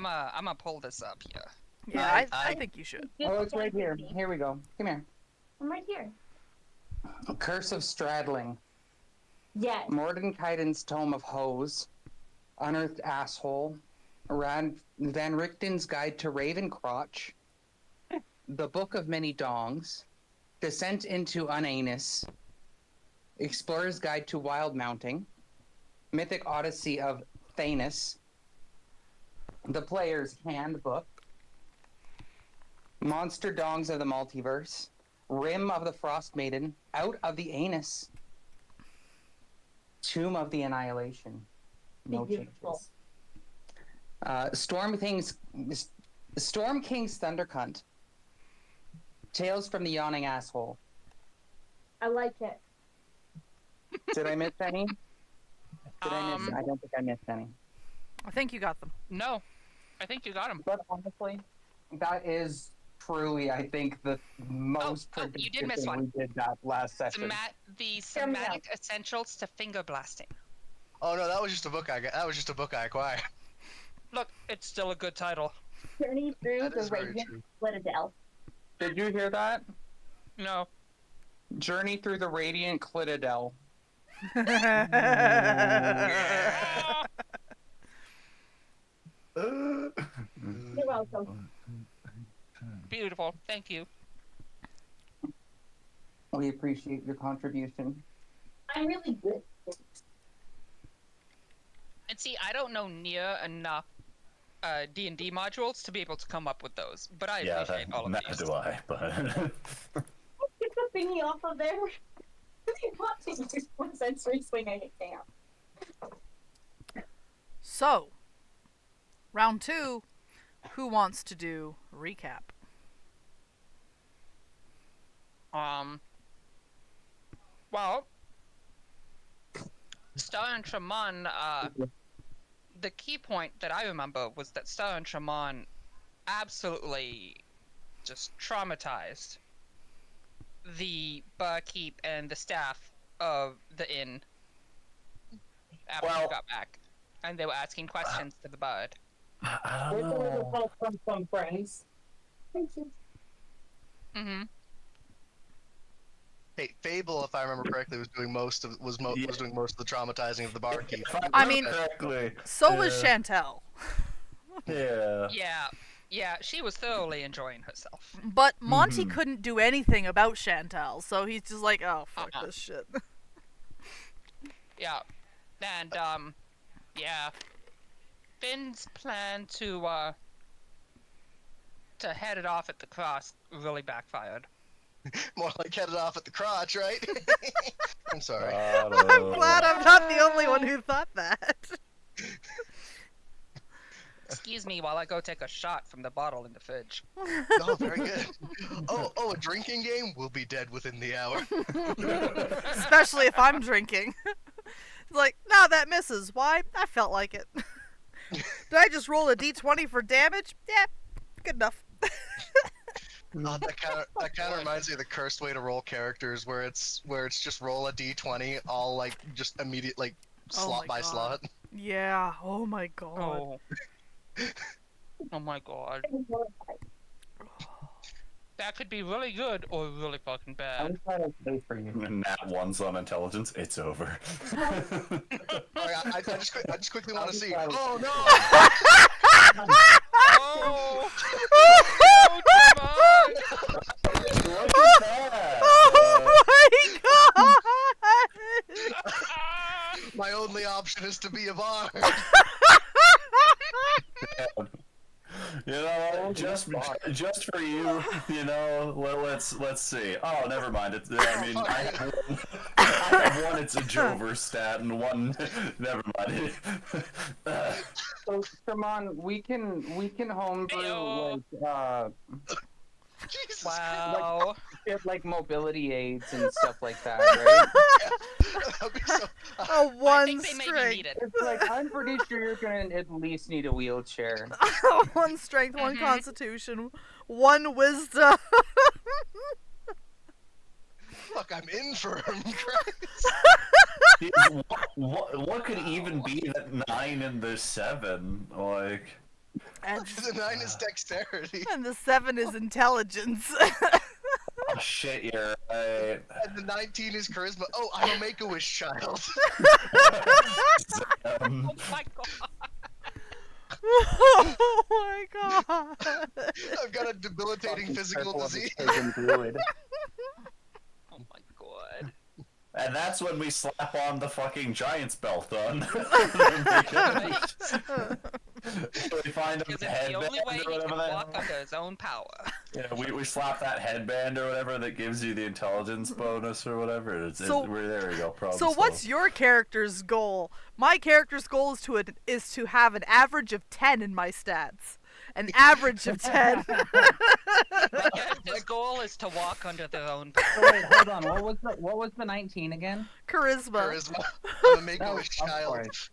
I'm pull this up here. Yeah, I think you should. Oh, it's right here. Here we go. Come here. I'm right here. Curse of Stradling. Yes. Mordenkainen's Tome of Hose. Unearthed Asshole. Van Richten's Guide to Ravencrotch. The Book of Many Dongs. Descent into Unanus. Explorer's Guide to Wild Mounting. Mythic Odyssey of Thanos. The Player's Handbook. Monster Dongs of the Multiverse. Rim of the Frost Maiden. Out of the Anus. Tomb of the Annihilation. No Beautiful. changes. Storm King's Thundercunt. Tales from the Yawning Asshole. I like it. Did I miss any? I don't think I missed any. I think you got them. No, I think you got him. But honestly, that is truly, I think, the most you did miss one. we did that last session. The Somatic Essentials to Finger Blasting. Oh no, that was just a book I got. That was just a book I acquired. Look, it's still a good title. Journey through That the is very Radiant true. Citadel. Did you hear that? No. Journey through the Radiant Citadel. You're welcome. Beautiful. Thank you. We appreciate your contribution. I'm really good. And see, I don't know near enough D&D modules to be able to come up with those, but I appreciate all of that these. do I, but... Get the thingy off of there. Not to use one sensory swing, I can't. So, round 2, who wants to do recap? Well, Star and Shaman, the key point that I remember was that Star and Shaman absolutely just traumatized the barkeep and the staff of the inn after we got back. And they were asking questions to the bird. I don't know. From some friends. Thank you. Mm-hmm. Hey, Fable, if I remember correctly, was doing most of doing most of the traumatizing of the barkeep. I mean, correctly. So was Chantel. Yeah. Yeah, she was thoroughly enjoying herself. But Monty couldn't do anything about Chantel, so he's just like, oh, fuck this shit. Yeah. And, yeah. Finn's plan to head it off at the cross really backfired. More like headed off at the crotch, right? I'm sorry. I'm glad I'm not the only one who thought that. Excuse me while I go take a shot from the bottle in the fridge. Oh, very good. Oh, a drinking game? We'll be dead within the hour. Especially if I'm drinking. It's like, no, that misses. Why? I felt like it. Did I just roll a d20 for damage? Yeah, good enough. That kind of reminds me of the cursed way to roll characters, where it's just roll a d20, all like just immediate like slot by slot. Yeah. Oh my god. Oh. Oh my god. That could be really good or really fucking bad. I'm trying to play for you. Nat 1's on intelligence, it's over. I just quickly want to see. Oh no! Oh! Look at that! Oh my god! My only option is to be a bard. You know, just for you, you know, let's see. Oh, never mind. I mean, I have one. It's a Jover stat, and one. Never mind. So, Shaman, we can homebrew like Jesus Wow. like mobility aids and stuff like that, right? That'd be so. A I one think they may be strength. needed. It's like, I'm pretty sure you're gonna at least need a wheelchair. One strength, one constitution, one wisdom. Fuck, I'm infirm. Christ. What could even be that 9 and the 7? Like, And, The 9 is dexterity. and the 7 is intelligence. Oh shit, you're right. And the 19 is charisma. Oh, I'm a Make-A-Wish child. Um, Oh my god. Oh my god. I've got a debilitating Fucking physical purple of the disease. pagan druid. Oh my god. and that's when we slap on the fucking Giant's belt on. we find a Because it's the headband only way or he whatever can that- walk under his own power. Yeah, we slap that headband or whatever that gives you the intelligence bonus or whatever. There we go. Problem So what's solved. your character's goal? My character's goal is to have an average of 10 in my stats. An average of 10. His goal is to walk under their own So power. wait, hold on. What was the 19 again? Charisma. Charisma. I'm a Make-A-Wish Oh, of child. course.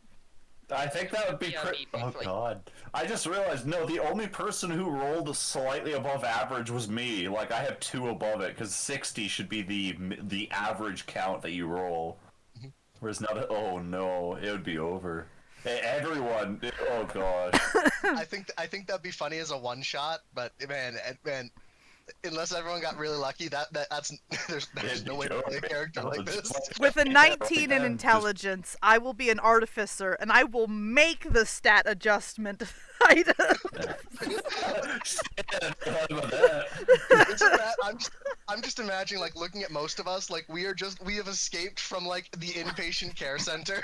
I think that would be Yeah, me Oh briefly. god. I just realized, no, the only person who rolled slightly above average was me. Like, I have 2 above it, because 60 should be the average count that you roll. Whereas not oh no, it would be over. Everyone, oh gosh. I think that'd be funny as a one-shot, but man, unless everyone got really lucky, that's there's no way to play a character like this. With a 19 in Just- intelligence, I will be an artificer, and I will make the stat adjustment item. I'm just imagining like looking at most of us like we have escaped from like the inpatient care center.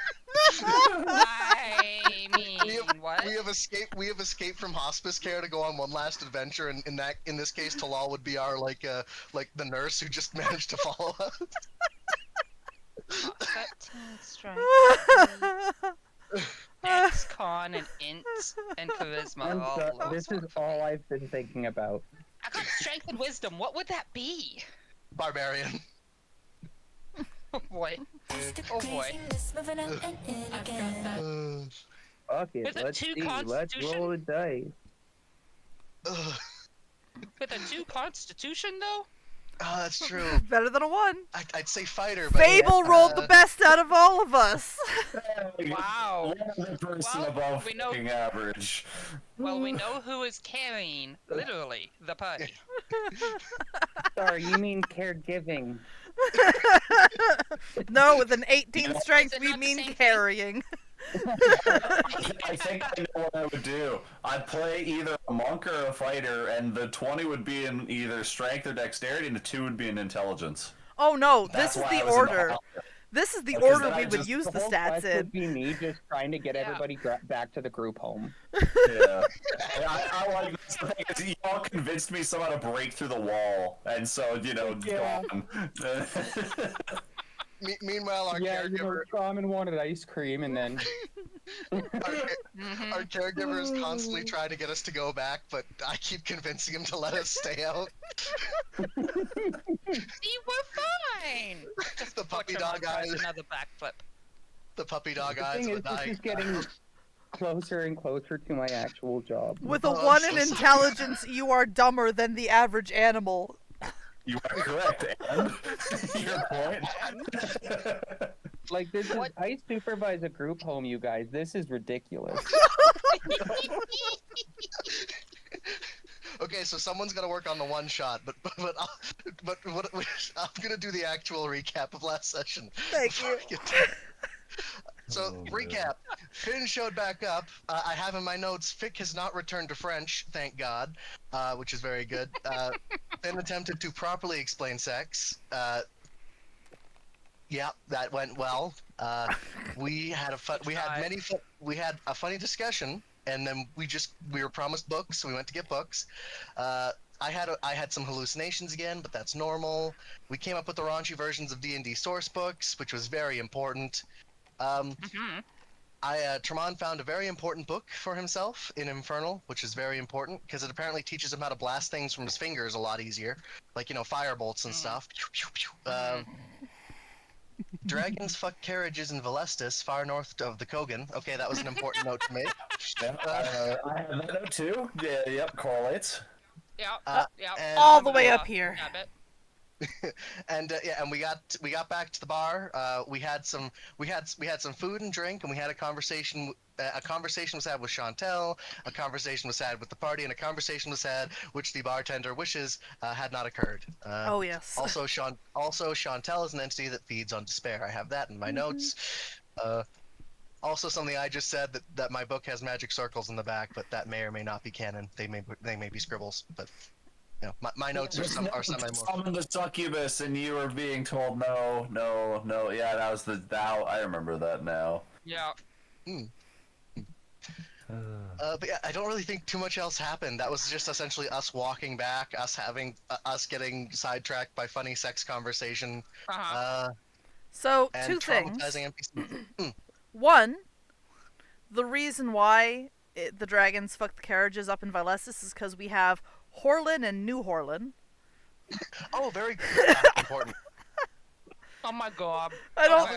I mean, what? We have escaped from hospice care to go on one last adventure, and in this case, Talal would be our like the nurse who just managed to follow us. 13 strength, X, con, and int, and charisma. And All so, low this score. is all I've been thinking about. I got strength and wisdom. What would that be? Barbarian. Oh boy. Oh boy. Fuck it, With a let's 2 see. Let's constitution? roll the dice. Ugh. With a 2 constitution, though? Oh, that's true. Better than a 1. I'd say fighter, but Fable rolled the best out of all of us. Wow. One person Well, above we know- fucking average. Well, we know who is carrying, literally, the party. Sorry, you mean caregiving. No, with an 18 strength, Is it we not the mean same thing? carrying. I think I know what I would do. I'd play either a monk or a fighter, and the 20 would be in either strength or dexterity, and the 2 would be in intelligence. Oh no, That's this is why I the was in order. hopper. This is the Because order then we I would just- use The the whole stats quest in. would be me just trying to get Yeah. everybody back to the group home. Yeah. I like that's the thing is y'all convinced me somehow to break through the wall, and so, Yeah. gone. meanwhile, our caregiver, Ramen wanted ice cream, and then Mhm. our caregiver is constantly trying to get us to go back, but I keep convincing him to let us stay out. See, we're fine! Just The puppy before dog Tremont tries eyes. another backflip. The puppy dog the eyes thing of is, the this dying. is getting closer and closer to my actual job. With a Oh, I'm 1 so in sorry. intelligence, you are dumber than the average animal. You are correct, and your point. Like, this is, What? I supervise a group home, you guys. This is ridiculous. Okay, so someone's gonna work on the one shot, but I'm gonna do the actual recap of last session. Thank before you. we get to- So Oh, man. recap: Finn showed back up. I have in my notes, Fick has not returned to French, thank God, which is very good. Finn attempted to properly explain sex. Yeah, that went well. We had a funny discussion, and then we were promised books, so we went to get books. I had some hallucinations again, but that's normal. We came up with the raunchy versions of D&D source books, which was very important. Mhm. Tremont found a very important book for himself in Infernal, which is very important because it apparently teaches him how to blast things from his fingers a lot easier, like fire bolts and stuff. Dragons fuck carriages in Valestis, far north of the Kogan. Okay, that was an important note to make. Yeah, I have that note too. Yeah, yep, correlates. Yeah, yeah. and- All the way up here. Yeah, bet. And we got back to the bar. We had some food and drink, and we had a conversation a conversation was had with Chantel, a conversation was had with the party, and a conversation was had which the bartender wishes had not occurred. Oh yes. Also, Chantel is an entity that feeds on despair. I have that in my notes. Also, something I just said that my book has magic circles in the back, but that may or may not be canon. They may be scribbles, but you know, my notes are semi-morphed. Summon the succubus, and you were being told no. Yeah, that was I remember that now. Yeah. But yeah, I don't really think too much else happened. That was just essentially us walking back, us getting sidetracked by funny sex conversation, So and two things. traumatizing NPCs. One, the reason why the dragons fuck the carriages up in Vilestis is because we have Horlin and New Horlin. Oh, very important. Oh my god. I don't-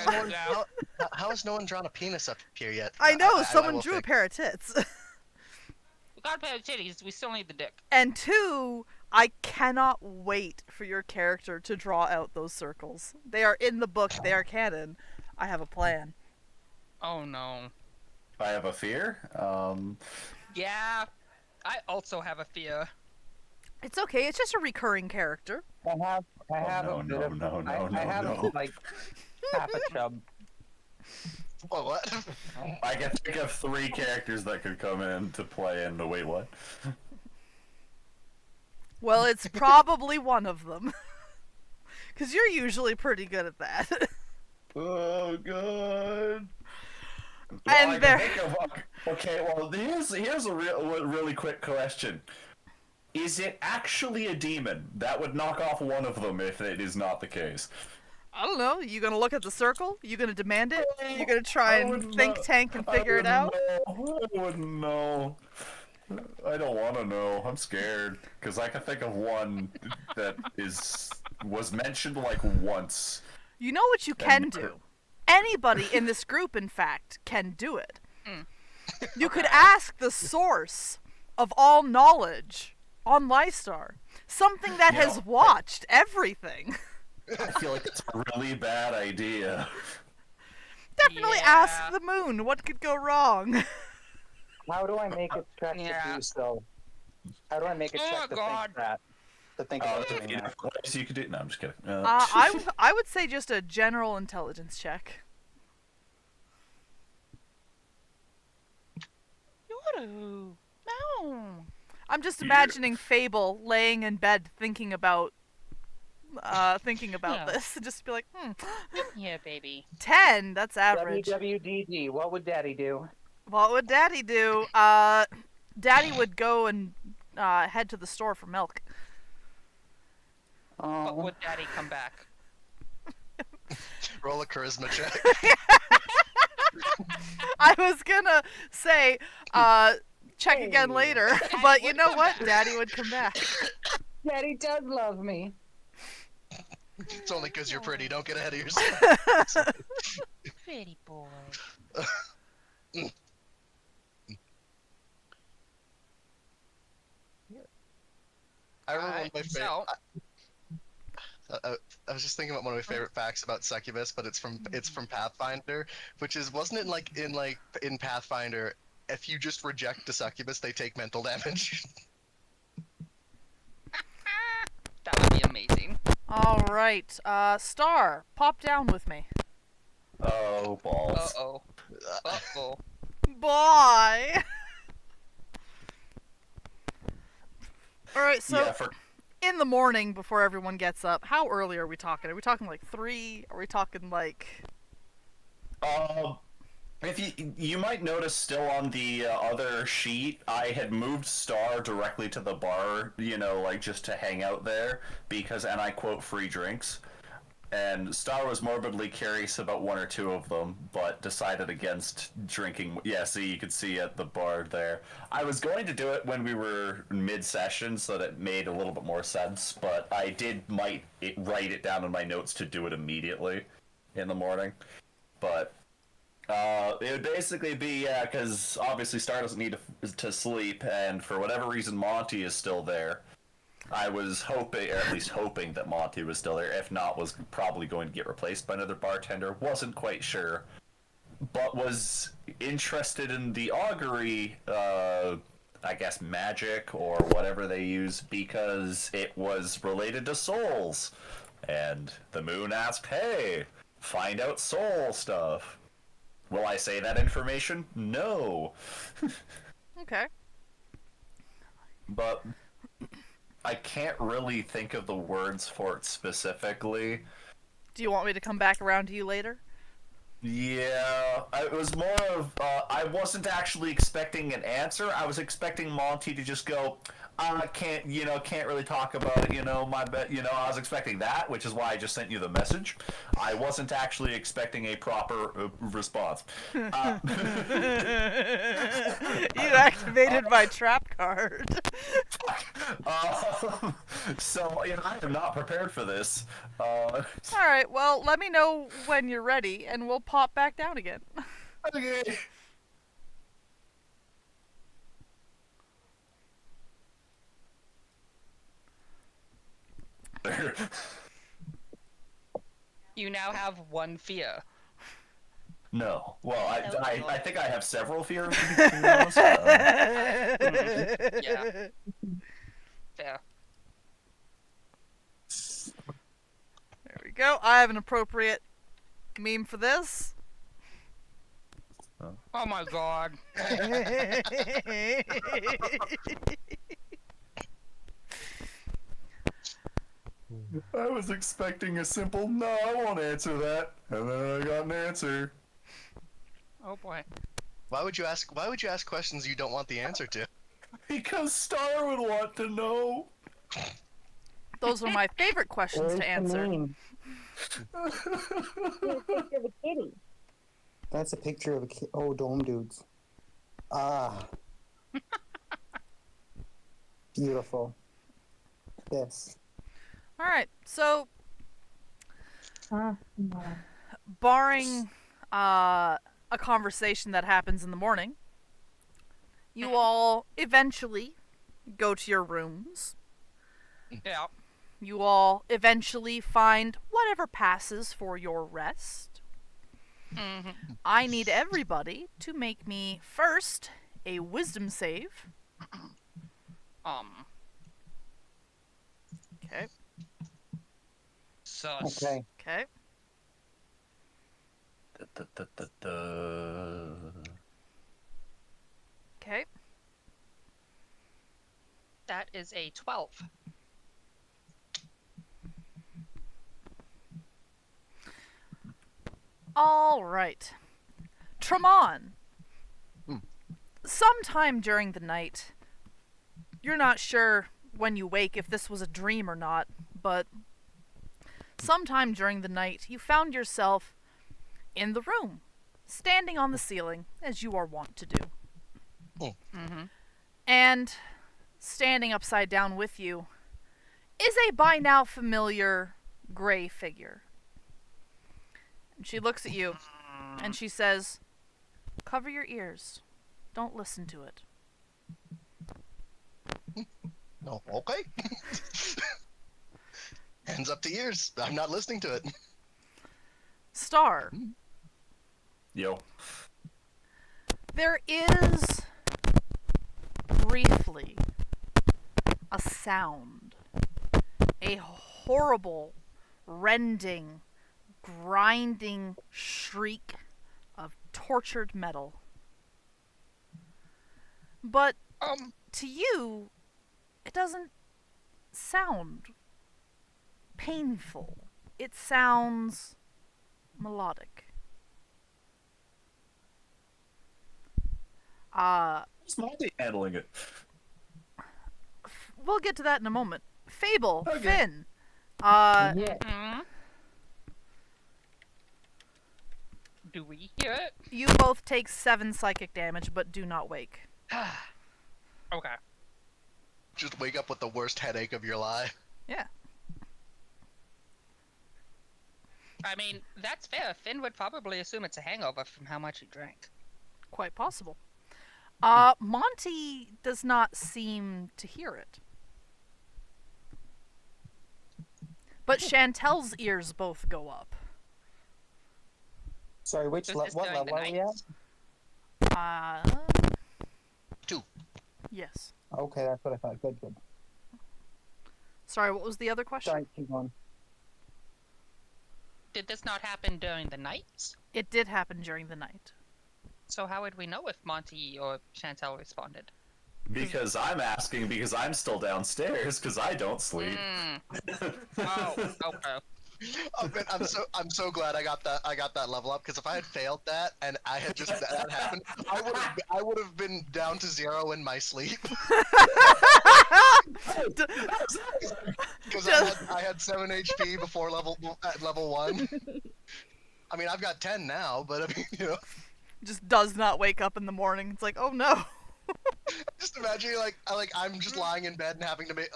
How has no one drawn a penis up here yet? I know, I someone will drew a fix. pair of tits. We gotta pay the titties. We still need the dick. And two, I cannot wait for your character to draw out those circles. They are in the book, they are canon. I have a plan. Oh no. I have a fear. Yeah. I also have a fear. It's okay, it's just a recurring character. I have no, a bit of no, I have no. like half a chub. Oh, what? I can think of 3 characters that could come in to play in the wait what? Well, it's probably one of them. Because you're usually pretty good at that. Oh god. And I there- can think of, okay, well here's a really quick question. Is it actually a demon? That would knock off one of them if it is not the case. I don't know, you gonna look at the circle? You gonna demand it? You gonna try I and wouldn't think know. tank and figure it out? I wouldn't know. I don't want to know. I'm scared because I can think of one that was mentioned like once. You know what you can do? Anybody in this group, in fact, can do it. You could ask the source of all knowledge on Liestar. Something that has watched everything. I feel like it's a really bad idea. Definitely ask the moon. What could go wrong? How do I make it check to do so? How do I make it Oh check to God. think that? To think about doing that. So you could do. No, I'm just kidding. I would say just a general intelligence check. No. I'm just imagining Fable laying in bed thinking about Yeah. this. Just be like, Yeah, baby. 10, that's average. WWDD, what would Daddy do? What would Daddy do? Daddy would go and head to the store for milk. But Oh, would Daddy come back? Roll a charisma check. I was gonna say, check again later, but you know what? Daddy would come back. Daddy does love me. It's only because you're pretty. Don't get ahead of yourself. Pretty boy. I remember one of my favorite. So, I was just thinking about one of my favorite facts about succubus, but it's from Pathfinder, which is wasn't it in Pathfinder, if you just reject a succubus, they take mental damage. that would be amazing. Alright, Star, pop down with me. Oh balls. Uh-oh. Uh-oh. Boy! Alright, so Yeah, for in the morning before everyone gets up, how early are we talking? Are we talking like 3? Are we talking like... if you might notice still on the other sheet, I had moved Star directly to the bar, like just to hang out there and I quote free drinks. And Star was morbidly curious about 1 or 2 of them, but decided against drinking. Yeah, see, you could see at the bar there. I was going to do it when we were mid-session, so that it made a little bit more sense, but I might write it down in my notes to do it immediately in the morning. But it would basically be, because obviously Star doesn't need to sleep, and for whatever reason Monty is still there. I was hoping, or at least hoping, that Monty was still there. If not, was probably going to get replaced by another bartender. Wasn't quite sure. but was interested in the augury, I guess magic or whatever they use, because it was related to souls. And the moon asked, hey, find out soul stuff. Will I say that information? No. Okay. But I can't really think of the words for it specifically. Do you want me to come back around to you later? Yeah, it was more of, I wasn't actually expecting an answer. I was expecting Monty to just go, can't really talk about it, my bet, I was expecting that, which is why I just sent you the message. I wasn't actually expecting a proper response. You activated my trap card. So, I am not prepared for this. Alright, well, let me know when you're ready, and we'll pop back down again. Okay. You now have one fear. No. Well, I think I have several fears. Yeah. Fair. There we go. I have an appropriate meme for this. Oh my god. I was expecting a simple, no, I won't answer that. And then I got an answer. Oh boy. Why would you ask questions you don't want the answer to? Because Star would want to know. Those are my favorite questions Where's to the answer. name? Here's a picture of a kitty. That's a picture of a kid. Oh, dome dudes. Ah. Beautiful. Yes. Alright, so, No. barring a conversation that happens in the morning, you all eventually go to your rooms. Yeah. You all eventually find whatever passes for your rest. Mm-hmm. I need everybody to make me first a wisdom save. Okay. Sus. Okay. Okay. Okay. That is a 12. All right. Tremon. Hmm. Sometime during the night, you're not sure when you wake if this was a dream or not, but sometime during the night, you found yourself in the room, standing on the ceiling, as you are wont to do. Mm-hmm. And standing upside down with you is a by now familiar gray figure. And she looks at you and she says, "Cover your ears. Don't listen to it." No, okay. Hands up to ears. I'm not listening to it. Star, Yo. there is briefly a sound, a horrible, rending, grinding shriek of tortured metal. But to you, it doesn't sound painful. It sounds melodic. How's Monty handling it? We'll get to that in a moment. Fable, Okay. Finn, Yeah. Mm-hmm. Do we hear it? you both take 7 psychic damage, but do not wake. Okay. Just wake up with the worst headache of your life. Yeah. I mean, that's fair. Finn would probably assume it's a hangover from how much he drank. Quite possible. Monty does not seem to hear it. But Chantel's ears both go up. Sorry, Was this what during the level are we night? at? 2. Yes. Okay, that's what I thought. Good, good. Sorry, what was the other question? Sorry, keep going. Did this not happen during the night? It did happen during the night. So how would we know if Monty or Chantel responded? Because I'm asking because I'm still downstairs because I don't sleep. Oh, okay. Oh, man, I'm so glad I got that level up, because if I had failed that and I had just that happened, I would have been down to 0 in my sleep. Because I had 7 HP before at level 1. I mean, I've got 10 now, but I mean, you know. Just does not wake up in the morning. It's like, oh no. Just imagine, I'm just lying in bed and having to make.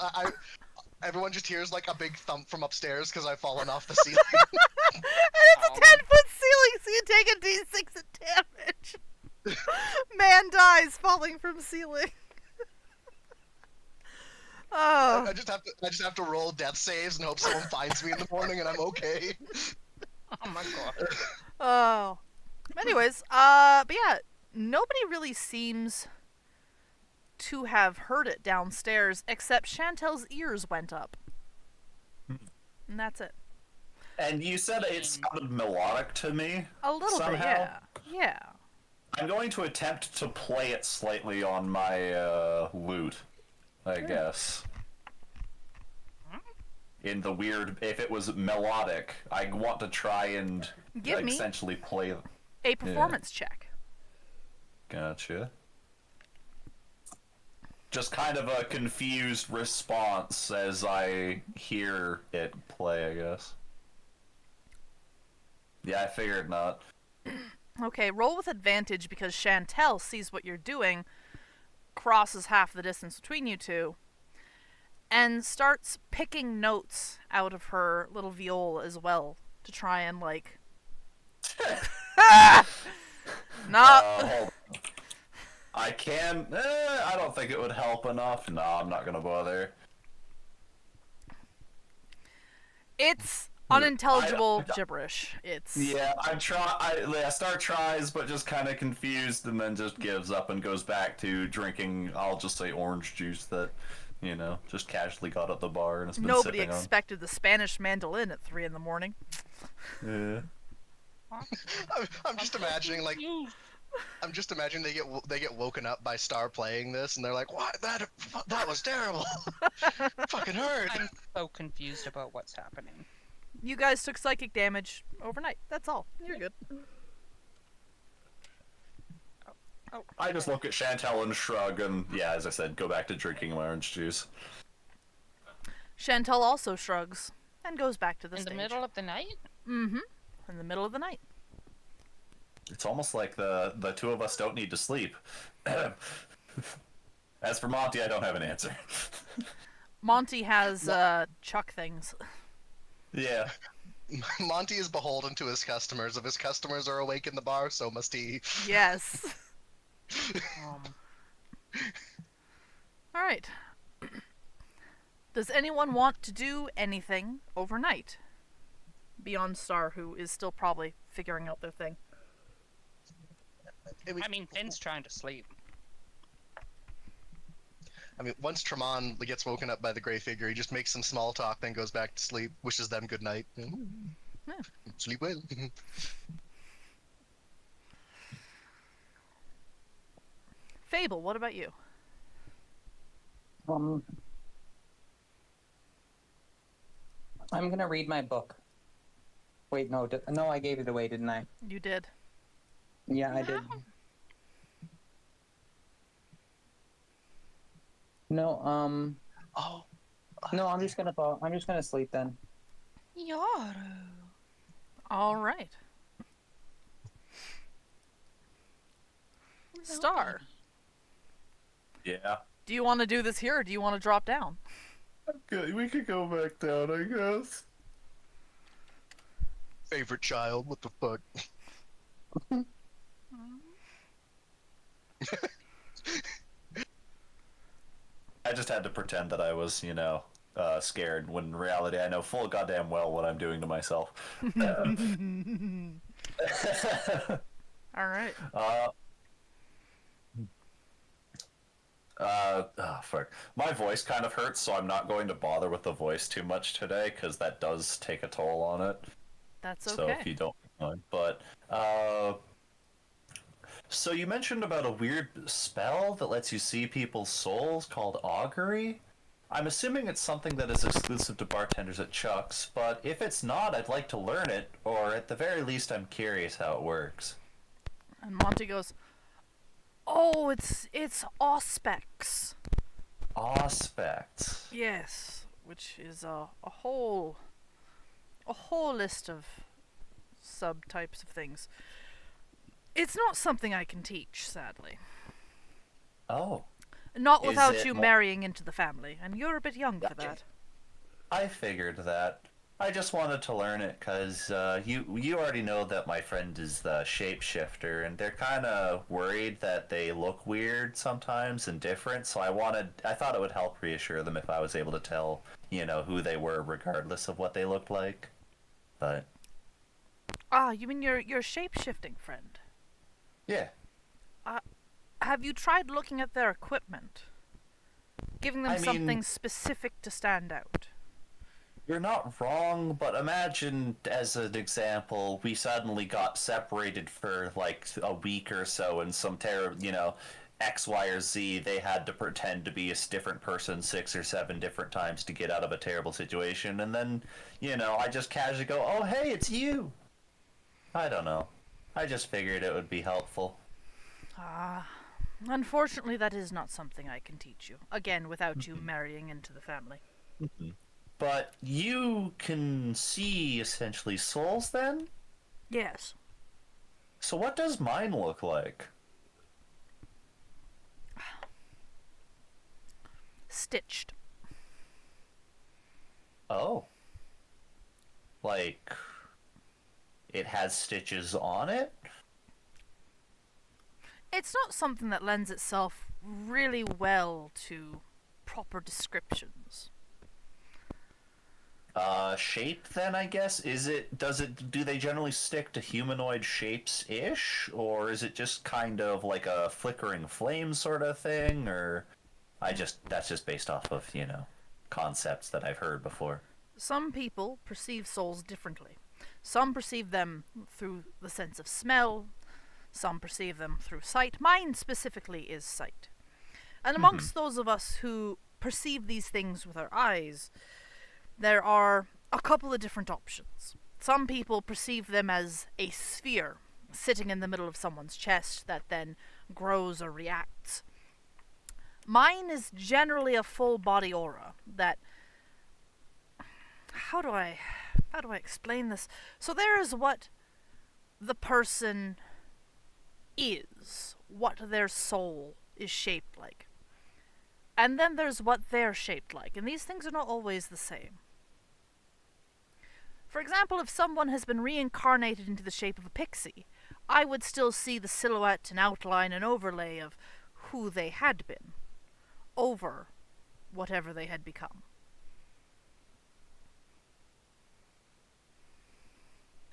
Everyone just hears like a big thump from upstairs because I've fallen off the ceiling. And it's a 10-foot ceiling, so you take a d6 of damage. Man dies falling from ceiling. Oh. I just have to roll death saves and hope someone finds me in the morning and I'm okay. Oh my god. Oh. Anyways, but yeah, nobody really seems to have heard it downstairs except Chantel's ears went up. And that's it. And you said it sounded melodic to me. A little somehow. bit, yeah. Yeah. I'm going to attempt to play it slightly on my lute, I guess. In the weird, if it was melodic, I want to try and Give me essentially play. a performance check. Gotcha. Just kind of a confused response as I hear it play, I guess. Yeah, I figured not. Okay, roll with advantage because Chantel sees what you're doing, crosses half the distance between you two, and starts picking notes out of her little viola as well to try and, like... Not... Hold on. I can... I don't think it would help enough. No, I'm not gonna bother. It's unintelligible gibberish. It's... Yeah, I start tries, but just kind of confused, and then just gives up and goes back to drinking, I'll just say orange juice that, you know, just casually got at the bar and has been Nobody sipping expected the Spanish mandolin at 3 in the morning. on. Yeah. I'm just imagining they get woken up by Star playing this, and they're like, "What? That was terrible. Fucking hurt." I'm so confused about what's happening. You guys took psychic damage overnight. That's all. You're good. Oh. I just look at Chantel and shrug, and yeah, as I said, go back to drinking my orange juice. Chantel also shrugs and goes back to the In stage. the middle of the night? Mm-hmm. In the middle of the night. It's almost like the two of us don't need to sleep. As for Monty, I don't have an answer. Monty has chuck things. Yeah. Monty is beholden to his customers. If his customers are awake in the bar, so must he. Yes. All right. Does anyone want to do anything overnight? Beyond Star, who is still probably figuring out their thing. I mean, Finn's trying to sleep. I mean, once Tremont gets woken up by the gray figure, he just makes some small talk, then goes back to sleep, wishes them good night. Yeah. Sleep well. Fable, what about you? I'm gonna read my book. Wait, no, no, I gave it away, didn't I? You did. Yeah, I did. No, Oh. no, I'm just gonna sleep then. Yaru. All right. Star, Yeah. do you want to do this here or do you want to drop down? Good. We could go back down, I guess. Favorite child, what the fuck? I just had to pretend that I was, you know, scared, when in reality I know full goddamn well what I'm doing to myself. All right. Oh, fuck. My voice kind of hurts, so I'm not going to bother with the voice too much today, because that does take a toll on it. That's So okay. if you don't mind. But, so you mentioned about a weird spell that lets you see people's souls called augury? I'm assuming it's something that is exclusive to bartenders at Chuck's, but if it's not, I'd like to learn it, or at the very least, I'm curious how it works. And Monty goes, "Oh, it's auspex. Aspects. Yes, which is a whole list of subtypes of things. It's not something I can teach, sadly. Oh. Not Is without it you mo- marrying into the family, and you're a bit young for Okay. that. I figured that. I just wanted to learn it because you already know that my friend is the shapeshifter, and they're kind of worried that they look weird sometimes and different. So I thought it would help reassure them if I was able to tell, who they were regardless of what they looked like. But Ah, you mean your shape-shifting friend? yeah, Have you tried looking at their equipment? Giving them I mean, something specific to stand out? you're not wrong, but imagine, as an example, we suddenly got separated for like a week or so, and some X, Y, or Z, they had to pretend to be a different person 6 or 7 different times to get out of a terrible situation, and then, I just casually go, oh, hey, it's you! I don't know. I just figured it would be helpful. Ah, unfortunately, that is not something I can teach you. Again, without you marrying into the family. But you can see essentially souls then? Yes. So what does mine look like? Stitched. Oh. Like, it has stitches on it? It's not something that lends itself really well to proper descriptions. Shape then, I guess? Do they generally stick to humanoid shapes-ish? Or is it just kind of like a flickering flame sort of thing? Or, that's just based off of, concepts that I've heard before. Some people perceive souls differently. Some perceive them through the sense of smell, some perceive them through sight. Mine specifically is sight. And amongst those of us who perceive these things with our eyes, there are a couple of different options. Some people perceive them as a sphere sitting in the middle of someone's chest that then grows or reacts. Mine is generally a full body aura that... How do I explain this? So there is what the person is, what their soul is shaped like. And then there's what they're shaped like, and these things are not always the same. For example, if someone has been reincarnated into the shape of a pixie, I would still see the silhouette and outline and overlay of who they had been, over whatever they had become.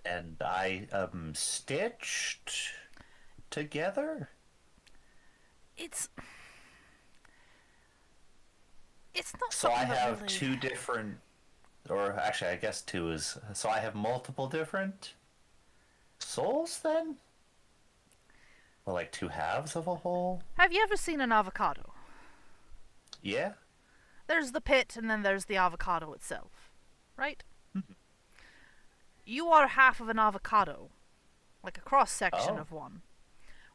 And I am stitched together? It's not So I something that have really... two different, or actually, I guess two is. So I have multiple different souls then? Or like two halves of a whole? Have you ever seen an avocado? Yeah? There's the pit, and then there's the avocado itself, right? You are half of an avocado, like a cross-section Oh. of one,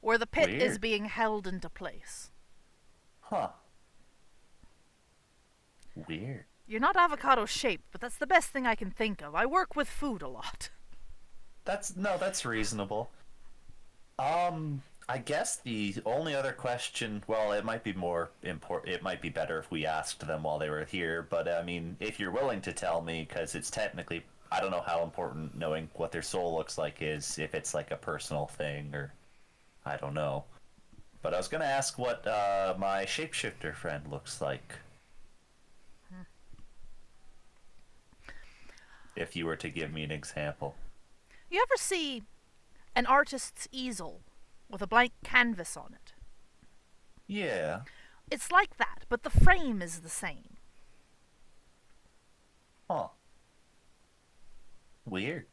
where the pit is Weird. being held into place. Huh. Weird. You're not avocado-shaped, but that's the best thing I can think of. I work with food a lot. That's reasonable. I guess the only other question, well, it might be more important, it might be better if we asked them while they were here, but I mean, if you're willing to tell me, because it's technically, I don't know how important knowing what their soul looks like is, if it's like a personal thing, or I don't know. But I was gonna ask what my shapeshifter friend looks like. If you were to give me an example. You ever see An artist's easel with a blank canvas on it. Yeah. It's like that, but the frame is the same. Huh. Weird.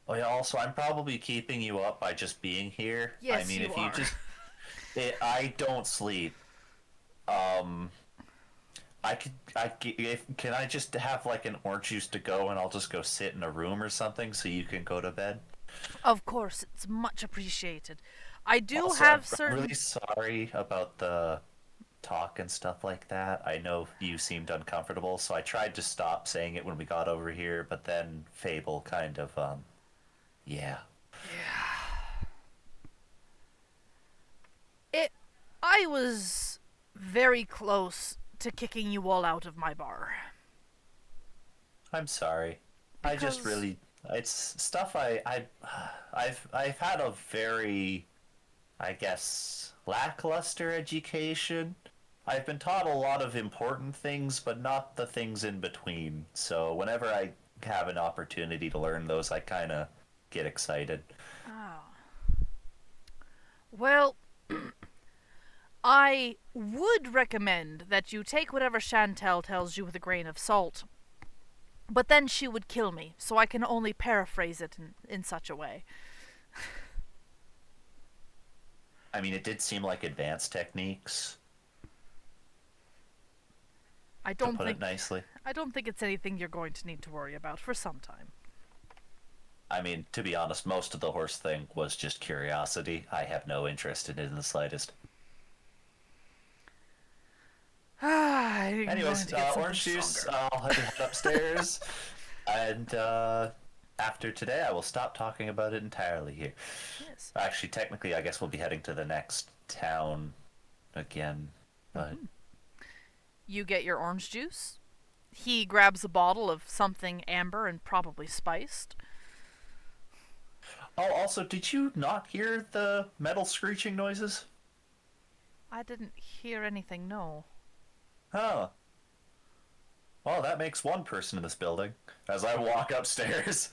Oh yeah, also, I'm probably keeping you up by just being here. Yes, I mean, you if are. you just... I don't sleep. Can I just have like an orange juice to go and I'll just go sit in a room or something so you can go to bed? Of course, it's much appreciated. I do Also, have I'm certain... really sorry about the talk and stuff like that. I know you seemed uncomfortable, so I tried to stop saying it when we got over here, but then Fable kind of, yeah. I was very close to kicking you all out of my bar. I'm sorry. I just Because- really, it's stuff I've had a very, I guess, lackluster education. I've been taught a lot of important things, but not the things in between. So whenever I have an opportunity to learn those, I kind of get excited. Oh. Well, I would recommend that you take whatever Chantel tells you with a grain of salt. But then she would kill me, so I can only paraphrase it in such a way. I mean, it did seem like advanced techniques, I to don't put think it nicely. I don't think it's anything you're going to need to worry about for some time. I mean, to be honest, most of the horse thing was just curiosity. I have no interest in it in the slightest. I'm Anyways, going to get something orange juice, stronger. I'll head upstairs. And after today, I will stop talking about it entirely here. Yes. Actually, technically, I guess we'll be heading to the next town again. But You get your orange juice. He grabs a bottle of something amber and probably spiced. oh, also, did you not hear the metal screeching noises? I didn't hear anything, no. Huh. Well, that makes one person in this building. As I walk upstairs.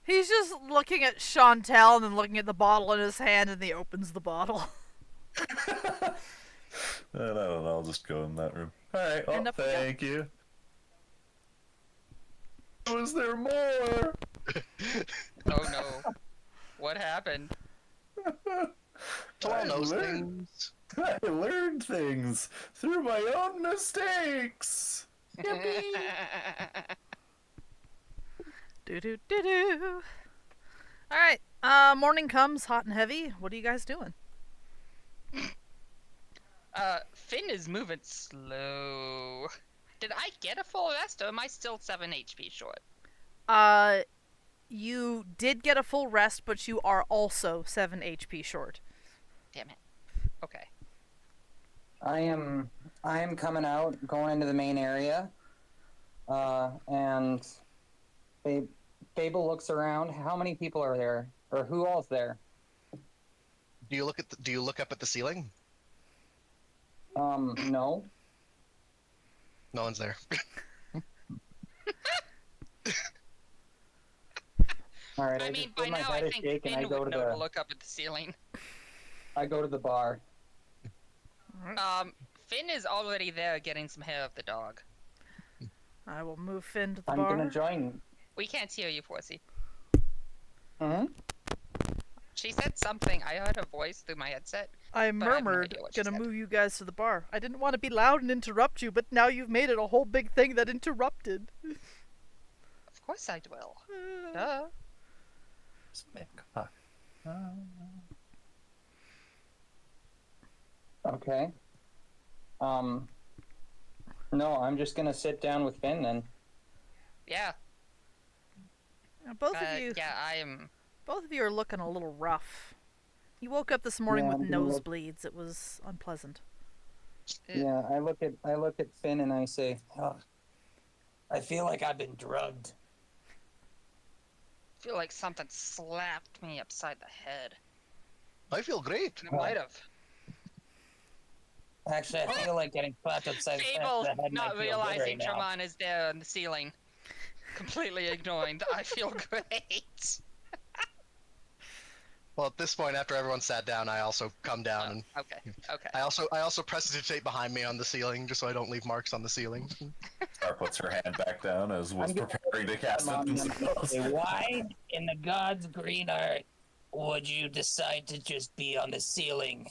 He's just looking at Chantel and then looking at the bottle in his hand, and he opens the bottle. I don't know, I'll just go in that room. Alright, well, And up we go. thank you. Was there more? Oh no. What happened? It's one of those things. I learned things through my own mistakes. Do do do do. All right. Morning comes, hot and heavy. What are you guys doing? Finn is moving slow. Did I get a full rest, or am I still 7 HP short? You did get a full rest, but you are also 7 HP short. Damn it. Okay. I am coming out, going into the main area, and Fable looks around. How many people are there, or who all's there? Do you look up at the ceiling? No. No one's there. All right. I just mean, put by my now head I a think shake and Finn I go would to know to the look up at the ceiling. bar. Finn is already there getting some hair of the dog. I will move Finn to the I'm bar. gonna join. We can't hear you, Forsey. Hmm. She said something. I heard her voice through my headset. I but I have no murmured, idea what she gonna said. move you guys to the bar. I didn't want to be loud and interrupt you, but now you've made it a whole big thing that interrupted. Of course I will. Duh. Okay. No, I'm just gonna sit down with Finn then. Yeah. Both of you, Yeah, I am. both of you are looking a little rough. You woke up this morning Yeah, with I'm gonna look- nosebleeds. It was unpleasant. Yeah, I look at Finn and I say, oh, I feel like I've been drugged. I feel like something slapped me upside the head. I feel great. And it might have. Actually, I feel like getting slapped upside Fable the head. and I not feel good realizing right now. Traman is there on the ceiling. Completely ignoring that I feel great. Well, at this point, after everyone sat down, I also come down and Okay. Okay. I also prestidigitate behind me on the ceiling just so I don't leave marks on the ceiling. Star puts her hand back down as was I'm gonna- preparing to cast it I'm gonna themselves. say, why in the God's green earth would you decide to just be on the ceiling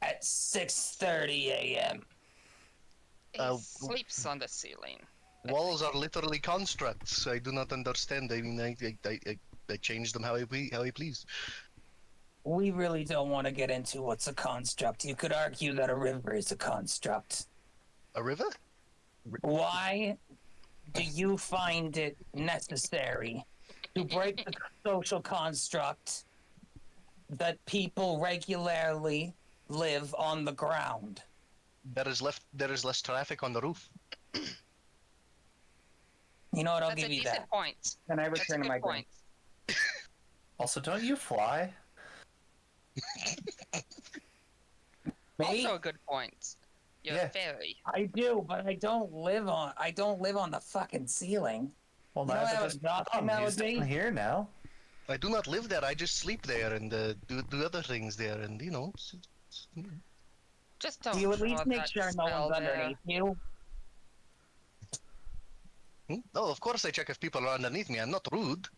at 6:30 a.m.? He sleeps on the ceiling. Walls are literally constructs. I do not understand. I mean, I change them how I please. We really don't want to get into what's a construct. You could argue that a river is a construct. A river? Why do you find it necessary to break the social construct that people regularly live on the ground? There is less traffic on the roof. You know what? I'll That's give a you decent that. point. Can I That's a return to good my point. Also, don't you fly? Me? Also a good point. You're Yeah. a fairy. I do, but I don't live on the fucking ceiling. Well, You know neither what does nothing Tom. He's nowadays? down here now. I do not live there. I just sleep there and do other things there, and Just don't Do you at draw least make that sure no spell one's there. underneath you? Oh, of course I check if people are underneath me. I'm not rude.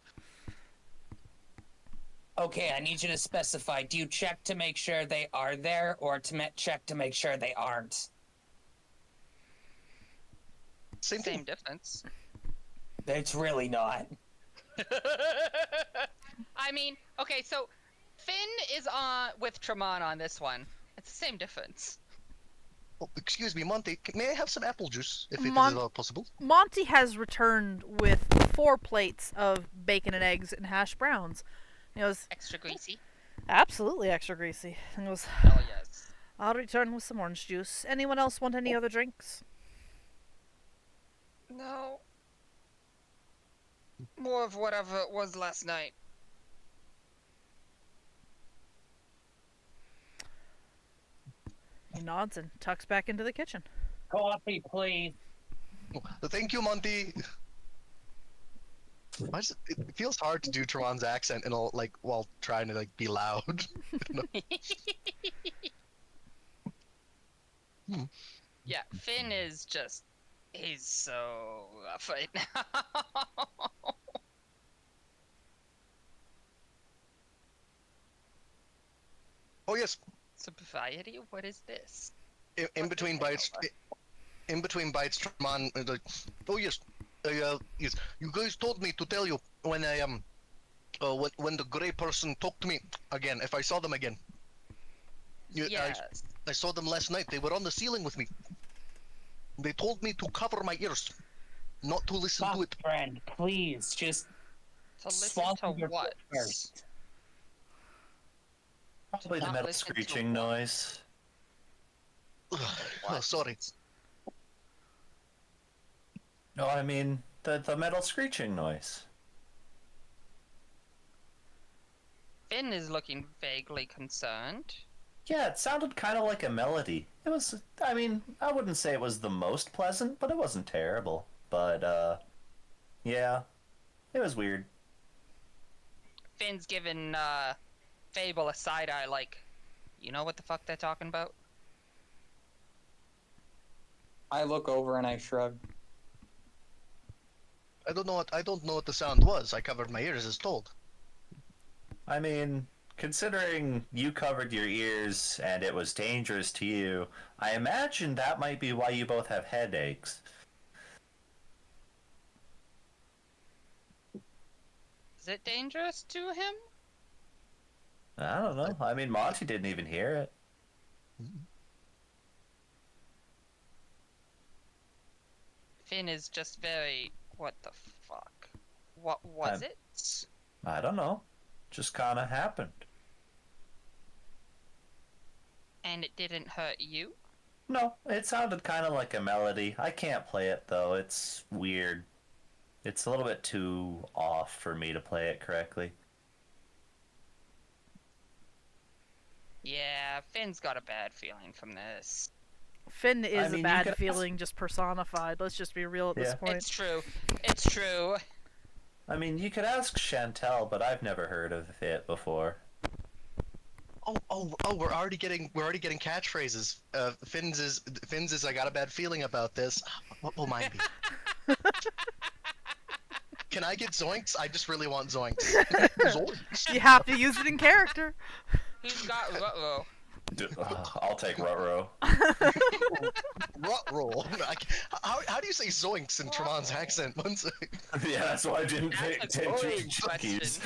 Okay, I need you to specify. Do you check to make sure they are there, or check to make sure they aren't? Same Same thing. difference. It's really not. I mean, okay, so Finn is on with Tremont on this one. It's the same difference. Oh, excuse me, Monty. May I have some apple juice, if it is Mon- at all possible? Monty has returned with 4 plates of bacon and eggs and hash browns. He goes, Extra greasy. absolutely extra greasy. He goes, Hell yes. I'll return with some orange juice. Anyone else want any other drinks? No. More of whatever it was last night. He nods and tucks back into the kitchen. Coffee, please. Thank you, Monty. It feels hard to do Tron's accent and all, like, while trying to be loud. Yeah, Finn is just... He's so rough right now. Oh yes, Sobriety? What is this? in between bites, Tron. Oh yes, yes. You guys told me to tell you when I when the gray person talked to me again. If I saw them again. Yes. I saw them last night. They were on the ceiling with me. They told me to cover my ears, not to listen to it. Friend, please, just To listen swallow to your what? food first. Probably the Not metal listen to screeching what? noise. Oh, sorry. No, I mean the metal screeching noise. Finn is looking vaguely concerned. Yeah, it sounded kind of like a melody. It was, I mean, I wouldn't say it was the most pleasant, but it wasn't terrible. But, yeah, it was weird. Finn's giving Fable a side eye like, you know what the fuck they're talking about? I look over and I shrug. I don't know what the sound was. I covered my ears as told. I mean, considering you covered your ears and it was dangerous to you, I imagine that might be why you both have headaches. Is it dangerous to him? I don't know. I mean, Monty didn't even hear it. Finn is just very, what the fuck? What was it? I don't know. Just kind of happened. And it didn't hurt you? No, it sounded kind of like a melody. I can't play it, though. It's weird. It's a little bit too off for me to play it correctly. Yeah, Finn's got a bad feeling from this. Finn is mean, a you bad could feeling just personified. Let's just be real at this Yeah. point. It's true. It's true. I mean, you could ask Chantel, but I've never heard of it before. Oh! We're already getting catchphrases. Finn's is I got a bad feeling about this. What will mine be? Can I get Zoinks? I just really want Zoinks. Zoinks. You have to use it in character. Who's got Ruh-roh? I'll take Ruh-roh. Rut roll. How do you say Zoinks in Tremon's accent? One second. Yeah, that's why I didn't That's take a two great cookies.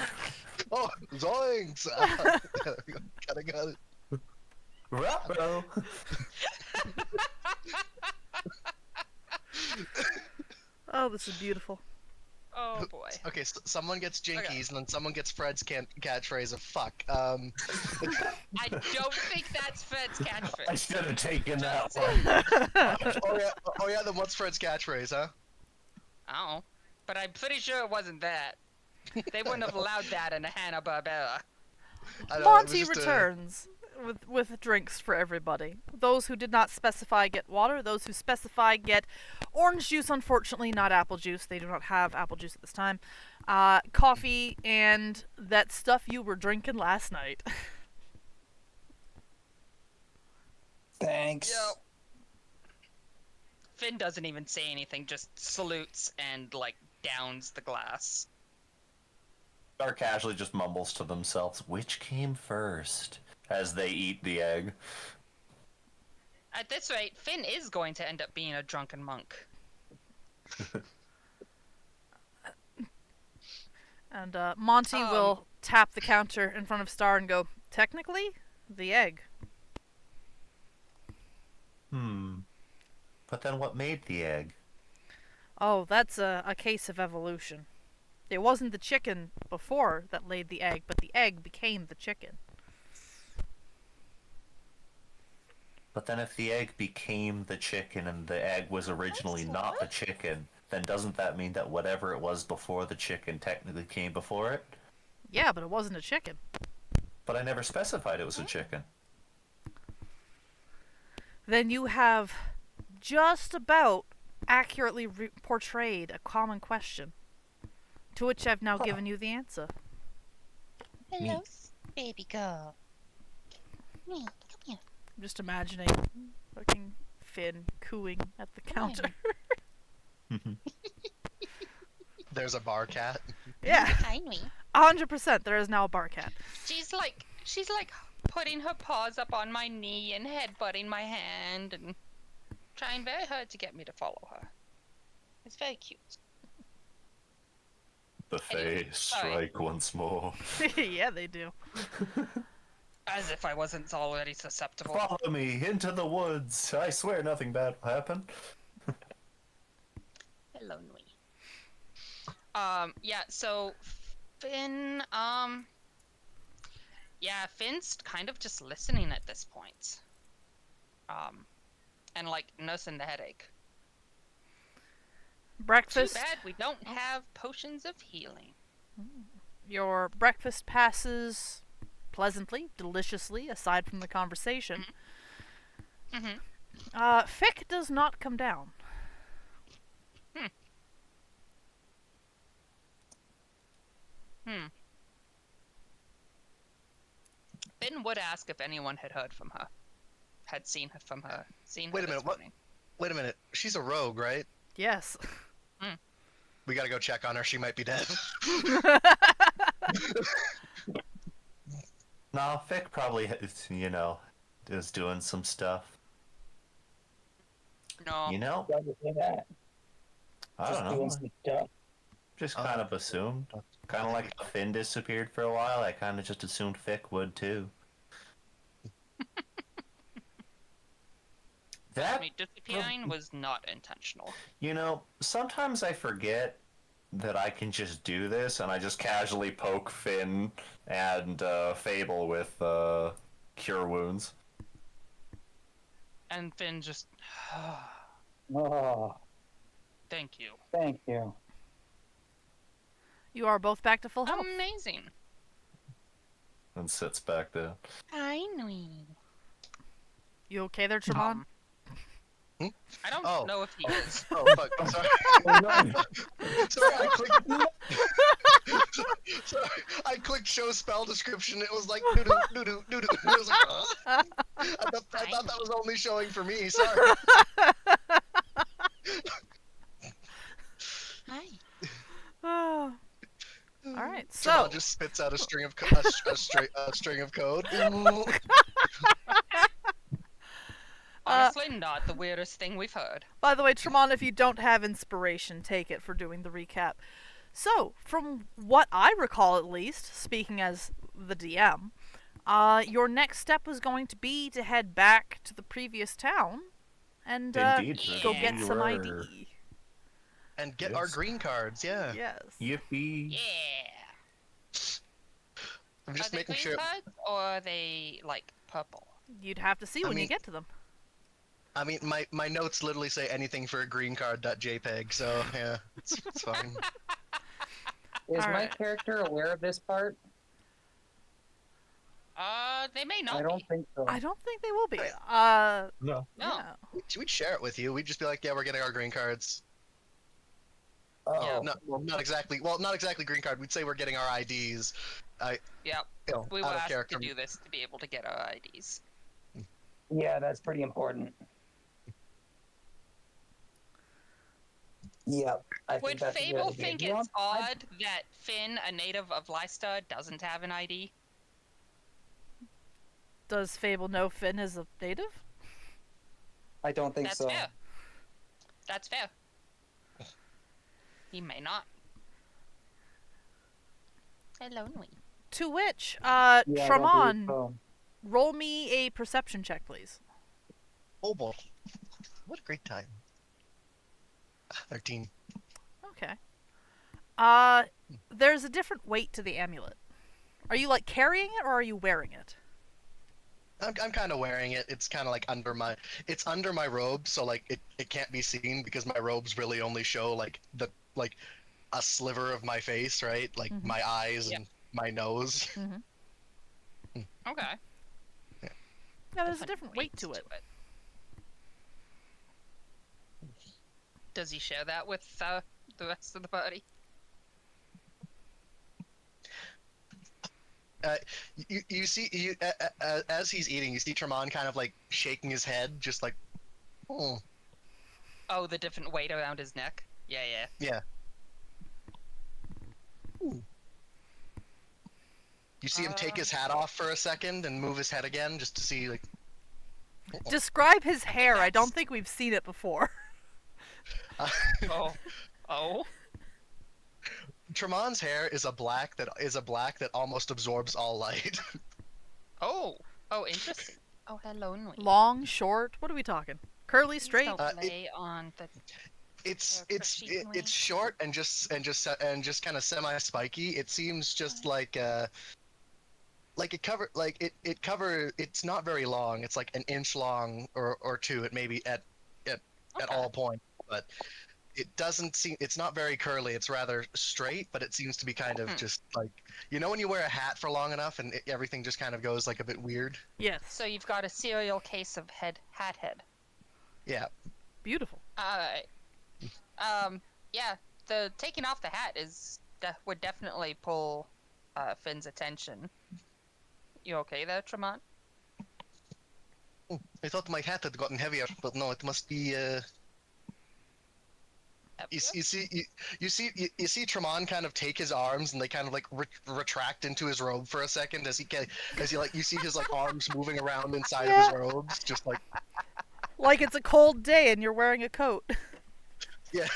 Oh, Zoinks! Got it. Ruh-roh. Oh, this is beautiful. Oh boy. Okay, so someone gets Jinkies, Okay. and then someone gets Fred's catchphrase of fuck. I don't think that's Fred's I catchphrase. should have taken that one. Oh yeah, then what's Fred's catchphrase, huh? Oh, but I'm pretty sure it wasn't that. They wouldn't have allowed that in a Hanna-Barbera. I know, it was Monty just returns with drinks for everybody. Those who did not specify get water. Those who specify get orange juice, unfortunately not apple juice. They do not have apple juice at this time. Coffee and that stuff you were drinking last night. Thanks. Yo. Finn doesn't even say anything, just salutes and, like, downs the glass. Or casually just mumbles to themselves, which came first? As they eat the egg. At this rate, Finn is going to end up being a drunken monk. And Monty will tap the counter in front of Star and go, technically, the egg. But then what made the egg? Oh, that's a case of evolution. It wasn't the chicken before that laid the egg, but the egg became the chicken. But then if the egg became the chicken and the egg was originally not the chicken, then doesn't that mean that whatever it was before the chicken technically came before it? Yeah, but it wasn't a chicken. But I never specified it was a chicken. Then you have just about accurately portrayed a common question, to which I've now given you the answer. Hello, baby girl. Me, come here. I'm just imagining fucking Finn cooing at the counter. There's a bar cat. Yeah, Hi, me. 100%. There is now a bar cat. She's like putting her paws up on my knee and headbutting my hand and trying very hard to get me to follow her. It's very cute. The Anyway, face sorry. strike once more. Yeah, they do. As if I wasn't already susceptible. Follow me into the woods. I swear nothing bad will happen. Hello, Nui. Yeah, so Finn, yeah, Finn's kind of just listening at this point. And like nursing the headache. Too Breakfast. bad we don't have potions of healing. Your breakfast passes pleasantly, deliciously, aside from the conversation. Mm-hmm. Fick does not come down. Finn would ask if anyone had heard from her. Had seen her from her. Seen her Wait a this minute, what? morning. Wait a minute. She's a rogue, right? Yes. We gotta go check on her. She might be dead. Nah, Fick probably, is doing some stuff. No. You know? Why would you say that? I Just don't doing know. some stuff. Just kind of assumed. Kind of like how Finn disappeared for a while. I kind of just assumed Fick would too. That, Me disappearing was not intentional. sometimes I forget that I can just do this, and I just casually poke Finn and Fable with Cure Wounds. And Finn just, Oh, thank you. thank you. You are both back to full health. Amazing. And sits back down. Hi, Nui. You okay there, Tremont? I don't Oh. know if he is. Oh fuck! Sorry. Oh, no. Sorry, I clicked. Sorry, I clicked show spell description. It was like doo doo doo doo doo doo. It was like, I thought that was only showing for me. Sorry. Hi. Oh. All right, so Jamal just spits out a string of a string of code. Honestly, not the weirdest thing we've heard. by the way, Tremont, if you don't have inspiration, take it for doing the recap. So, from what I recall at least, speaking as the DM, your next step was going to be to head back to the previous town and Indeed, go Yeah. get you some were. ID. And get our Yes. green cards. Yeah. Yes. Yippee. Yeah. I'm Are just they making green sure. cards or are they like purple? You'd have to see I when you mean- get to them. I mean, my notes literally say anything for a green card.jpg. So yeah, it's fine. Is my Alright. character aware of this part? They may not I don't be. think so. I don't think they will be. No. No. Yeah. We'd share it with you. We'd just be like, yeah, we're getting our green cards. Oh. Yeah. No, well, not exactly. Well, not exactly green card. We'd say we're getting our IDs. Yep. You know, We were out of asked character. to do this to be able to get our IDs. Yeah, that's pretty important. Yep. I Would think that's a good Fable idea. think You it's want- odd that Finn, a native of Liestar, doesn't have an ID? Does Fable know Finn is a native? I don't think That's so. fair. That's fair. He may not. Hello, Nui. To which, Yeah, I don't believe Tremont, so. roll me a perception check, please. Oh boy, what a great time. 13. Okay. There's a different weight to the amulet. Are you like carrying it or are you wearing it? I'm kind of wearing it. It's kind of like under my. It's under my robe, so like it can't be seen because my robes really only show like a sliver of my face, right? Like Mhm. my eyes Yeah. and my nose. Okay. Yeah, there's a different weight to it. Does he share that with the rest of the party? You see, as he's eating, you see Tremont kind of like shaking his head, just like, oh, Oh, the different weight around his neck? Yeah, yeah. yeah. You see him take his hat off for a second and move his head again, just to see like. Describe his hair. I that's- don't think we've seen it before. Oh. Oh? Tremont's hair is a black that almost absorbs all light. Oh. Oh, interesting. Oh, hello, Nui. Long, short. What are we talking? Curly, Please straight. don't Uh, lay on the... It's Professionally. it's short and just kind of semi spiky. It seems just like it cover. It's not very long. It's like an inch long or two. It maybe at Okay. all points, but it doesn't seem. It's not very curly. It's rather straight, but it seems to be kind of just like when you wear a hat for long enough and everything just kind of goes like a bit weird. Yes. So you've got a serial case of hat head. Yeah. Beautiful. Alright. Yeah, the taking off the hat would definitely pull Finn's attention. You okay there, Tremont? I thought my hat had gotten heavier, but no, it must be. You see Tremont kind of take his arms and they kind of like retract into his robe for a second as you see his like arms moving around inside of his robes, just like Like it's a cold day and you're wearing a coat. yeah,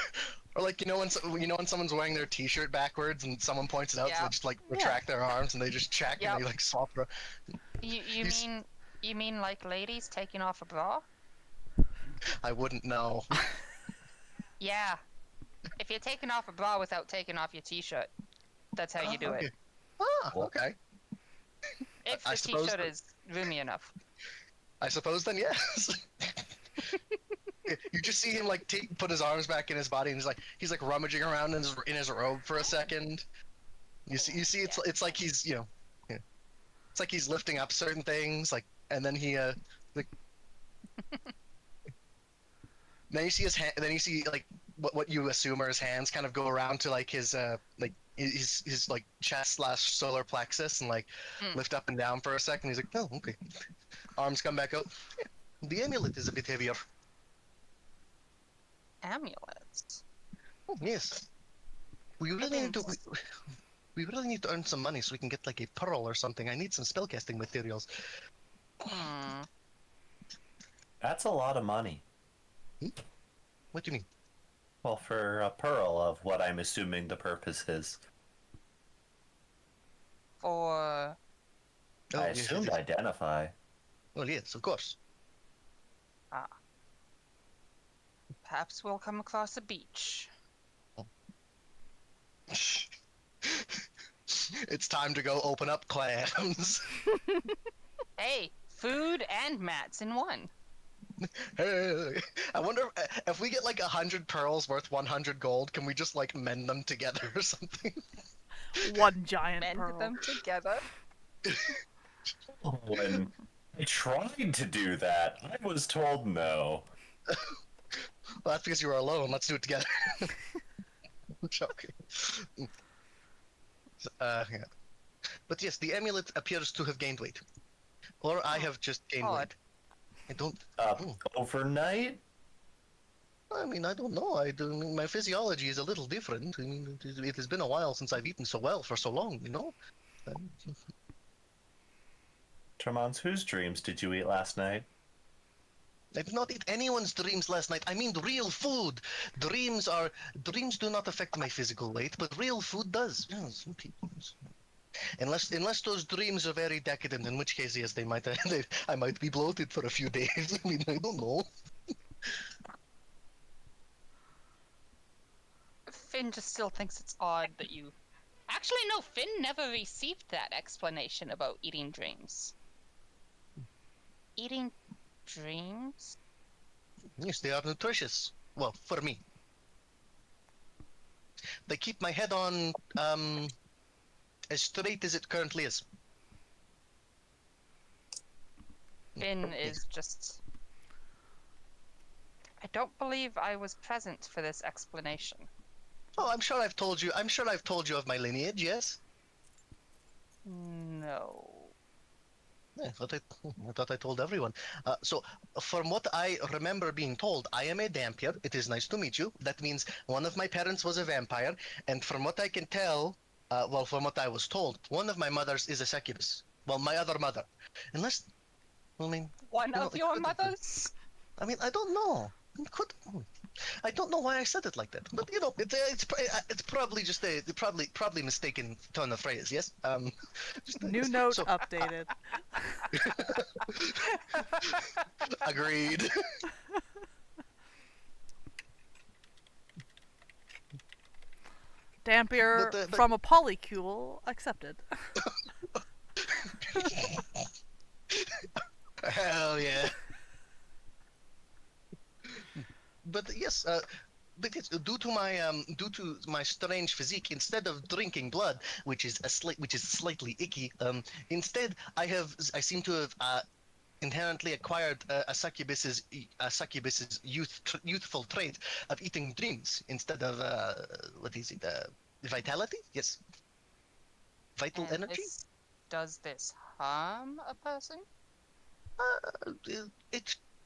or like when someone's wearing their T-shirt backwards and someone points it out, so Yeah. they just like retract their arms and they just check Yep. and they like swap. You mean like ladies taking off a bra? I wouldn't know. Yeah. If you're taking off a bra without taking off your t-shirt, that's how you do okay. it. Ah, okay. If I the suppose t-shirt that- is roomy enough. I suppose then yes. You just see him like put his arms back in his body and he's like rummaging around in his robe for a second. You see it's like he's it's like he's lifting up certain things like and then he like Then you see his hand. Then you see like what you assume are his hands kind of go around to like his like chest / solar plexus and like lift up and down for a second. He's like, oh, okay. Arms come back out. The amulet is a bit heavier. Amulets. Oh, yes. We really need to. We really need to earn some money so we can get like a pearl or something. I need some spellcasting materials. That's a lot of money. What do you mean? Well, for a pearl of what I'm assuming the purpose is. For I assumed identify. Well, yes, of course. perhaps we'll come across a beach. It's time to go open up clams. Hey, food and mats in one. Hey, I wonder if we get like 100 pearls worth 100 gold, can we just like mend them together or something? One giant Mend pearl. them together. When I tried to do that, I was told no. Well, that's because you were alone. Let's do it together. I'm joking. Yeah. But yes, the amulet appears to have gained weight. Or I have just gained Odd. weight. I don't... Overnight? I mean, I don't know. My physiology is a little different. I mean, it has been a while since I've eaten so well for so long, you know? Tremons, whose dreams did you eat last night? I did not eat anyone's dreams last night. I mean real food. Dreams do not affect my physical weight, but real food does. Yes, unless those dreams are very decadent, in which case, yes, I might be bloated for a few days. I mean, I don't know. Finn just still thinks it's odd that you... Actually, no, Finn never received that explanation about eating dreams. Eating dreams? Yes, they are nutritious. Well, for me. They keep my head on, as straight as it currently is. Finn is just... I don't believe I was present for this explanation. Oh, I'm sure I've told you of my lineage, yes? No. Yeah, I thought I told everyone. So, from what I remember being told, I am a Dampier. It is nice to meet you. That means one of my parents was a vampire, and from what I can tell, from what I was told, one of my mothers is a succubus. Well, my other mother. Unless, I mean... One of your mothers? I mean, I don't know. I don't know why I said it like that, but you know, it's probably just probably mistaken turn of phrase. Yes. New note updated. Agreed. Dampier from a polycule accepted. Hell yeah. But yes, because due to my strange physique, instead of drinking blood, which is slightly icky, instead I seem to have inherently acquired a succubus's youthful trait of eating dreams instead of what is it? Vitality? Yes. Vital And energy? Does this harm a person?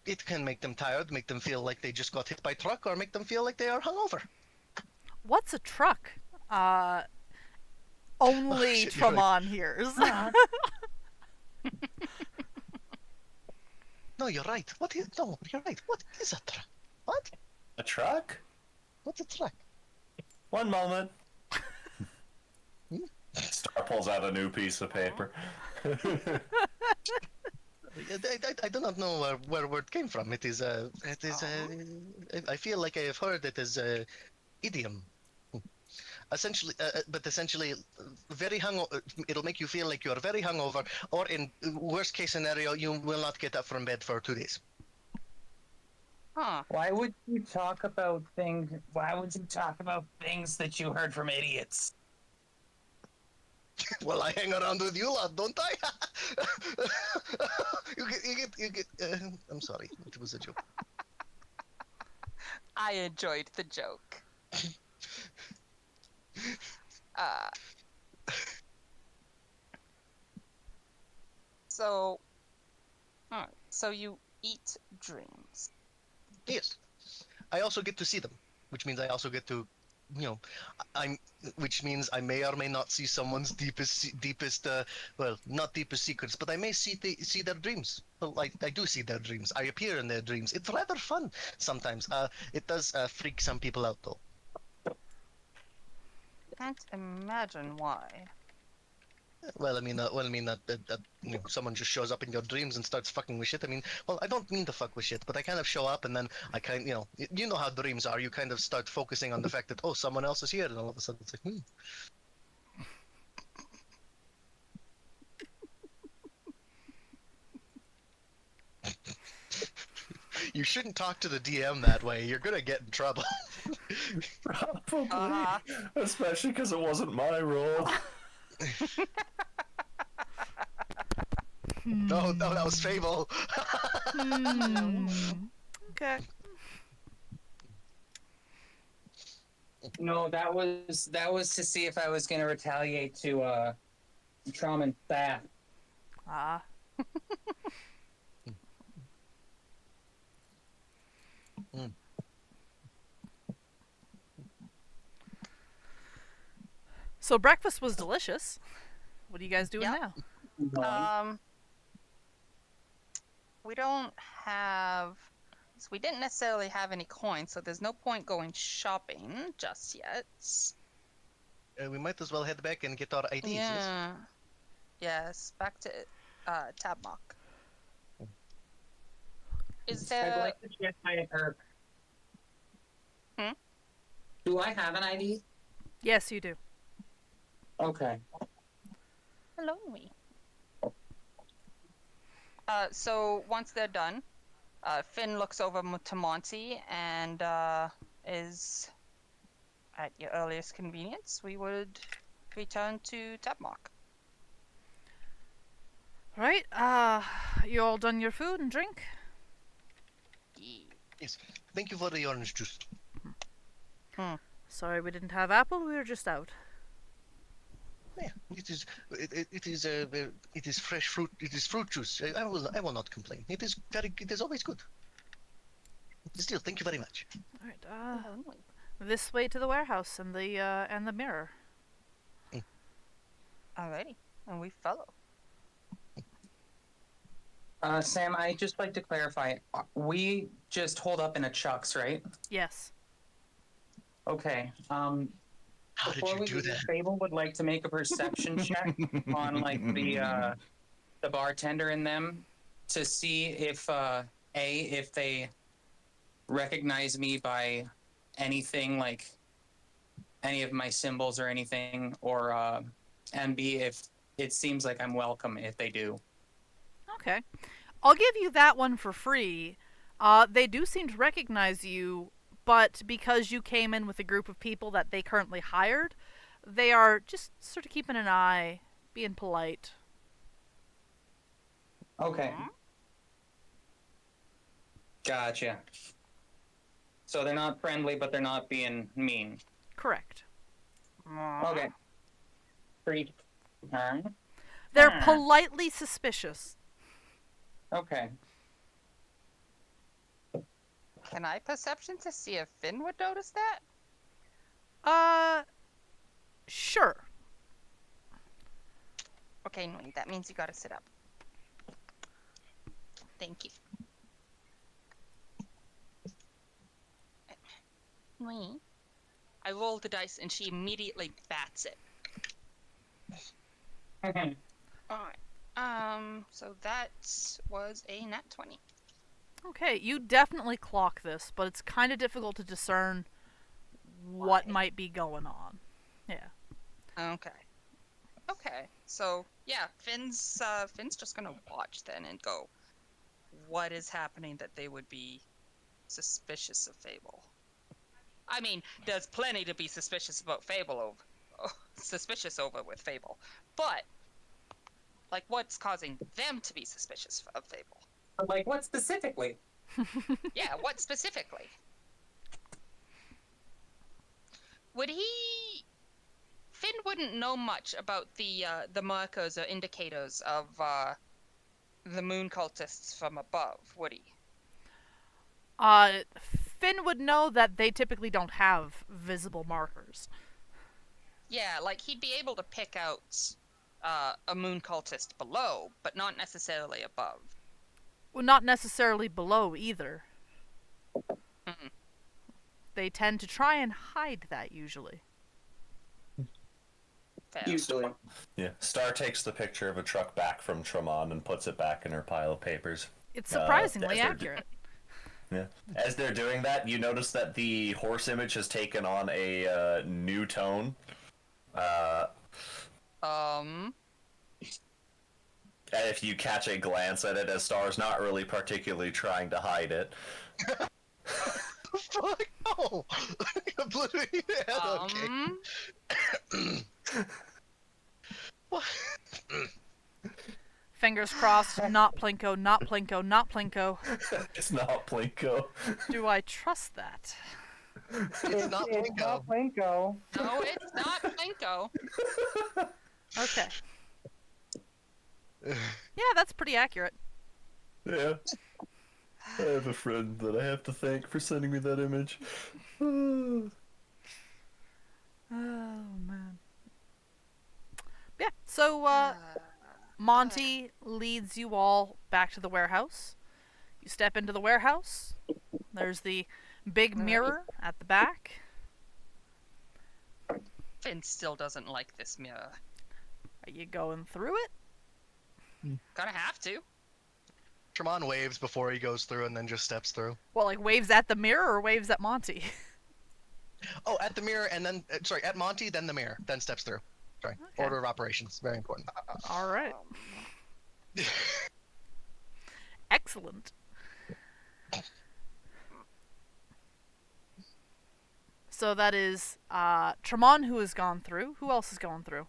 It can make them tired, make them feel like they just got hit by a truck, or make them feel like they are hungover. What's a truck? Only Tremon hears. No, you're right. No, you're right. What is a truck? What? A truck? What's a truck? One moment. Star pulls out a new piece of paper. I do not know where word came from. I feel like I have heard it as idiom. Essentially, very hungover. It'll make you feel like you're very hungover, or in worst case scenario, you will not get up from bed for 2 days. Huh. Why would you talk about things that you heard from idiots? Well, I hang around with you lot, don't I? you get. I'm sorry, it was a joke. I enjoyed the joke. Uh, so, alright, so you eat dreams. Yes. I also get to see them, which means I also get to, you know, I'm, which means I may or may not see someone's deepest, well, not deepest secrets, but I may see their dreams. Well, I do see their dreams. I appear in their dreams. It's rather fun sometimes. It does freak some people out though. Can't imagine why. You know, someone just shows up in your dreams and starts fucking with shit. I mean, well, I don't mean to fuck with shit, but I kind of show up and then I you know, you know how dreams are. You kind of start focusing on the fact that, oh, someone else is here, and all of a sudden it's like, You shouldn't talk to the DM that way. You're gonna get in trouble. Probably. Uh-huh. Especially because it wasn't my role. No, that was Fable. Okay. No, that was to see if I was gonna retaliate to Traum and Bath. Ah. So breakfast was delicious. What are you guys doing Yep. now? We don't have. So we didn't necessarily have any coins, so there's no point going shopping just yet. We might as well head back and get our IDs. Yes? Yeah. Yes, back to Tabmock. Is I'd there? like to check my Hmm? Do I have an ID? Yes, you do. Okay. Hello, me. So once they're done, Finn looks over to Monty and is, at your earliest convenience, we would return to Tabmock. Right. You all done your food and drink? Yes. Thank you for the orange juice. Sorry we didn't have apple. We were just out. Yeah, it is fresh fruit. It is fruit juice. I will not complain. It is always good. Still, thank you very much. All right. This way to the warehouse and the mirror. Alrighty, and we follow. Sam, I'd just like to clarify. We just hold up in a Chuck's, right? Yes. Okay. How did Before you we do leave, that? Fable would like to make a perception check on like the bartender in them to see if if they recognize me by anything, like any of my symbols or anything, or and B, if it seems like I'm welcome if they do. Okay. I'll give you that one for free. They do seem to recognize you, but because you came in with a group of people that they currently hired, they are just sort of keeping an eye, being polite. Okay. Gotcha. So they're not friendly, but they're not being mean. Correct. Okay. Pretty. Alright. They're politely suspicious. Okay. Can I perception to see if Finn would notice that? Sure. Okay, no, that means you gotta sit up. Thank you. Me? I roll the dice and she immediately bats it. Alright. So that was a nat 20. Okay, you definitely clock this, but it's kind of difficult to discern what Why? might be going on. Yeah. Okay. Okay. So yeah, Finn's just gonna watch then and go, what is happening that they would be suspicious of Fable? I mean, there's plenty to be suspicious about suspicious over with Fable, but like, what's causing them to be suspicious of Fable? But like, what specifically? Yeah, what specifically? Would he? Finn wouldn't know much about the markers or indicators of the moon cultists from above, would he? Finn would know that they typically don't have visible markers. Yeah, like he'd be able to pick out a moon cultist below, but not necessarily above. Well, not necessarily below either. Mhm. They tend to try and hide that usually. Fair. Usually. Yeah. Star takes the picture of a truck back from Tremont and puts it back in her pile of papers. It's surprisingly as they're accurate. Yeah. As they're doing that, you notice that the horse image has taken on a new tone. If you catch a glance at it, as Star's not really particularly trying to hide it. Fuck no! Completely. Okay. What? Fingers crossed, not Plinko, not Plinko, not Plinko. It's not Plinko. Do I trust that? It's not Plinko. Plinko. No, it's not Plinko. Okay. Yeah, that's pretty accurate. Yeah. I have a friend that I have to thank for sending me that image. Oh, man. Yeah, so, Monty leads you all back to the warehouse. You step into the warehouse. There's the big mirror at the back. Finn still doesn't like this mirror. Are you going through it? Gonna have to. Tremont waves before he goes through and then just steps through. Well, like waves at the mirror or waves at Monty? Oh, at the mirror and then, sorry, at Monty, then the mirror, then steps through. Sorry, Okay. order of operations, very important. All right. Excellent. So that is Tremont who has gone through. Who else is going through?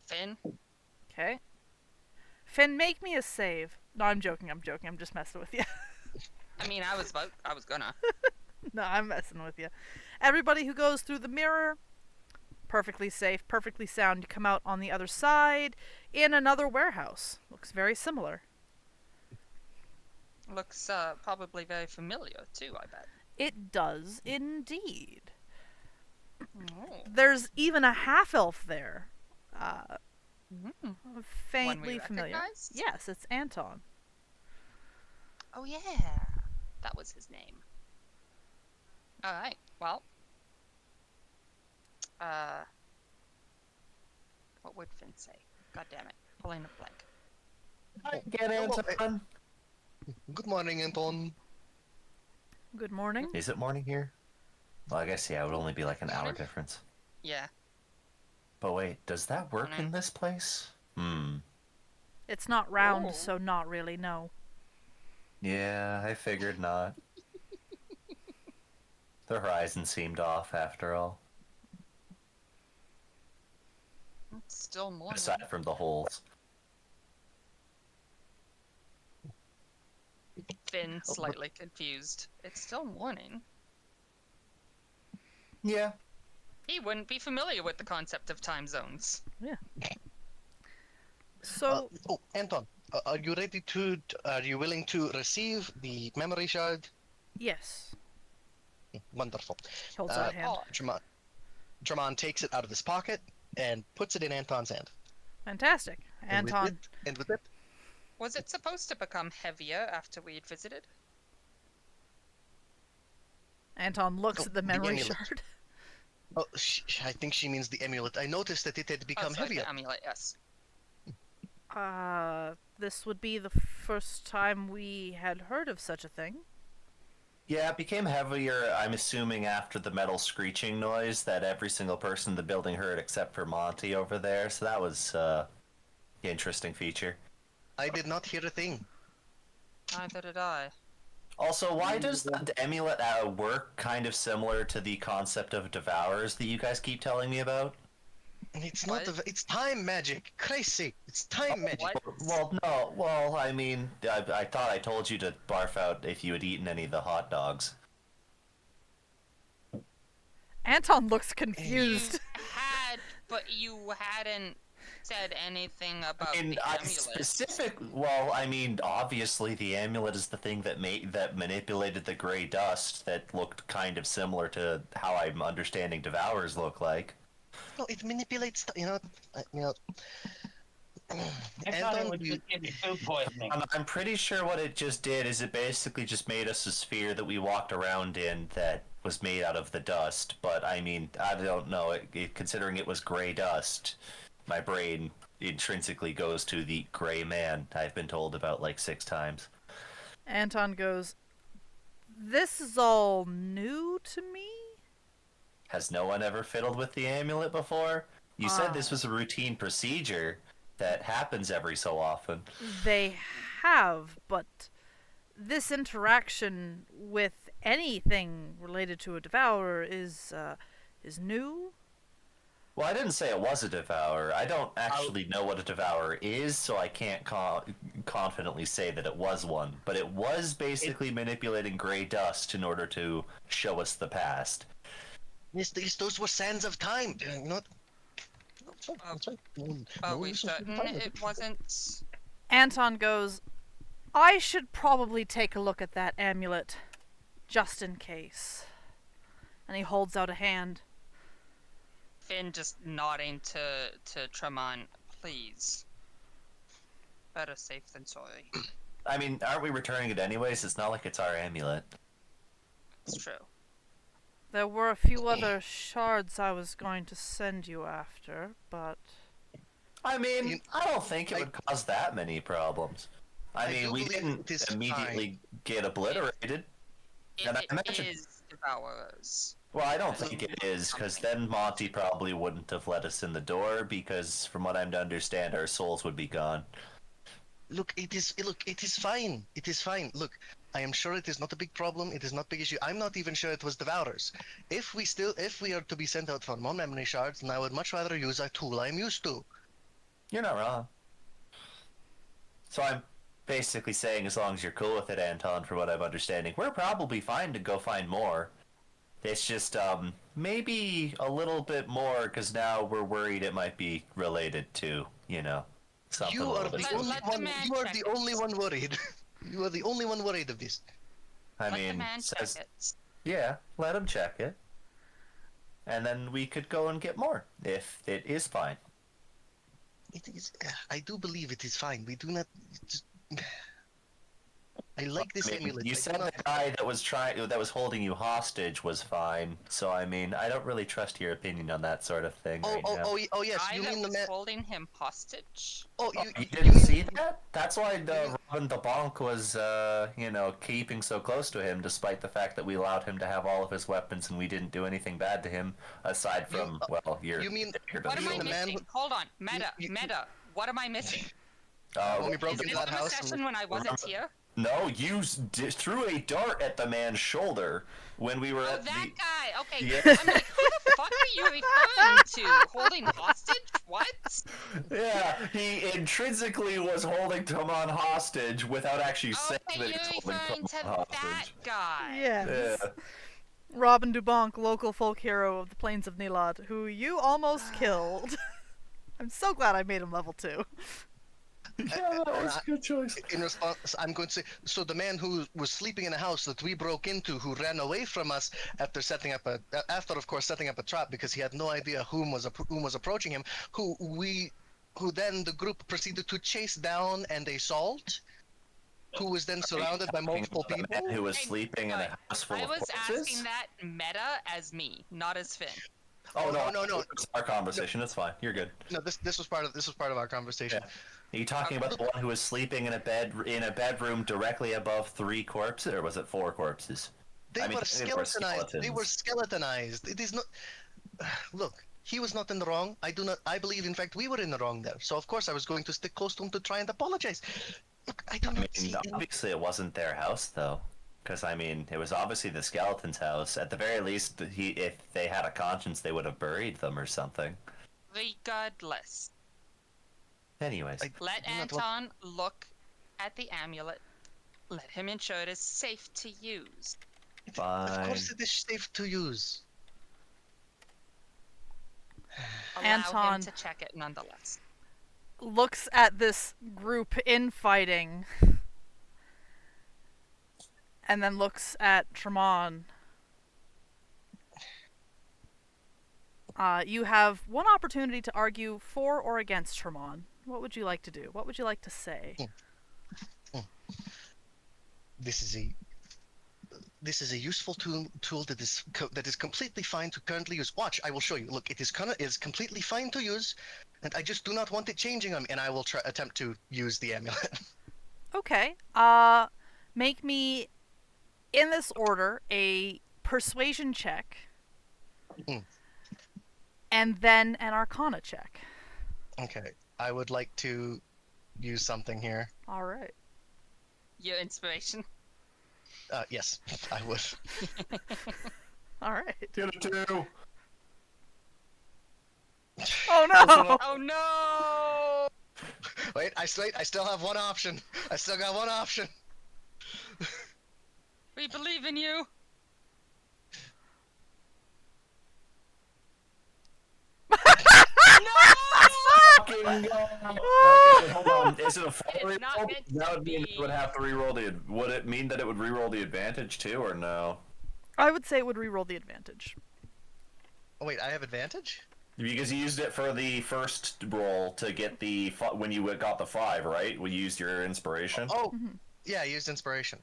Finn? Okay. Finn, make me a save. No, I'm joking. I'm just messing with you. I mean, I was gonna. No, I'm messing with you. Everybody who goes through the mirror, perfectly safe, perfectly sound. You come out on the other side in another warehouse. Looks very similar. Looks probably very familiar too, I bet. It does indeed. Oh. There's even a half-elf there. Mm. Faintly we familiar. recognize? Yes, it's Anton. Oh yeah, that was his name. All right. Well, what would Finn say? God damn it, pulling a blank. Get Anton. Good morning, Anton. Good morning. Is it morning here? Well, I guess, yeah, it would only be like an hour difference. Yeah. But wait, does that work in this place? It's not round, Oh. so not really, no. Yeah, I figured not. The horizon seemed off after all, It's still morning. aside from the holes. Finn slightly confused. It's still morning. Yeah. He wouldn't be familiar with the concept of time zones. So, Anton, are you ready to? Are you willing to receive the memory shard? yes. Wonderful. Holds out a hand. Tremont takes it out of his pocket and puts it in Anton's hand. Fantastic. And with Anton, it- and with it, Was it supposed to become heavier after we had visited? Anton looks at the the memory amulet. shard. oh, I think she means the amulet. I noticed that it had become sorry, heavier. the amulet, yes. This would be the first time we had heard of such a thing. Yeah, it became heavier, I'm assuming, after the metal screeching noise that every single person in the building heard except for Monty over there, so that was, the interesting feature. I did not hear a thing. Neither did I. Also, why does the amulet work kind of similar to the concept of devourers that you guys keep telling me about? It's not. What? It's time magic. Crazy. It's time magic. What? Well, no. Well, I mean, I thought I told you to barf out if you had eaten any of the hot dogs. Anton looks confused. But you hadn't said anything about I mean, the I amulet. Well, I mean, obviously the amulet is the thing that manipulated the gray dust that looked kind of similar to how I'm understanding Devourers look like. No, it manipulates. You know. You know. I thought it would just give me food poisoning. I'm pretty sure what it just did is it basically just made us a sphere that we walked around in that was made out of the dust. But I mean, I don't know. Considering it was gray dust, my brain intrinsically goes to the gray man I've been told about like 6 times. Anton goes, "This is all new to me?" Has no one ever fiddled with the amulet before? You said this was a routine procedure that happens every so often. They have, but this interaction with anything related to a devourer is new. Well, I didn't say it was a devourer. I don't actually know what a devourer is, so I can't confidently say that it was one. But it was basically manipulating gray dust in order to show us the past. Yes, those were sands of time. You know. That's right. Are we certain it wasn't? Anton goes, "I should probably take a look at that amulet, just in case." And he holds out a hand. Finn just nodding to Tremont, please. Better safe than sorry. I mean, aren't we returning it anyways? It's not like it's our amulet. It's true. There were a few other shards I was going to send you after, but... I mean, I don't think it would cause that many problems. I mean, we didn't immediately get obliterated. And I imagine... is Devourers. Well, I don't think it is, because then Monty probably wouldn't have let us in the door, because from what I'm to understand, our souls would be gone. Look, it is fine. It is fine. Look, I am sure it is not a big problem. It is not a big issue. I'm not even sure it was Devourers. If we are to be sent out for more memory shards, then I would much rather use a tool I'm used to. You're not wrong. So I'm basically saying, as long as you're cool with it, Anton, from what I'm understanding, we're probably fine to go find more. It's just, maybe a little bit more, because now we're worried it might be related to, you know, something You a are little bit the only closer. one. You are the only one worried. You are the only one worried of this. I Let the mean, man check it. yeah, let him check it. And then we could go and get more, if it is fine. It is. I do believe it is fine. We do not. Just, I like this amulet. You said the guy that was holding you hostage was fine, so I mean, I don't really trust your opinion on that sort of thing right now. Oh, yes. I You mean the was man? holding him hostage? Oh, You didn't see that? That's why Robin the Bonk was, keeping so close to him, despite the fact that we allowed him to have all of his weapons and we didn't do anything bad to him, aside from, you mean- What am I the man missing? Hold on, Meta. What am I missing? When we broke Is into this that the house. session when I wasn't here? No, you threw a dart at the man's shoulder when we were Oh, at that the... guy. Okay. Yeah. I'm like, who the fuck are you referring to? Holding hostage? What? Yeah, he intrinsically was holding Tomon hostage without actually saying Okay, that you're he was holding referring to Tomon that hostage. guy. Yes. Yeah. Robin Dubonk, local folk hero of the Plains of Nilad, who you almost killed. I'm so glad I made him level 2. Yeah, that was a good choice. In response, I'm going to say, so the man who was sleeping in a house that we broke into, who ran away from us after of course setting up a trap because he had no idea whom was approaching him, who then the group proceeded to chase down and assault, who was then surrounded by multiple people. The man who was sleeping in a house full I of was corpses? asking that meta as me, not as Finn. Oh no, no. It's our conversation. It's fine. You're good. No, this was part of our conversation. Yeah. Are you talking about the one who was sleeping in a bedroom directly above 3 corpses, or was it 4 corpses? They were skeletonized. They were skeletonized. It is not. Look, he was not in the wrong. I believe, in fact, we were in the wrong there. So of course I was going to stick close to him to try and apologize. Look, I do not see. Obviously, it wasn't their house, though. Because, I mean, it was obviously the skeleton's house. At the very least, if they had a conscience, they would have buried them or something. Regardless. Anyways. Let Anton look at the amulet. Let him ensure it is safe to use. Fine. Of course it is safe to use. Allow Anton him to check it nonetheless. looks at this group infighting and then looks at Tremon. You have one opportunity to argue for or against Tremon. What would you like to do? What would you like to say? This is a useful tool that is completely fine to currently use. Watch, I will show you. Look, it is completely fine to use, and I just do not want it changing on me. And I will attempt to use the amulet. Okay. Make me, in this order, a persuasion check, and then an arcana check. Okay, I would like to use something here. All right. Your inspiration. Yes, I would. All right. Get a 2. Oh no! Oh no! Wait, I still have one option. I still got one option. We believe in you. Fucking go. Okay. Hold on. Is it a full It's not reroll? meant to That would mean be. it would have to reroll the. Would it mean that it would reroll the advantage too, or no? I would say it would reroll the advantage. Oh wait, I have advantage? Because you used it for the first roll to get the when you got the 5, right? We used your inspiration. Oh, yeah, I used inspiration.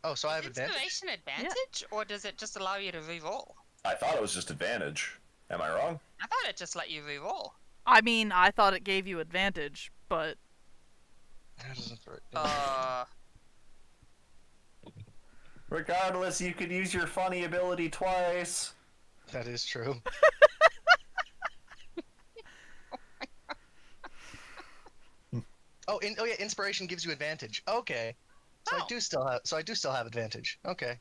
Oh, so I have Is advantage? inspiration advantage, or does it just allow you to re-roll? I thought it was just advantage. Am I wrong? I thought it just let you re-roll. I mean, I thought it gave you advantage, but How does it Regardless, you could use your funny ability twice. That is true. Oh, yeah, inspiration gives you advantage. Okay. So Oh. I do still have advantage. Okay.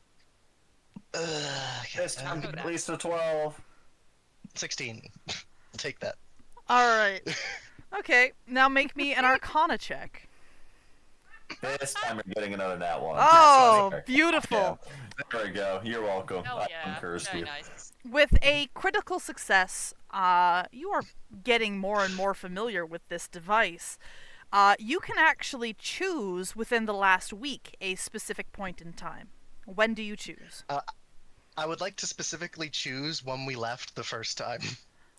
This time know at that. least a 12. 16. I'll take that. all right. Okay, now make me an arcana check. This time you're getting another nat 1. Oh, That's beautiful. Yeah. There we go. You're welcome. Hell I yeah. uncursed Very you. nice. With a critical success, you are getting more and more familiar with this device. You can actually choose within the last week a specific point in time. When do you choose? I would like to specifically choose when we left the first time.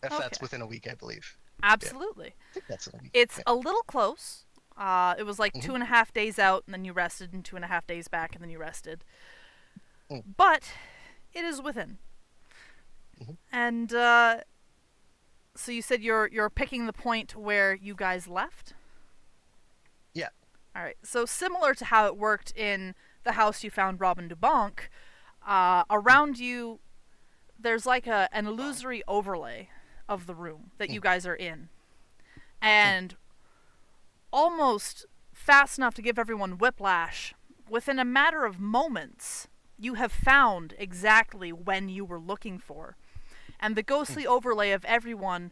If that's Okay. within a week, I believe. Absolutely. I think that's in a week. It's Yeah. a little close. It was like 2.5 days out, and then you rested, and 2.5 days back, and then you rested. But it is within. And so you said you're picking the point where you guys left? Yeah. All right. So similar to how it worked in the house you found Robin Dubanc, around you, there's like an illusory overlay of the room that you guys are in. And almost fast enough to give everyone whiplash, within a matter of moments, you have found exactly when you were looking for. And the ghostly overlay of everyone,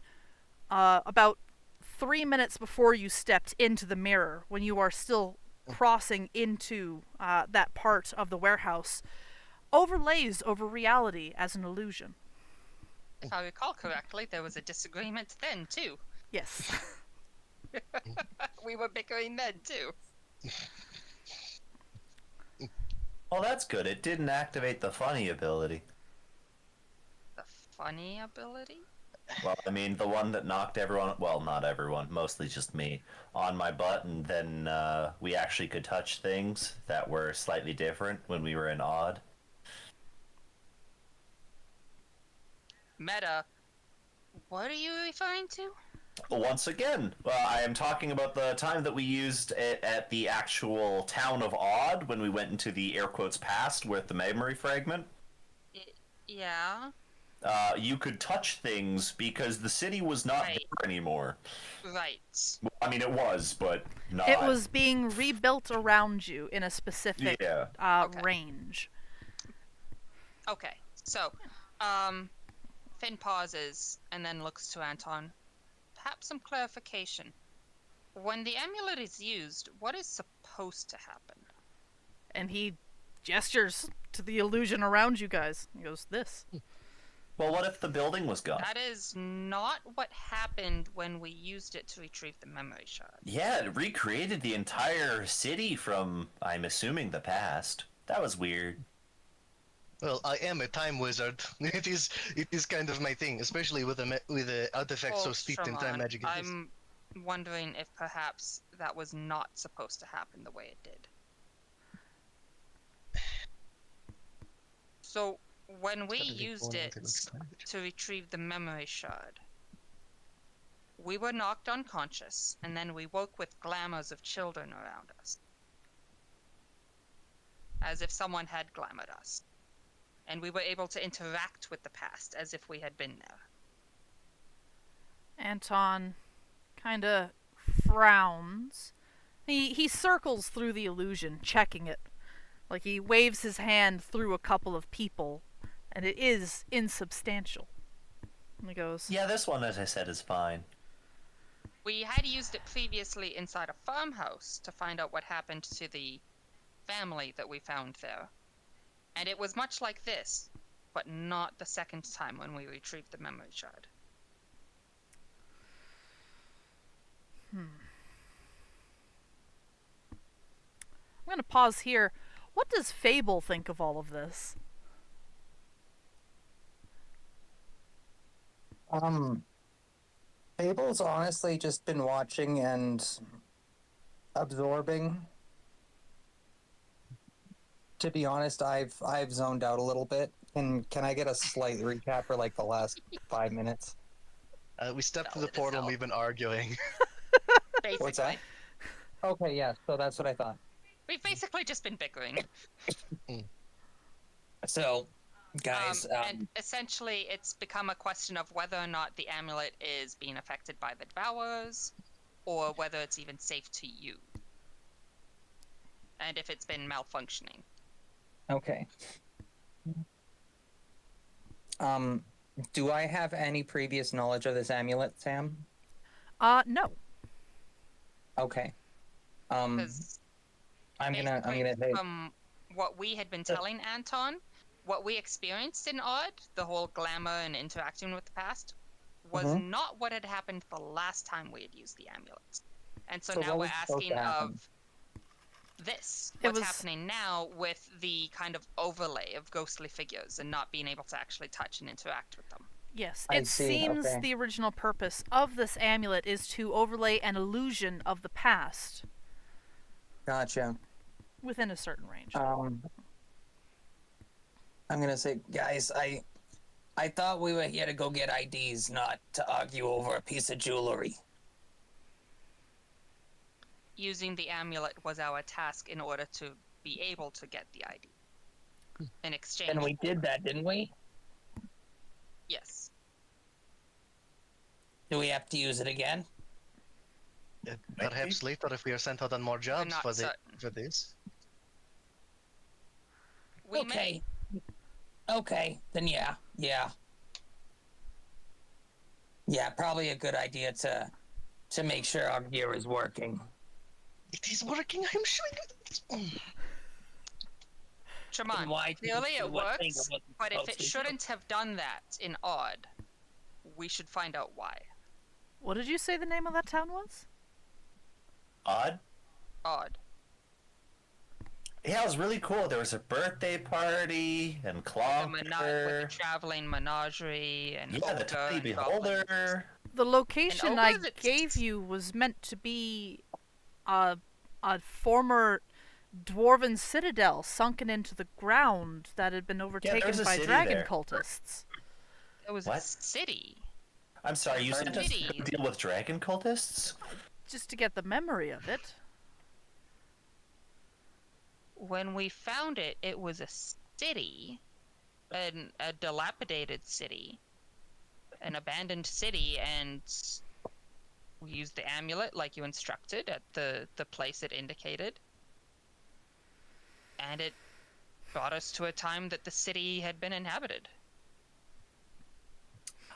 about 3 minutes before you stepped into the mirror, when you are still crossing into that part of the warehouse, overlays over reality as an illusion. If I recall correctly, there was a disagreement then, too. Yes. We were bickering then, too. Well, that's good. It didn't activate the funny ability. The funny ability? Well, I mean, the one that knocked everyone, well, not everyone, mostly just me, on my butt, and then we actually could touch things that were slightly different when we were in odd. Meta, what are you referring to? Once again, I am talking about the time that we used it at the actual town of Odd when we went into the air quotes past with the memory fragment. Yeah. You could touch things because the city was not Right. there anymore. Right. Well, I mean, it was, but not. It was being rebuilt around you in a specific Yeah. Okay. range. Okay. So, Finn pauses and then looks to Anton. Perhaps some clarification. When the amulet is used, what is supposed to happen? And he gestures to the illusion around you guys. He goes, this. Well, what if the building was gone? That is not what happened when we used it to retrieve the memory shard. Yeah, it recreated the entire city from, I'm assuming, the past. That was weird. Well, I am a time wizard. It is kind of my thing, especially with a artifact so steeped in time Shraman, magic. I'm wondering if perhaps that was not supposed to happen the way it did. So, when we used it to retrieve the memory shard, we were knocked unconscious, and then we woke with glamours of children around us. As if someone had glamored us. And we were able to interact with the past as if we had been there. Anton kinda frowns. He circles through the illusion, checking it. Like he waves his hand through a couple of people, and it is insubstantial. And he goes, Yeah, this one, as I said, is fine. We had used it previously inside a farmhouse to find out what happened to the family that we found there. And it was much like this, but not the second time when we retrieved the memory shard. I'm going to pause here. What does Fable think of all of this? Fable's honestly just been watching and absorbing. To be honest, I've zoned out a little bit. Can I get a slight recap for like the last 5 minutes? We stepped through Tell the it to portal and self. we've been arguing. Basically. What's that? Okay, yeah, so that's what I thought. We've basically just been bickering. So, guys, and essentially it's become a question of whether or not the amulet is being affected by the devourers, or whether it's even safe to use. And if it's been malfunctioning. okay. Do I have any previous knowledge of this amulet, Sam? No. Okay. I'm Because gonna say from what we had been telling Anton, what we experienced in Odd, the whole glamour and interacting with the past, was not what had happened the last time we had used the amulet. And so now what we're was supposed asking to happen? of this. It What's was- happening now with the kind of overlay of ghostly figures and not being able to actually touch and interact with them. Yes, I it see, seems okay. the original purpose of this amulet is to overlay an illusion of the past Gotcha. within a certain range. I'm gonna say, guys, I thought we were here to go get IDs, not to argue over a piece of jewelry. Using the amulet was our task in order to be able to get the ID. In exchange. And we did that, didn't we? Yes. Do we have to use it again? Perhaps later if we are sent out on more jobs not for certain. this. We may. Okay, then yeah. Yeah, probably a good idea to make sure our gear is working. It is working, I'm showing it. Shimon, clearly it works, but if it shouldn't have done that in Odd, we should find out why. What did you say the name of that town was? Odd? Odd. Yeah, it was really cool. There was a birthday party and With Clonker. the traveling menagerie and Yeah, the ogre tiny and goblins. beholder. The location And I ogres, it's- gave you was meant to be a former dwarven citadel sunken into the ground that had been overtaken was a by city dragon there. cultists. It was What? a city. I'm sorry, you said just City. to deal with dragon cultists? Just to get the memory of it. When we found it, it was a city, a dilapidated city, an abandoned city, and we used the amulet like you instructed at the place it indicated. And it brought us to a time that the city had been inhabited.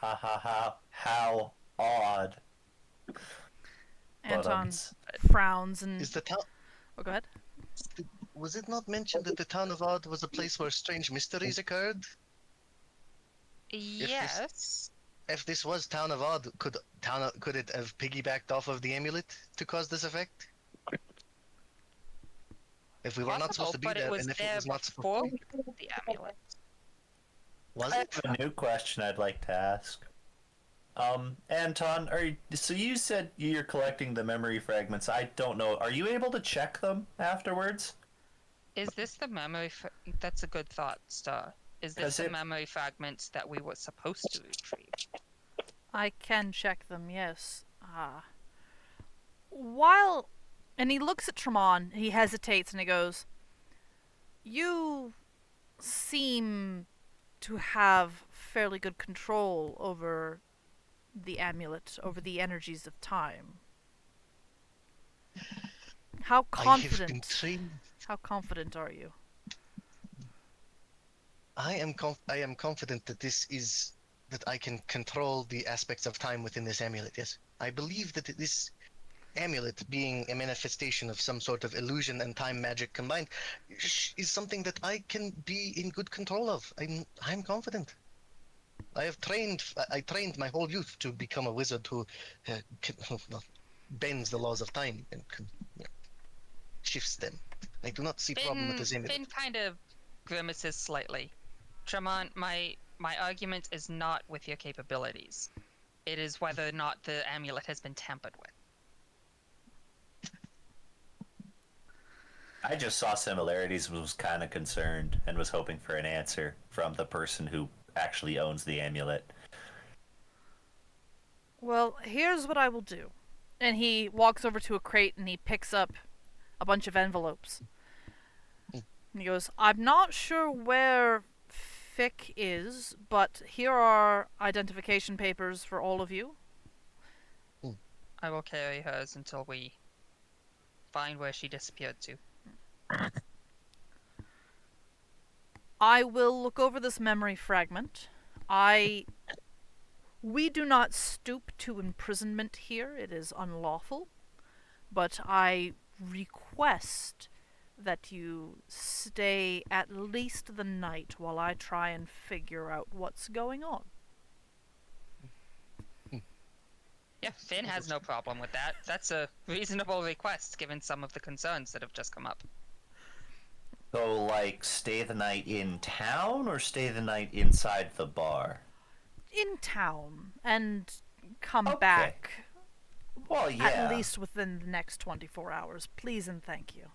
Ha ha ha. How odd. Anton But, frowns and... Is the town... Oh, go ahead. Was it not mentioned that the town of Odd was a place where strange mysteries occurred? Yes. If this was Town of Odd, could it have piggybacked off of the amulet to cause this effect? If we were not supposed Possible, to be but it there, was and if it there was not supposed before to be, the amulet. was I it? have a new question I'd like to ask. Anton, so you said you're collecting the memory fragments. I don't know. Are you able to check them afterwards? Is this the memory? That's a good thought, Star. Is this 'Cause the it- memory fragments that we were supposed to retrieve? I can check them, yes. While. And he looks at Tremont, he hesitates, and he goes, "You seem to have fairly good control over the amulet, over the energies of time. How I have been confident? trained. How confident are you?" I am confident that that I can control the aspects of time within this amulet. Yes, I believe that this amulet, being a manifestation of some sort of illusion and time magic combined, is something that I can be in good control of. I'm confident. I trained my whole youth to become a wizard who well, bends the laws of time and shifts them. I do not see problem with this amulet. Finn kind of grimaces slightly. Tremont, my argument is not with your capabilities. It is whether or not the amulet has been tampered with. I just saw similarities and was kind of concerned and was hoping for an answer from the person who actually owns the amulet. Well, here's what I will do. And he walks over to a crate and he picks up a bunch of envelopes. And he goes, "I'm not sure where Fick is, but here are identification papers for all of you." I will carry hers until we find where she disappeared to. I will look over this memory fragment. We do not stoop to imprisonment here. It is unlawful. But I request that you stay at least the night while I try and figure out what's going on. Yeah, Finn has no problem with that. That's a reasonable request given some of the concerns that have just come up. So, like, stay the night in town or stay the night inside the bar? In town, and come Okay. back Well, yeah. at least within the next 24 hours. Please and thank you.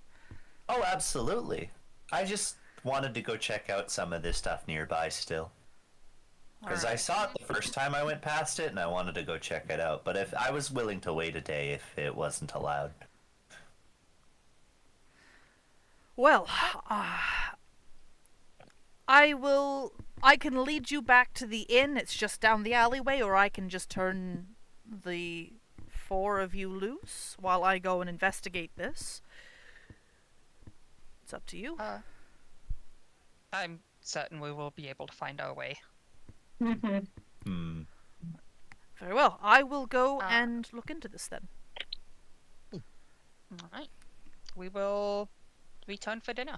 Oh, absolutely. I just wanted to go check out some of this stuff nearby still. Because I Alright. saw it the first time I went past it, and I wanted to go check it out. But if I was willing to wait a day if it wasn't allowed. Well, I can lead you back to the inn. It's just down the alleyway, or I can just turn the four of you loose while I go and investigate this. It's up to you. I'm certain we will be able to find our way. Hmm. Very well. I will go and look into this then. Alright. We will return for dinner.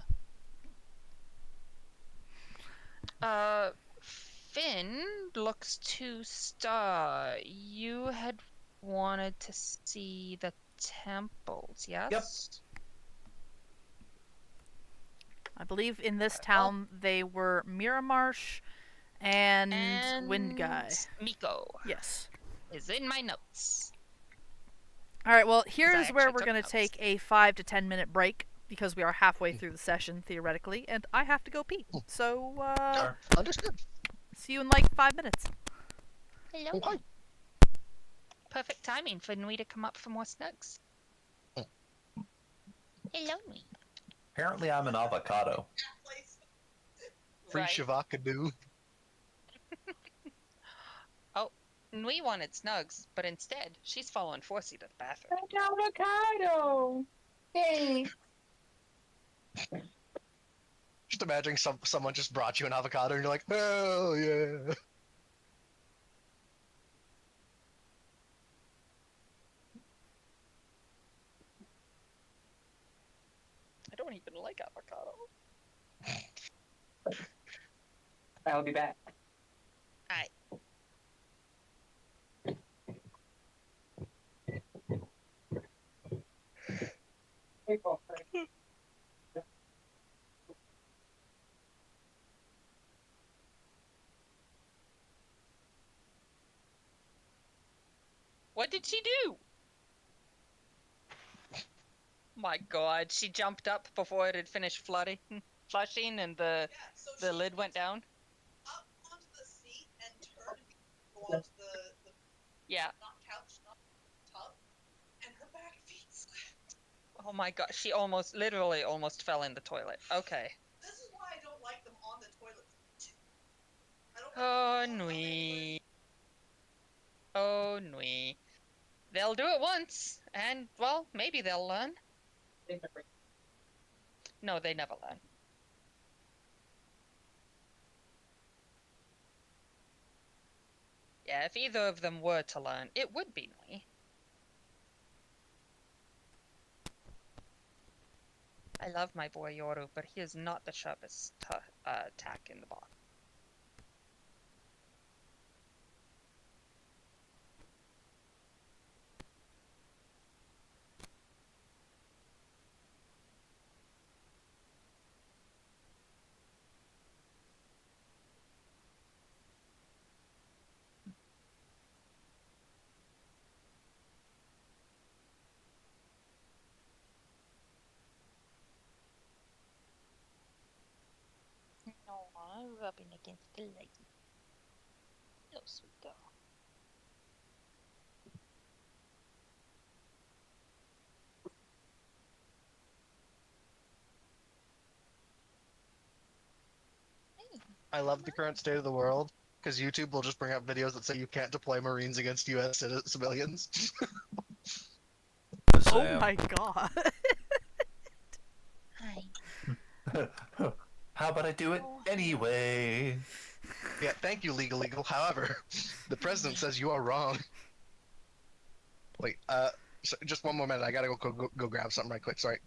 Finn looks to Star. You had wanted to see the temples, yes? Yep. I believe in this town they were Miramarsh and Windguy. Miko Yes. is in my notes. Alright, well, here's actually where we're took going to notes. take a 5 to 10 minute break because we are halfway through the session, theoretically, and I have to go pee. So, Understood. see you in like 5 minutes. Hello. Okay. Perfect timing for Nui to come up for more snugs. Hello, Nui. Apparently I'm an avocado. Free Right. Shavakadu. Nui wanted snugs, but instead, she's following Forsey to the bathroom. An avocado. Hey. Just imagining someone just brought you an avocado and you're like, oh yeah. I don't even like avocado. I'll be back. What did she do? My God, she jumped up before it had finished flushing, and the lid went down. Up onto the seat and turned and go onto the Yeah. not couch, not tub, and her back feet slipped. Oh my God, she literally almost fell in the toilet. Okay. This is why I don't like them on the toilet seat. I don't Oh, like them on nui. Oh, nui. They'll do it once, and, well, maybe they'll learn. No, they never learn. Yeah, if either of them were to learn, it would be Nui. I love my boy Yoru, but he is not the sharpest tack in the box. No, I'm rubbing against the leggy. Hello, sweet girl. I love the current state of the world because YouTube will just bring up videos that say you can't deploy Marines against U.S. civilians. Oh Sam. my God. Hi. How about I do it anyway? Yeah, thank you, legal. However, the president says you are wrong. Wait, so just one more minute. I gotta go grab something right quick. Sorry.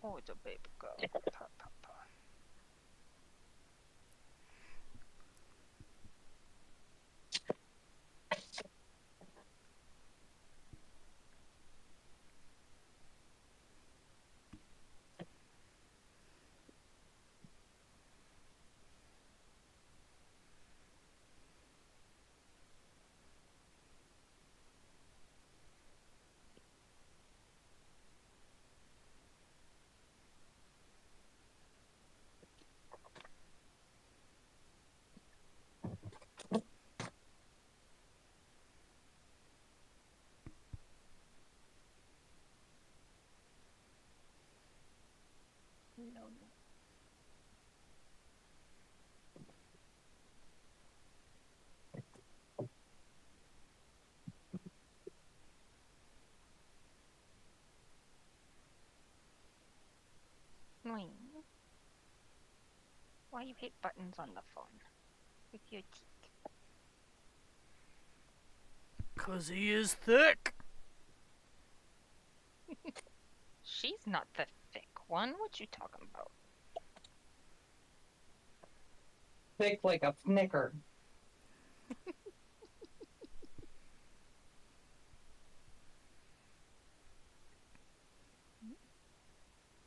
Oh, it's a baby girl. Pa, pa, pa. No. Nui. Why you hit buttons on the phone? With your teeth. 'Cause he is thick. She's not the thick one. What you talking about? Thick like a snicker.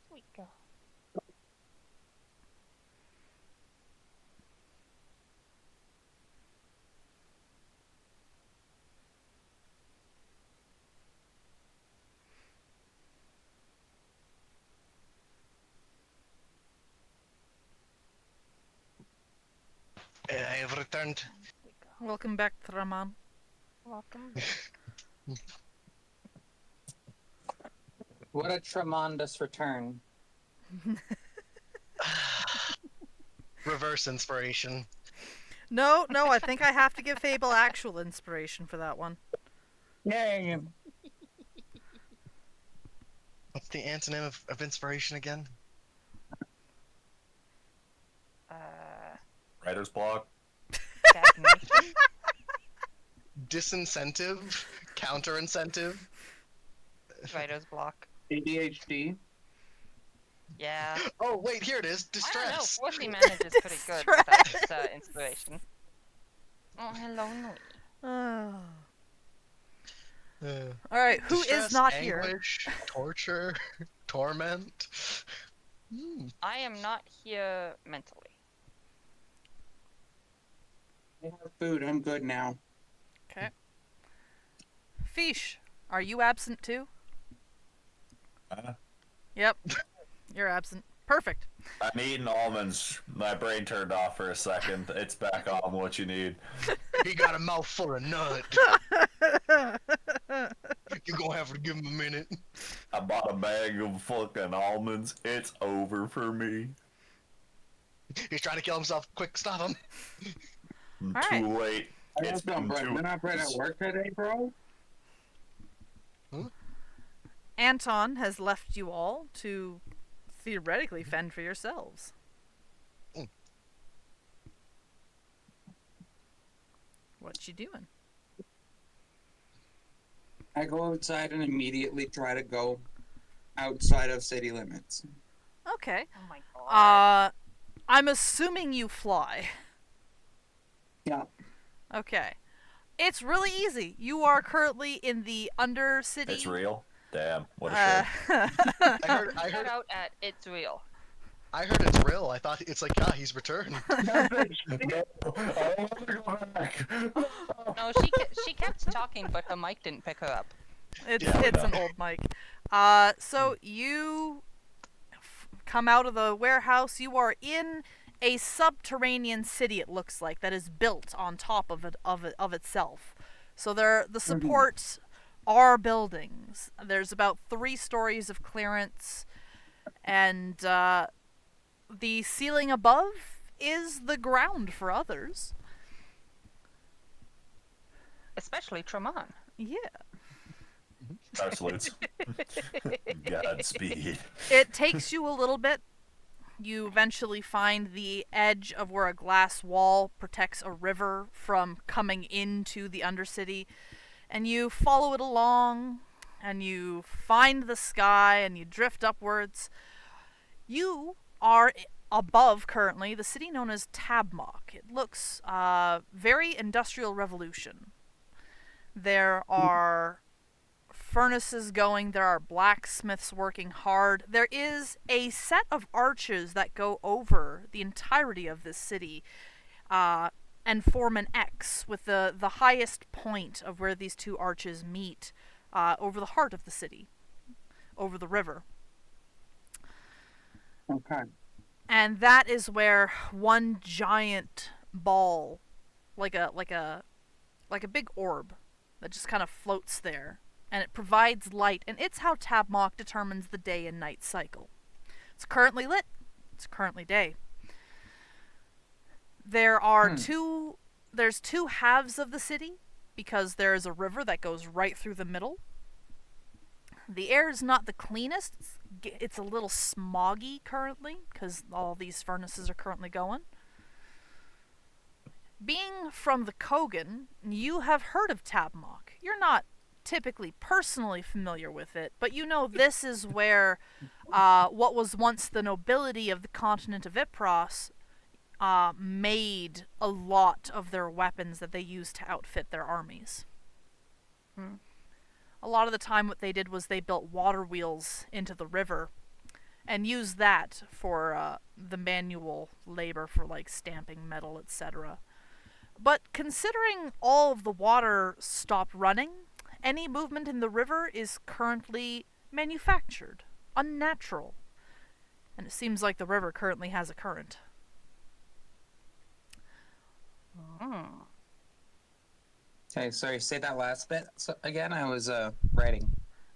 Sweet girl. I have returned. Sweet girl. Welcome back, Traman. Welcome back. What a tremendous return. Reverse inspiration. No, I think I have to give Fable actual inspiration for that one. Yay! What's the antonym of inspiration again? Writer's block. Stagnation? Disincentive? Counterincentive? Writer's block. ADHD. Yeah. Oh, wait, here it is. I don't know. Distress. Forcey manages pretty good with that inspiration. Oh, hello, Nui. Oh. All right, who Distress, is not here? anguish, torture, torment. I am not here mentally. I have food. I'm good now. Okay. Fish, are you absent too? Yep, you're absent. Perfect. I'm eating almonds. My brain turned off for a second. It's back on. What you need? He got a mouthful of nut. You're gonna have to give him a minute. I bought a bag of fucking almonds. It's over for me. He's trying to kill himself. Quick, stop him. All Too right. late. It's Been been too. not bread at work today, bro. Anton has left you all to theoretically fend for yourselves. What you doing? I go outside and immediately try to go outside of city limits. Okay. Oh my god. I'm assuming you fly. Yeah. Okay. It's really easy. You are currently in the Undercity. It's real. Damn. What a shame. I Shout heard out at It's Real. it's real. I thought it's like, he's returned. I want to go back. No, she kept talking, but her mic didn't pick her up. It's Yeah, it's no. an old mic. So you come out of the warehouse. You are in a subterranean city. It looks like that is built on top of itself. So the supports are buildings. There's about 3 stories of clearance, and the ceiling above is the ground for others. Especially Tremont. Yeah. Absolutes. Godspeed. It takes you a little bit. You eventually find the edge of where a glass wall protects a river from coming into the Undercity, and you follow it along, and you find the sky, and you drift upwards. You are above, currently, the city known as Tabmok. It looks very Industrial Revolution. There are furnaces going, there are blacksmiths working hard. There is a set of arches that go over the entirety of this city and form an X, with the highest point of where these 2 arches meet over the heart of the city, over the river. Okay. And that is where one giant ball, like a big orb, that just kind of floats there, and it provides light, and it's how Tabmok determines the day and night cycle. It's currently lit. It's currently day. There are there's 2 halves of the city, because there is a river that goes right through the middle. The air is not the cleanest. It's a little smoggy currently, because all these furnaces are currently going. Being from the Kogan, you have heard of Tabmok. You're not typically personally familiar with it, but you know this is where what was once the nobility of the continent of Ipros made a lot of their weapons that they used to outfit their armies. A lot of the time what they did was they built water wheels into the river and used that for the manual labor for like stamping metal, etc. But considering all of the water stopped running, any movement in the river is currently manufactured, unnatural. And it seems like the river currently has a current. Okay, sorry, say that last bit again. I was writing.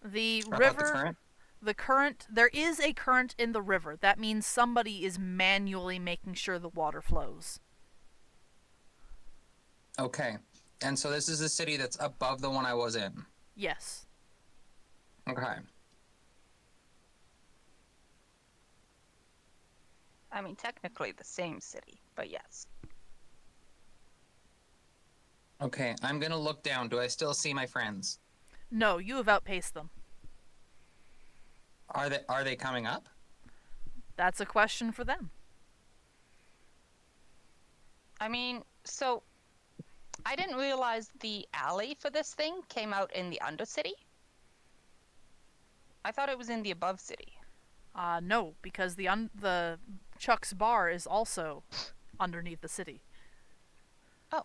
The About river, the current, there is a current in the river. That means somebody is manually making sure the water flows. Okay, and so this is a city that's above the one I was in. Yes. Okay. I mean, technically the same city, but yes. Okay, I'm gonna look down. Do I still see my friends? No, you have outpaced them. Are they coming up? That's a question for them. I mean, so I didn't realize the alley for this thing came out in the Undercity. I thought it was in the Above City. No, because the Chuck's bar is also underneath the city. Oh,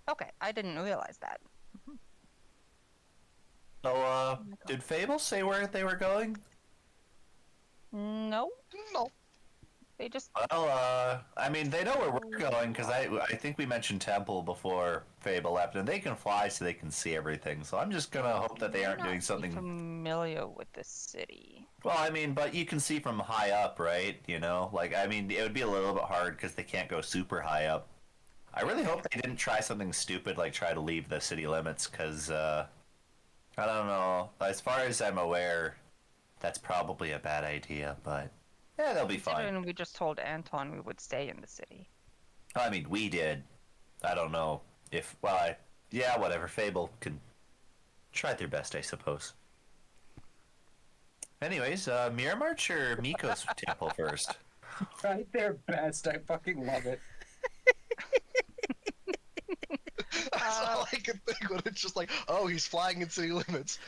okay. I didn't realize that. So, did Fable say where they were going? No, No. they just. Well, I mean, they know where we're going because I think we mentioned Temple before Fable left, and they can fly so they can see everything. So I'm just gonna hope that they may aren't not doing be something. familiar with the city. Well, I mean, but you can see from high up, right? You know, like I mean, it would be a little bit hard because they can't go super high up. I really hope they didn't try something stupid like try to leave the city limits because I don't know. As far as I'm aware, that's probably a bad idea, but yeah, they'll be fine. Considering we just told Anton we would stay in the city. I mean, we did. I don't know if, well, yeah, whatever. Fable can try their best, I suppose. Anyways, Mirror March or Miko's temple first? Tried their best. I fucking love it. That's all I can think when it's just like, oh, he's flying in city limits.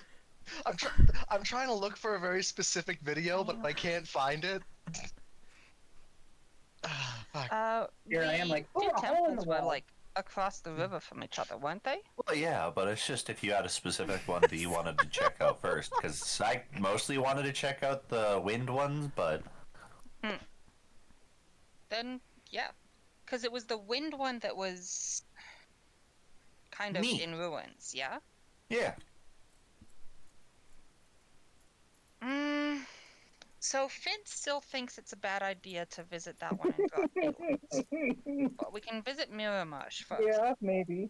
I'm trying to look for a very specific video, but I can't find it. Fuck. Here I am, like, two oh, a hole in the temples were wall. like across the river from each other, weren't they? Well, yeah, but it's just if you had a specific one that you wanted to check out first, because I mostly wanted to check out the wind ones, but Then yeah, because it was the wind one that was kind of Neat. in ruins. Yeah. yeah. So Finn still thinks it's a bad idea to visit that one in broad daylight. But we can visit Miramash first. Yeah, maybe.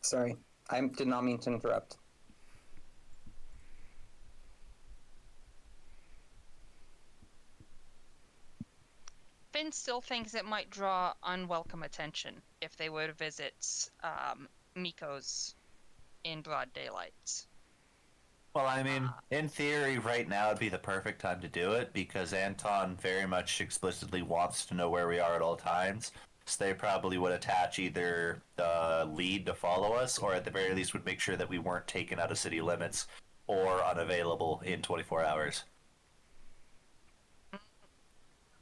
Sorry, I did not mean to interrupt. Finn still thinks it might draw unwelcome attention if they were to visit Miko's in broad daylight. Well, I mean, in theory, right now would be the perfect time to do it because Anton very much explicitly wants to know where we are at all times. So they probably would attach either the lead to follow us, or at the very least would make sure that we weren't taken out of city limits or unavailable in 24 hours.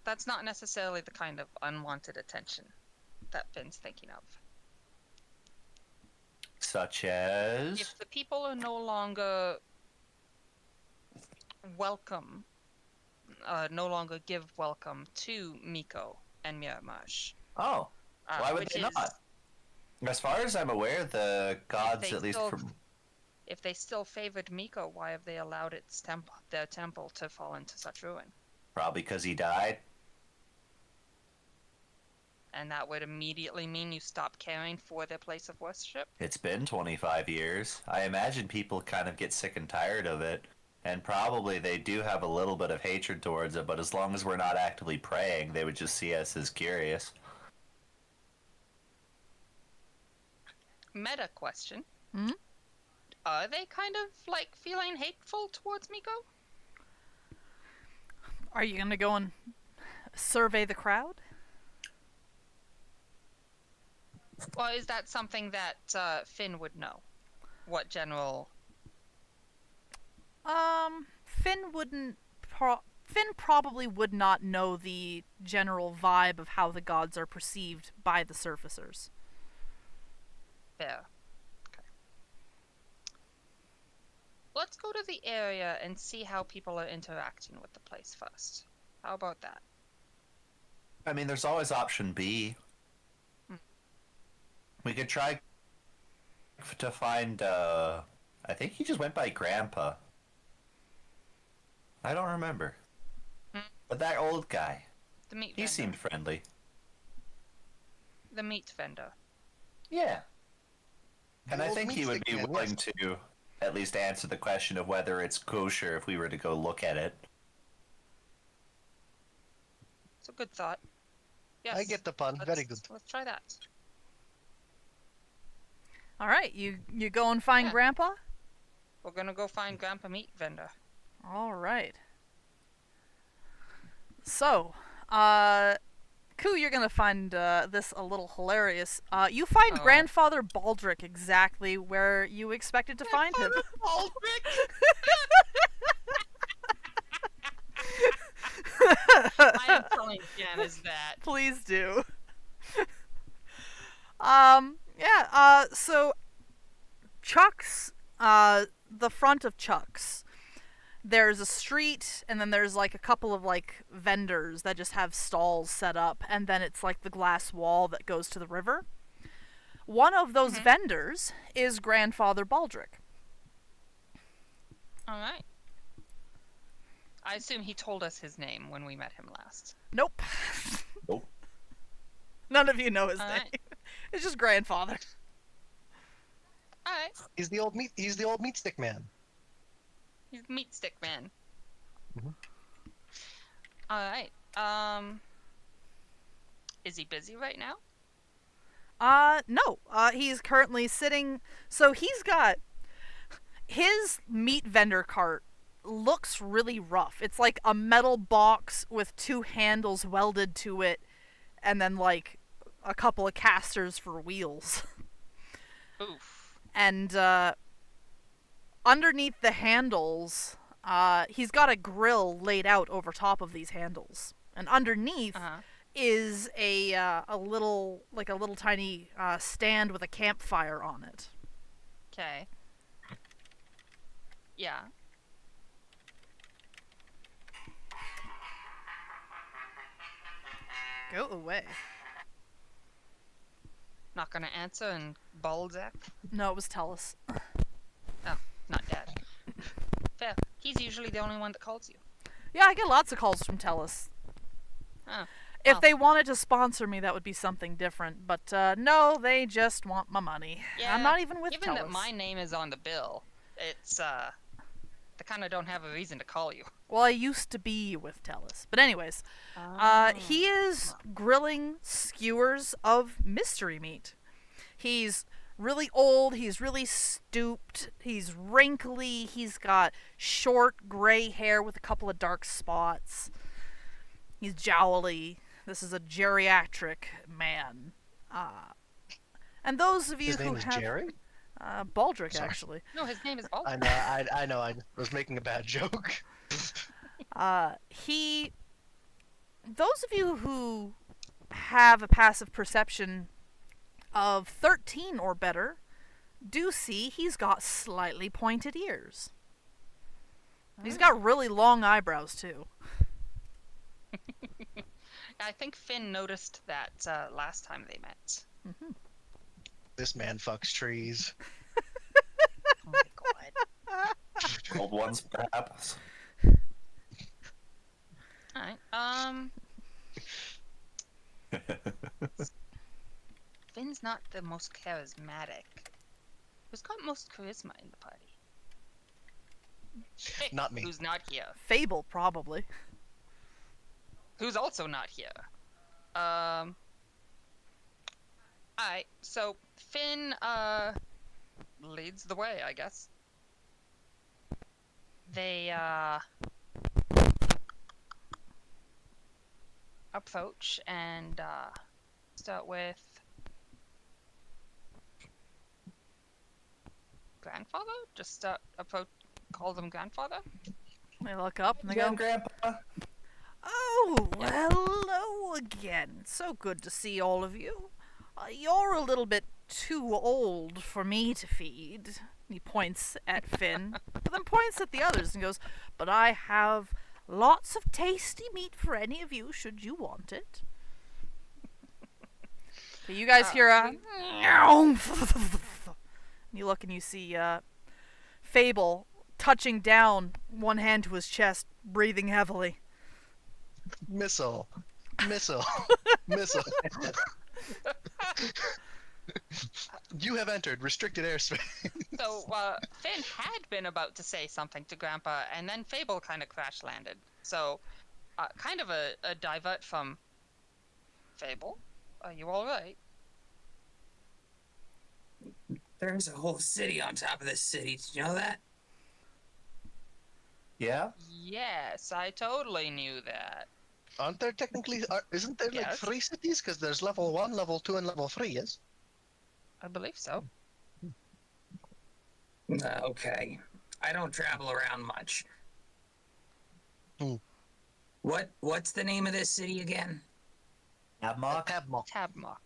That's not necessarily the kind of unwanted attention that Finn's thinking of. Such as? If the people are no longer welcome, no longer give welcome to Miko and Miramash. Oh, why would which they is- not? As far as I'm aware, the gods, they at least still- from... If they still favored Miko, why have they allowed their temple to fall into such ruin? Probably because he died. And that would immediately mean you stop caring for their place of worship? It's been 25 years. I imagine people kind of get sick and tired of it. And probably they do have a little bit of hatred towards it, but as long as we're not actively praying, they would just see us as curious. Meta question. Hmm? Are they kind of like feeling hateful towards Miko? Are you gonna go and survey the crowd? Or is that something that Finn would know? What general... Finn probably would not know the general vibe of how the gods are perceived by the surfacers. Fair. Okay. Let's go to the area and see how people are interacting with the place first. How about that? I mean, there's always option B. We could try to find, I think he just went by Grandpa. I don't remember. But that old guy, The meat he vendor. seemed friendly. The meat vendor. Yeah. And The I old think he meat would be stick man, willing yes. to at least answer the question of whether it's kosher if we were to go look at it. It's a good thought. Yes. I get the pun. Very good. Let's try that. All right, you go and find Yeah. Grandpa. We're gonna go find Grandpa Meat Vendor. All right. So, Koo, you're gonna find this a little hilarious. You find Oh. Grandfather Baldric exactly where you expected to find him. I am telling Janice that. Please do. So Chuck's, the front of Chuck's, there's a street, and then there's like a couple of like vendors that just have stalls set up, and then it's like the glass wall that goes to the river. One of those vendors is Grandfather Baldric. All right. I assume he told us his name when we met him last. Nope. Nope. None of you know his All name. right. It's just Grandfather. All right. He's the old meat stick man. He's meat stick man. Mhm. All right. Is he busy right now? No. He's currently sitting. So he's got his meat vendor cart. Looks really rough. It's like a metal box with two handles welded to it, and then like a couple of casters for wheels. Oof. And underneath the handles, he's got a grill laid out over top of these handles, and underneath is a little tiny stand with a campfire on it. Okay. Yeah. Go away. Not gonna answer and Balzac? No, it was Tellus. Oh, not Dad. Fair. He's usually the only one that calls you. Yeah, I get lots of calls from Tellus. Oh. If Well. they wanted to sponsor me, that would be something different. But no, they just want my money. Yeah, I'm not even with given Tellus. that my name is on the bill, it's they kind of don't have a reason to call you. Well, I used to be with Tellus. But anyways, he is grilling skewers of mystery meat. He's really old, he's really stooped, he's wrinkly, he's got short gray hair with a couple of dark spots. He's jowly. This is a geriatric man. And those of you His who name is have Jerry? Baldric, Sorry. actually. No, his name is Balzac. I know. I know. I was making a bad joke. Those of you who have a passive perception of 13 or better do see he's got slightly pointed ears. He's got really long eyebrows, too. I think Finn noticed that last time they met. This man fucks trees. Oh my god. Old ones, perhaps. Alright, Finn's not the most charismatic. Who's got most charisma in the party? Hey, Not me. Who's not here? Fable, probably. Who's also not here? Alright, so Finn, leads the way, I guess. They, approach and, start with grandfather? Just, approach, call them grandfather? They look up and they Again, go, Grandpa. "Oh, hello again. So good to see all of you. You're a little bit too old for me to feed." He points at Finn, but then points at the others and goes, "But I have lots of tasty meat for any of you, should you want it." So you guys hear a... You look and you see Fable touching down, one hand to his chest, breathing heavily. Missile. Missile. Missile. You have entered restricted airspace. So, Finn had been about to say something to Grandpa, and then Fable kind of crash landed. So, kind of a divert from Fable. Are you alright? There's a whole city on top of this city. Did you know that? Yeah? Yes, I totally knew that. Aren't there technically? Isn't there like Yes. 3 cities? Because there's level 1, level 2, and level 3. Yes. I believe so. Okay. I don't travel around much. Hmm. What's the name of this city again? Abmock? Tabmock. Tabmock.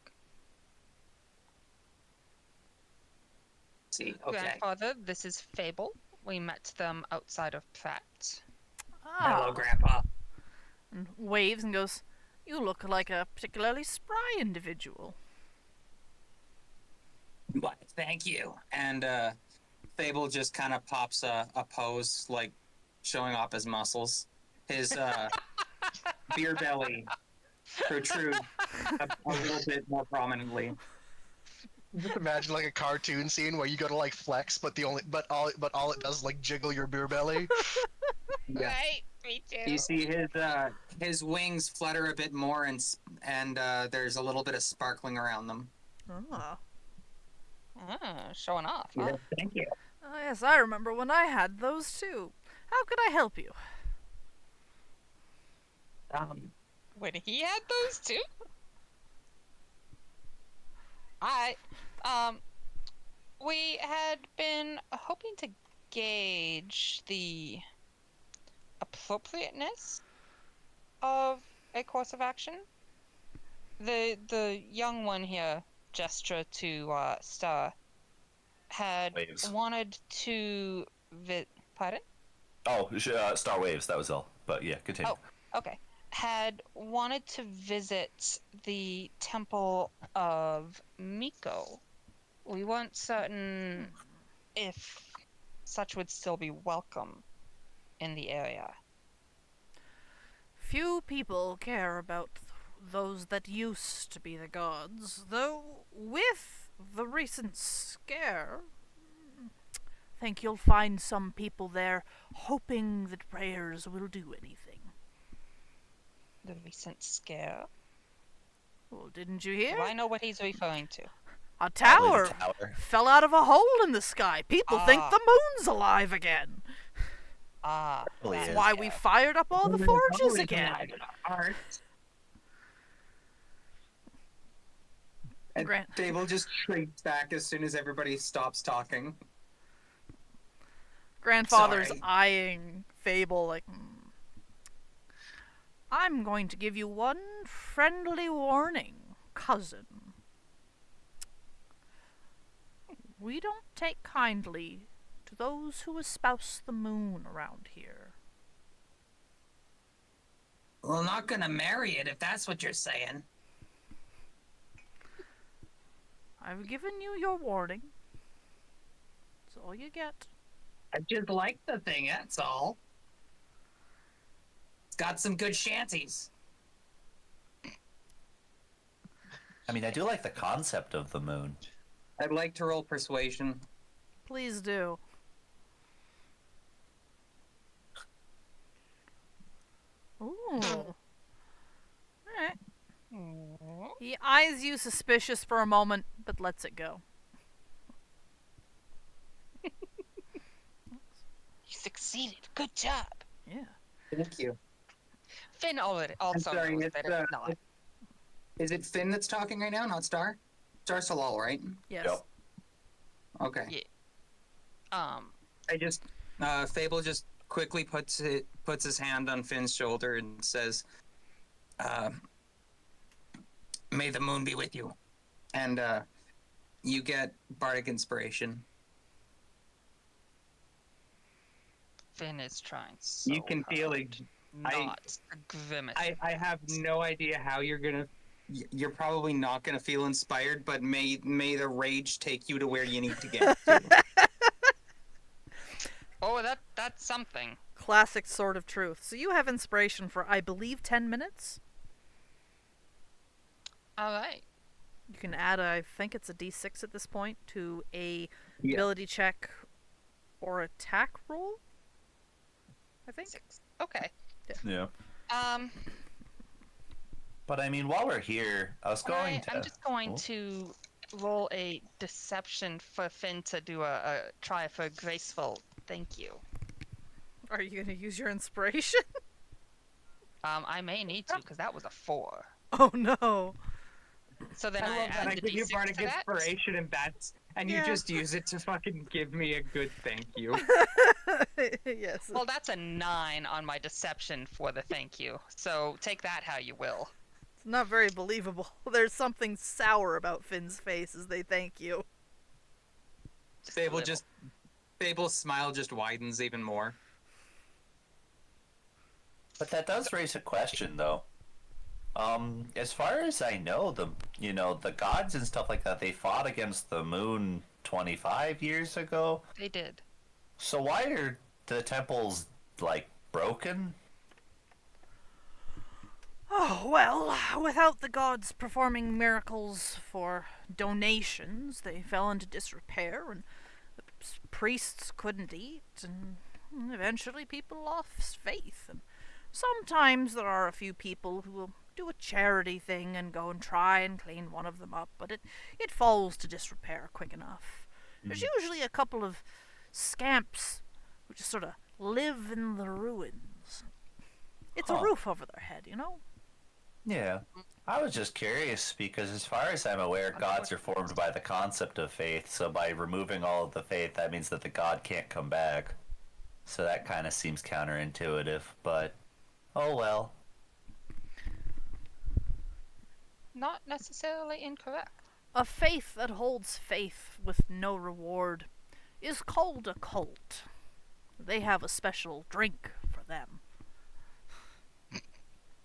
See, okay. Grandfather, this is Fable. We met them outside of Pratt. Hello, Grandpa. And waves and goes, "You look like a particularly spry individual." What? Thank you. And Fable just kind of pops a pose, like showing off his muscles. His beer belly protrudes a little bit more prominently. Just imagine like a cartoon scene where you go to like flex, but all it does is like jiggle your beer belly. Yeah. Right, me too. You see his wings flutter a bit more, and there's a little bit of sparkling around them. Ah. Showing off, huh? Thank you. Yes, I remember when I had those too. How could I help you? When he had those too? We had been hoping to gauge the appropriateness of a course of action. The young one here, gesture to Star, had Waves. wanted to pardon? Oh, Star Waves, that was all. But yeah, continue. Oh, okay. Had wanted to visit the temple of Miko. We weren't certain if such would still be welcome in the area. Few people care about those that used to be the gods, though with the recent scare, I think you'll find some people there hoping that prayers will do anything. The recent scare. Well, didn't you hear? Do I know what he's referring to? A Probably tower the tower. fell out of a hole in the sky. People think Ah. the moon's alive again. Probably That's is. why we fired up all the forges again. And Grant. Fable just shrinks back as soon as everybody stops talking. Grandfather's Sorry. eyeing Fable like, I'm going to give you one friendly warning, cousin. We don't take kindly to those who espouse the moon around here. Well, I'm not gonna marry it if that's what you're saying. I've given you your warning. That's all you get. I just like the thing, that's all. It's got some good shanties. I mean, I do like the concept of the moon. I'd like to roll persuasion. Please do. Ooh. Alright. He eyes you suspicious for a moment, but lets it go. You succeeded. Good job. Yeah. Thank you. Finn already I'm also sorry, knows it's, that it's not. Is it Finn that's talking right now, not Star? Star's Halal, right? Yes. Yep. Okay. Yeah. I just Fable just quickly puts his hand on Finn's shoulder and says, "May the moon be with you," and you get bardic inspiration. Finn is trying so You can feel hard it. not to grimace. I have no idea how you're gonna. You're probably not gonna feel inspired, but may the rage take you to where you need to get to. Oh, that's something. Classic Sword of Truth. So you have inspiration for, I believe, 10 minutes? Alright. You can add, I think it's a d6 at this point, to a Yeah. ability check or attack roll? I think. 6. Okay. Yeah. Um, But I mean, while we're here, I was going to. I'm just going Oh. to roll a deception for Finn to do a try for graceful thank you. Are you going to use your inspiration? I may need to because that was a 4. Oh no. So then I I love that. add I the give you D6 bardic to that. inspiration and that's and you Yeah. just use it to fucking give me a good thank you. Yes. Well, that's a 9 on my deception for the thank you. So take that how you will. It's not very believable. There's something sour about Finn's face as they thank you. Just a little. Fable's smile just widens even more. But that does raise a question, though. As far as I know, the gods and stuff like that, they fought against the moon 25 years ago. They did. So why are the temples, like, broken? Oh, well, without the gods performing miracles for donations, they fell into disrepair, and the priests couldn't eat, and eventually people lost faith. And sometimes there are a few people who will do a charity thing and go and try and clean one of them up, but it falls to disrepair quick enough. There's usually a couple of scamps who just sort of live in the ruins. It's a roof over their head, you know? Yeah. I was just curious because as far as I'm aware, gods are formed by the concept of faith, so by removing all of the faith, that means that the god can't come back. So that kind of seems counterintuitive, but oh well. Not necessarily incorrect. A faith that holds faith with no reward is called a cult. They have a special drink for them.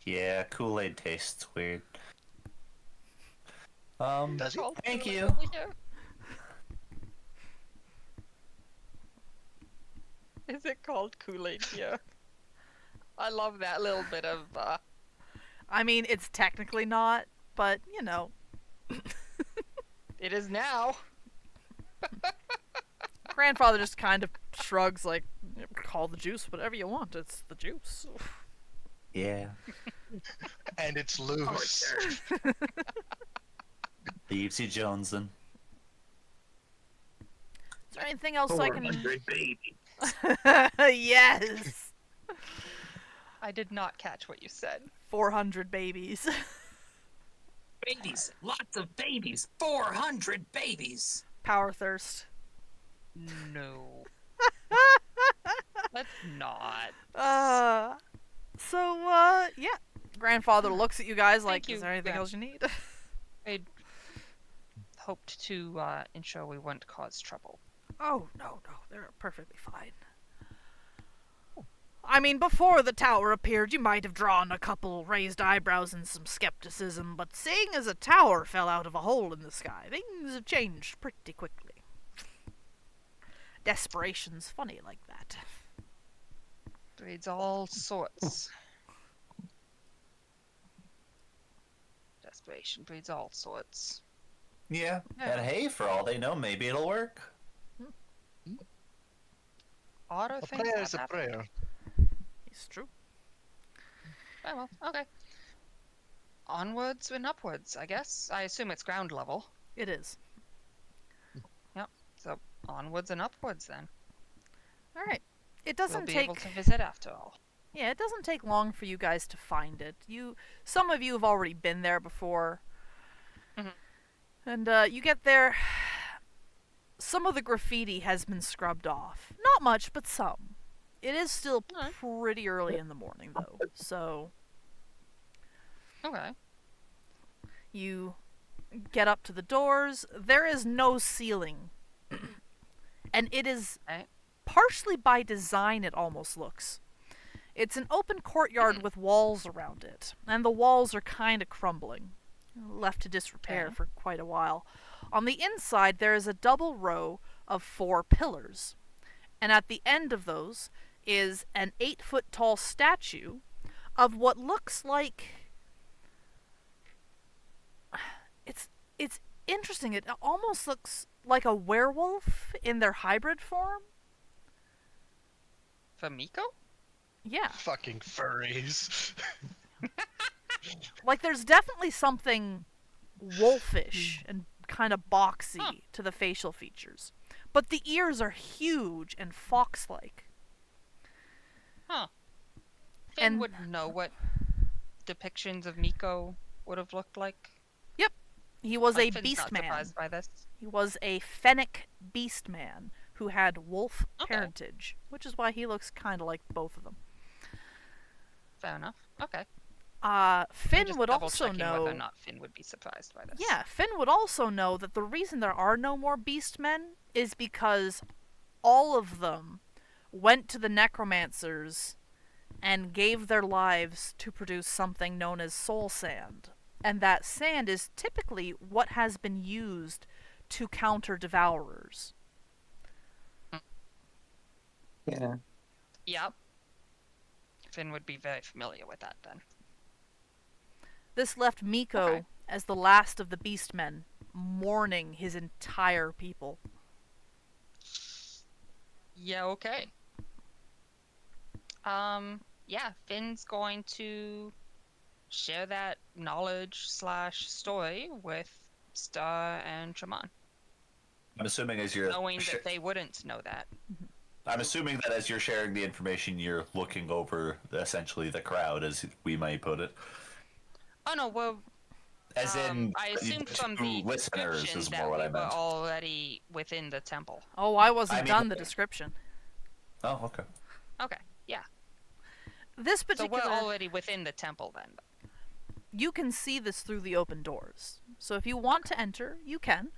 Yeah, Kool-Aid tastes weird. Does he? Thank you. Over here. Is it called Kool-Aid here? I love that little bit of, I mean, it's technically not, but, you know. it is now. Grandfather just kind of shrugs, like, call the juice whatever you want. It's the juice. Yeah. And it's loose. Leaves you Jonesin. Is there anything else I can... 400 babies. Yes! I did not catch what you said. 400 babies. Babies. Lots of babies. 400 babies. Power thirst. No. Let's not. Yeah. Grandfather looks at you guys like, Thank you, is there anything Gran- else you need? I'd hoped to ensure we wouldn't cause trouble. Oh, no, they're perfectly fine. I mean, before the tower appeared, you might have drawn a couple raised eyebrows and some skepticism, but seeing as a tower fell out of a hole in the sky, things have changed pretty quickly. Desperation's funny like that. Breeds all sorts. Desperation breeds all sorts. Yeah. Yeah. And hey, for all they know, maybe it'll work. Odder A things prayer have is a happened. prayer. It's true. Oh, well, okay. Onwards and upwards, I guess. I assume it's ground level. It is. Yep. So onwards and upwards then. All right. It We'll doesn't be take... able to visit after all. Yeah, it doesn't take long for you guys to find it. Some of you have already been there before. Mhm. And you get there. Some of the graffiti has been scrubbed off. Not much, but some. It is still Alright. pretty early in the morning, though. So Okay. you get up to the doors. There is no ceiling. And it is Right. partially by design, it almost looks. It's an open courtyard with walls around it, and the walls are kind of crumbling, left to disrepair Okay. for quite a while. On the inside, there is a double row of 4 pillars, and at the end of those is an 8-foot-tall statue of what looks like... It's interesting. It almost looks like a werewolf in their hybrid form. Famiko? Yeah. Fucking furries. Like, there's definitely something wolfish and kind of boxy Huh. to the facial features. But the ears are huge and fox-like. Huh. Finn And- would know what depictions of Miko would have looked like? He was Like, a Finn's beast not man. surprised by this. He was a fennec beast man who had wolf Okay. parentage, which is why he looks kind of like both of them. Fair enough. Okay. Finn just would also double-checking know. whether or not Finn would be surprised by this. Yeah, Finn would also know that the reason there are no more beast men is because all of them went to the necromancers and gave their lives to produce something known as soul sand. And that sand is typically what has been used to counter devourers. Yeah. Yep. Finn would be very familiar with that then. This left Miko Okay. as the last of the beastmen, mourning his entire people. Yeah, okay. Yeah, Finn's going to share that knowledge / story with Star and Tremont, I'm assuming as you're knowing that they wouldn't know that. I'm assuming that as you're sharing the information, you're looking over essentially the crowd, as we might put it. Oh no, well, As in, I assumed the from two the listeners description is that more what we I were meant. already within the temple. Oh, I wasn't I mean- done the description. Oh, okay. Uh, Okay, yeah. This So particular... we're already within the temple then. You can see this through the open doors. So if you want to enter, you can.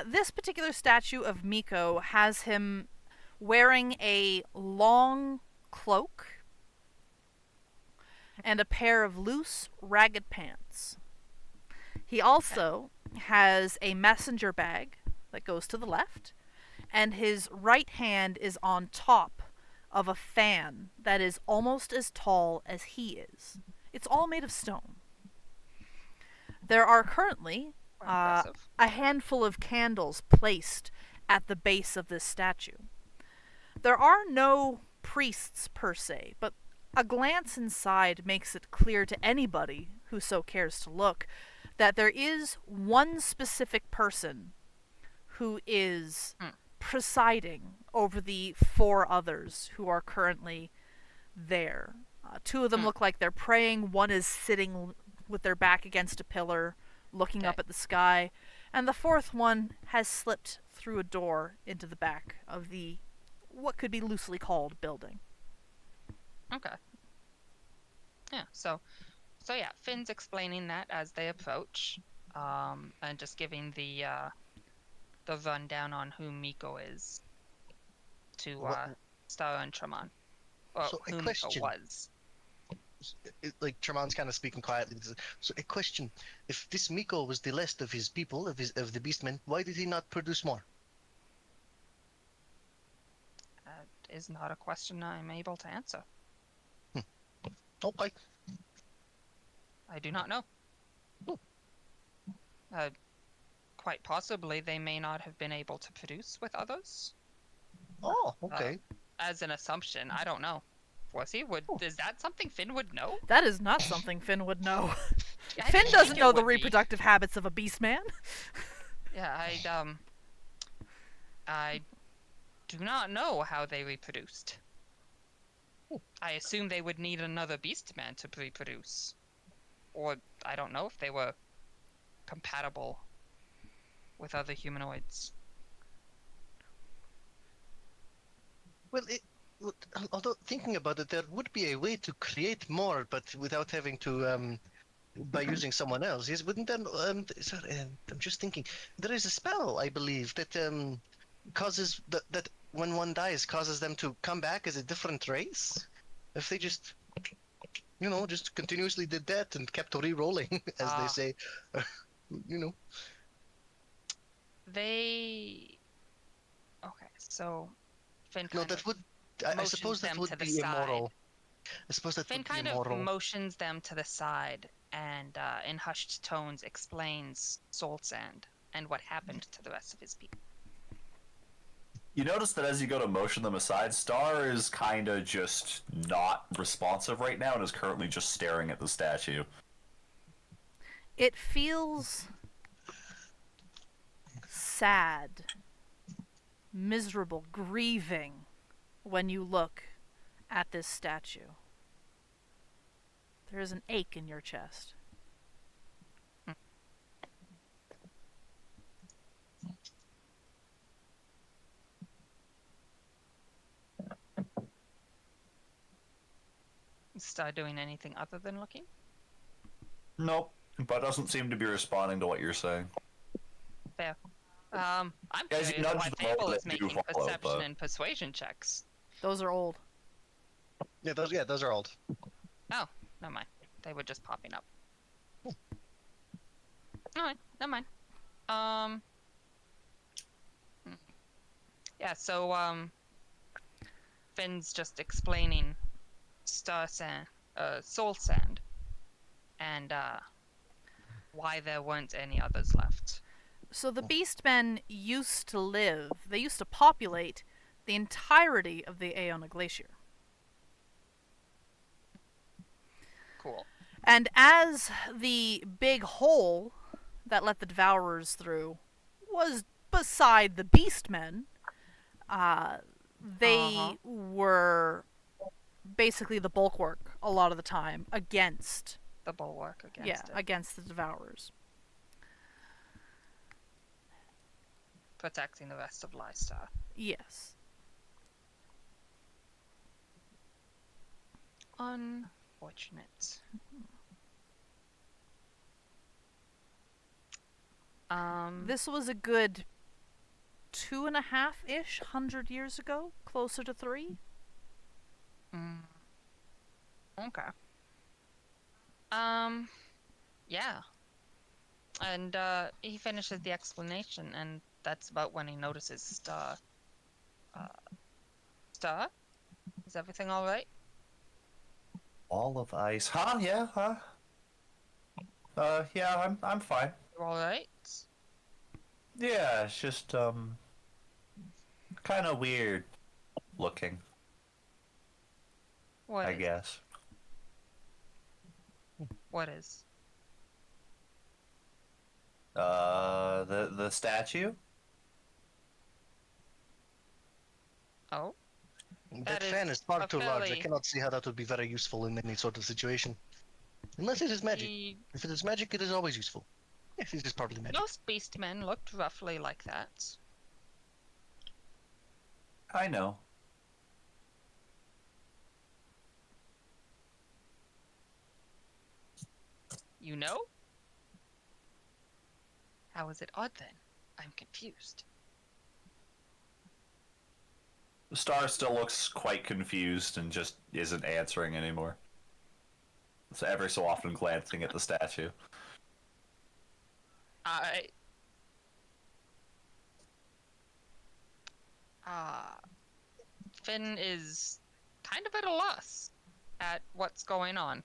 This particular statue of Miko has him wearing a long cloak and a pair of loose, ragged pants. He also has a messenger bag that goes to the left, and his right hand is on top of a fan that is almost as tall as he is. It's all made of stone. There are currently Impressive. a handful of candles placed at the base of this statue. There are no priests per se, but a glance inside makes it clear to anybody who so cares to look that there is one specific person who is presiding over the 4 others who are currently there. 2 of them look like they're praying, one is sitting with their back against a pillar, looking up at the sky, and the 4th one has slipped through a door into the back of the, what could be loosely called, building. Okay. Yeah, so yeah, Finn's explaining that as they approach, and just giving the rundown on who Miko is to Star and Tremont. Well, So a who Miko question. was. Like Tremon's kind of speaking quietly. So a question: if this Miko was the last of his people, of the beastmen, why did he not produce more? That is not a question I'm able to answer. Okay. I do not know. Quite possibly they may not have been able to produce with others. Oh, okay. As an assumption, I don't know. Was he? Is that something Finn would know? That is not something Finn would know. I Finn didn't doesn't think it know the would be. reproductive habits of a beast man. Yeah, I do not know how they reproduced. I assume they would need another beast man to reproduce. Or I don't know if they were compatible with other humanoids. Well, although thinking about it, there would be a way to create more, but without having to by using someone else. Yes, wouldn't there? Sorry, I'm just thinking. There is a spell, I believe, that causes that when one dies causes them to come back as a different race. If they just, just continuously did that and kept re-rolling, as they say, They. Okay, so Finn No, kind that of would. I suppose that them would to the be side. immoral. I suppose that Finn would be kind of immoral. motions them to the side and, in hushed tones, explains Soul Sand and what happened to the rest of his people. You notice that as you go to motion them aside, Star is kind of just not responsive right now and is currently just staring at the statue. It feels sad, miserable, grieving when you look at this statue. There is an ache in your chest. Start doing anything other than looking? Nope, but doesn't seem to be responding to what you're saying. Fair. I'm Guys, you curious why nudged them Fable all, is they do making follow, perception but- and persuasion checks. Those are old. Yeah, those are old. Oh, never mind. They were just popping up. Alright, never mind. Yeah, so, Finn's just explaining soul sand, and, why there weren't any others left. So the Beastmen used to live, they used to populate the entirety of the Aona Glacier. Cool. And as the big hole that let the Devourers through was beside the Beastmen, they were basically the bulwark a lot of the time against The bulwark against it. against the Devourers. Protecting the rest of Liestar. Yes. Unfortunate. This was a good 2.5-ish hundred years ago, closer to 3. Okay. Yeah. And, he finishes the explanation, and that's about when he notices Star. Star? Is everything alright? All of ice. Huh? Yeah, huh? Yeah, I'm fine. You alright? Yeah, it's just, kind of weird looking, What I is? guess. What is? The statue? Oh? That is fan is far a too large. I fairly- cannot see how that would be very useful in any sort of situation. Unless it is magic. The- If it is magic, it is always useful. If it is partly magic. Most beastmen looked roughly like that. I know. You know? How is it odd then? I'm confused. Star still looks quite confused and just isn't answering anymore. It's ever so often glancing at the statue. Finn is kind of at a loss at what's going on.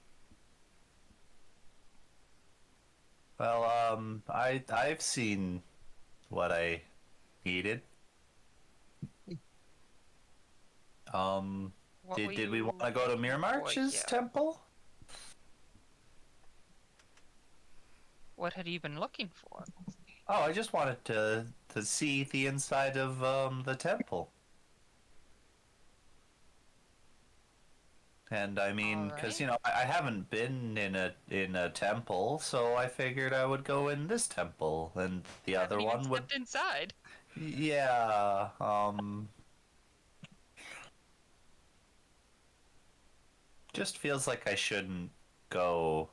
Well, I've seen what I needed. What were Did we you want to go to looking for Mirmarch's here? temple? What had you been looking for? Oh, I just wanted to see the inside of the temple. And I mean, because you know, I haven't been in a temple, so I figured I would go in this temple, and the other Haven't even one would. stepped inside. Yeah. Just feels like I shouldn't go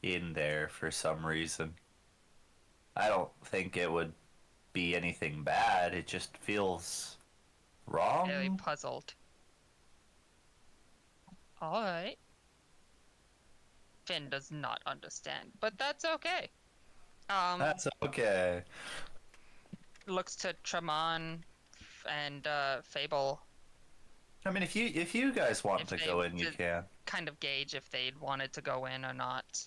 in there for some reason. I don't think it would be anything bad. It just feels wrong. Very puzzled. Alright. Finn does not understand, but that's okay. That's okay. Looks to Tremon and Fable, I mean, if you guys want If to they go in, you did- can. kind of gauge if they'd wanted to go in or not.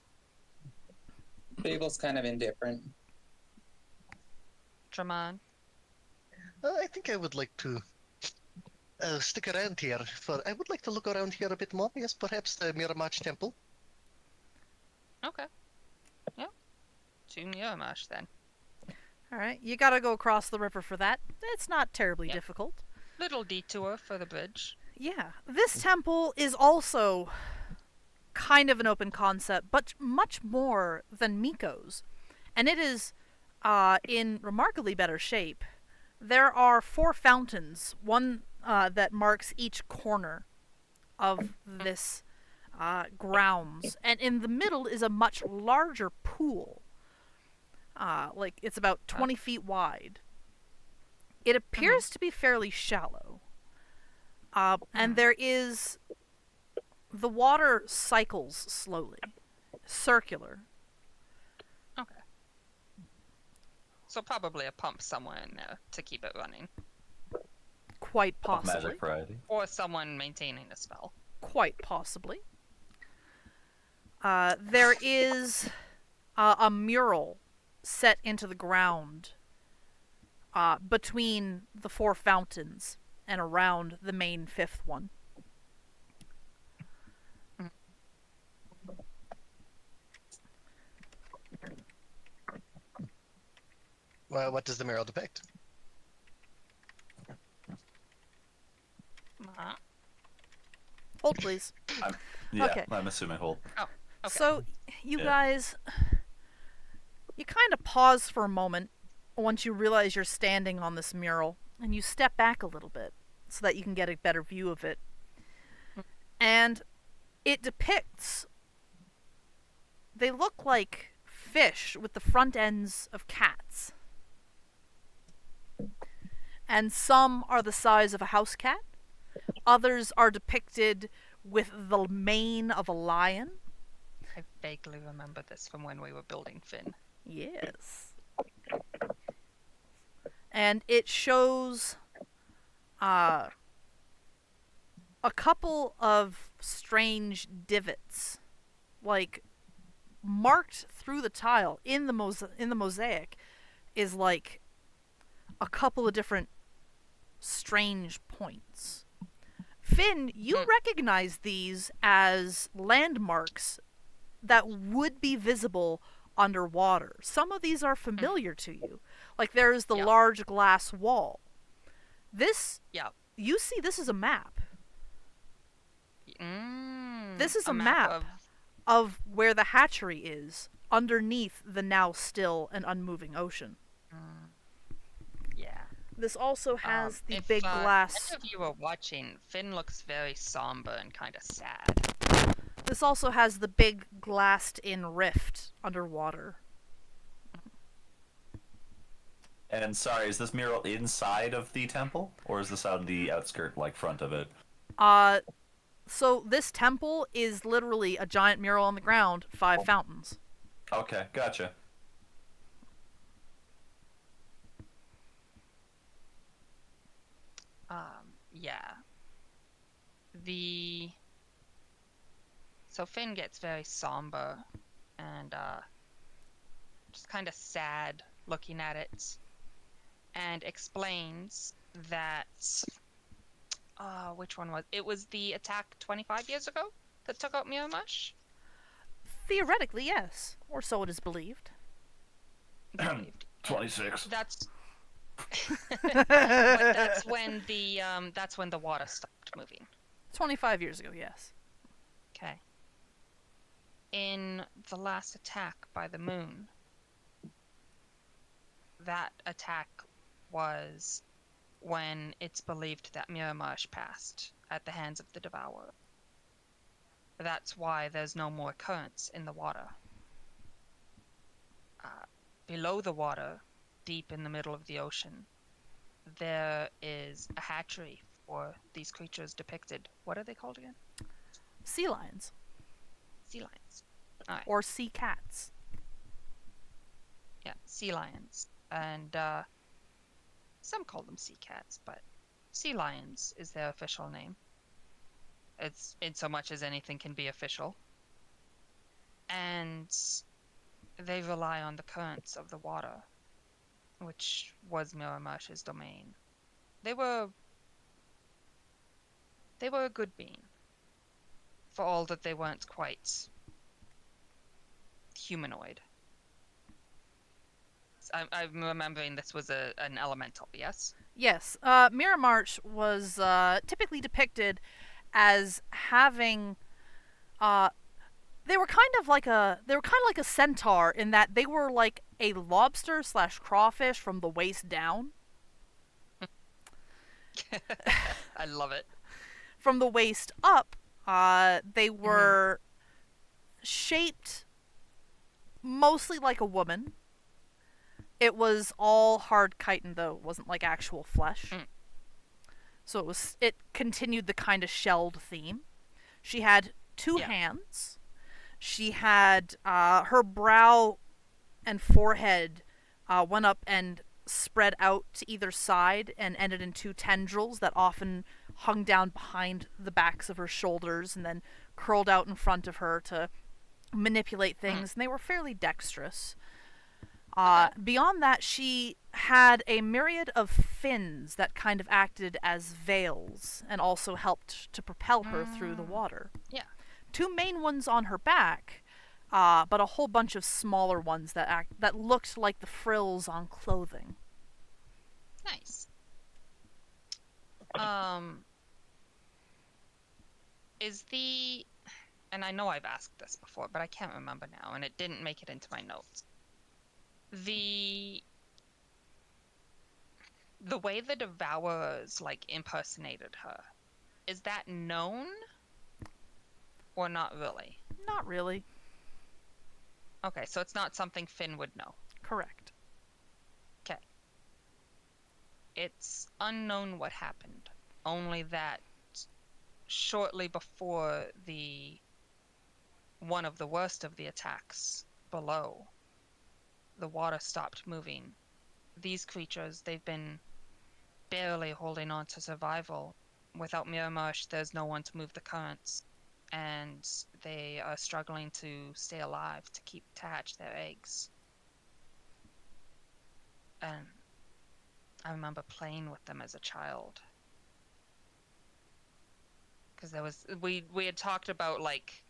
Fable's kind of indifferent. Tremon? I think I would like to stick around here. I would like to look around here a bit more. Yes, perhaps the Miramachi Temple. Okay. Yep. To Miramash then. Alright, you gotta go across the river for that. It's not terribly Yep. difficult. Little detour for the bridge. Yeah. This temple is also kind of an open concept, but much more than Miko's. And it is in remarkably better shape. There are 4 fountains, one that marks each corner of this grounds, and in the middle is a much larger pool. Like it's about 20 feet wide. It appears to be fairly shallow. And there is... The water cycles slowly. Circular. Okay. So probably a pump somewhere in there to keep it running. Quite Of possibly. magic variety. Or someone maintaining a spell. Quite possibly. There is a mural set into the ground between the 4 fountains and around the main 5th one. Well, what does the mural depict? Hold, please. Okay. I'm assuming hold. Okay. So, you Yeah. guys, you kind of pause for a moment once you realize you're standing on this mural, and you step back a little bit so that you can get a better view of it. And it depicts... They look like fish with the front ends of cats. And some are the size of a house cat. Others are depicted with the mane of a lion. I vaguely remember this from when we were building Finn. Yes. And it shows a couple of strange divots, like marked through the tile in the mosaic is like a couple of different strange points. Finn, you recognize these as landmarks that would be visible underwater. Some of these are familiar to you. Like there's the large glass wall. This, you see this is a map. This is a map of where the hatchery is, underneath the now still and unmoving ocean. Yeah. This also has the if, big glass... If you were watching, Finn looks very somber and kind of sad. This also has the big glassed-in rift underwater. And sorry, is this mural inside of the temple, or is this on the outskirt, like front of it? So this temple is literally a giant mural on the ground, 5 fountains. Okay, gotcha. Yeah. So Finn gets very somber and just kind of sad looking at it, and explains that which one was it? Was the attack 25 years ago that took out Miramash? Theoretically, yes, or so it is believed. 26. That's but that's when the water stopped moving. 25 years ago, yes. Okay. In the last attack by the moon, that attack was when it's believed that Miramash passed at the hands of the Devourer. That's why there's no more currents in the water. Below the water, deep in the middle of the ocean, there is a hatchery for these creatures depicted. What are they called again? Sea lions. Sea lions. All right. Or sea cats. Yeah, sea lions. And some call them sea cats, but sea lions is their official name. It's in so much as anything can be official. And they rely on the currents of the water, which was Miramash's domain. They were a good being, for all that they weren't quite humanoid. I'm remembering this was an elemental, yes? Yes. Miramarch was typically depicted as having They were kind of like a centaur in that they were like a lobster / crawfish from the waist down. I love it. From the waist up, they were shaped mostly like a woman. It was all hard chitin though, it wasn't like actual flesh. So it continued the kind of shelled theme. She had two hands. She had her brow and forehead went up and spread out to either side and ended in two tendrils that often hung down behind the backs of her shoulders and then curled out in front of her to manipulate things, and they were fairly dexterous. Beyond that, she had a myriad of fins that kind of acted as veils and also helped to propel her through the water. Yeah. Two main ones on her back, but a whole bunch of smaller ones that looked like the frills on clothing. Nice. Is the, and I know I've asked this before, but I can't remember now, and it didn't make it into my notes. The way the Devourers like impersonated her, is that known or not really? Not really. Okay, so it's not something Finn would know. Correct. Okay. It's unknown what happened, only that shortly before one of the worst of the attacks below, the water stopped moving. These creatures, they've been barely holding on to survival. Without Miramash, there's no one to move the currents, and they are struggling to stay alive to hatch their eggs. And I remember playing with them as a child. Because we had talked about like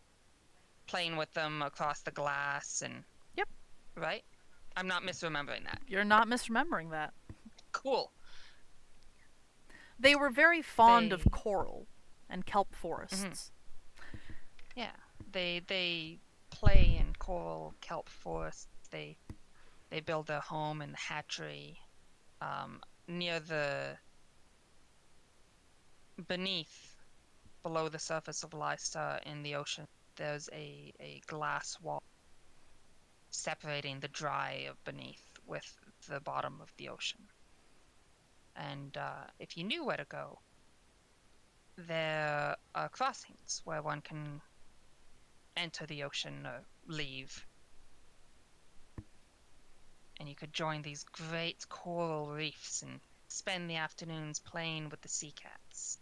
playing with them across the glass and Yep. Right? I'm not misremembering that. You're not misremembering that. Cool. They were very fond of coral and kelp forests. Yeah. They play in coral kelp forests. They build their home in the hatchery. Near below the surface of Liestar in the ocean, there's a glass wall separating the dry of beneath with the bottom of the ocean. And if you knew where to go, there are crossings where one can enter the ocean or leave. And you could join these great coral reefs and spend the afternoons playing with the sea cats.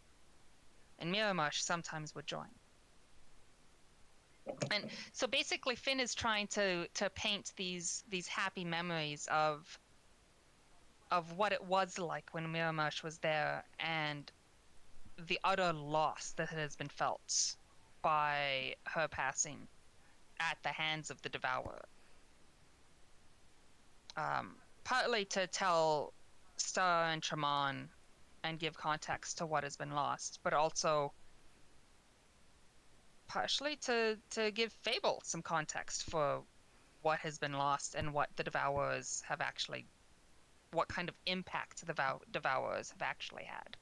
And Miramash sometimes would join. And so basically Finn is trying to paint these happy memories of what it was like when Miramash was there and the utter loss that has been felt by her passing at the hands of the Devourer. Partly to tell Star and Tremon and give context to what has been lost, but also partially to give Fable some context for what has been lost and what the Devourers have actually, what kind of impact the Devourers have actually had.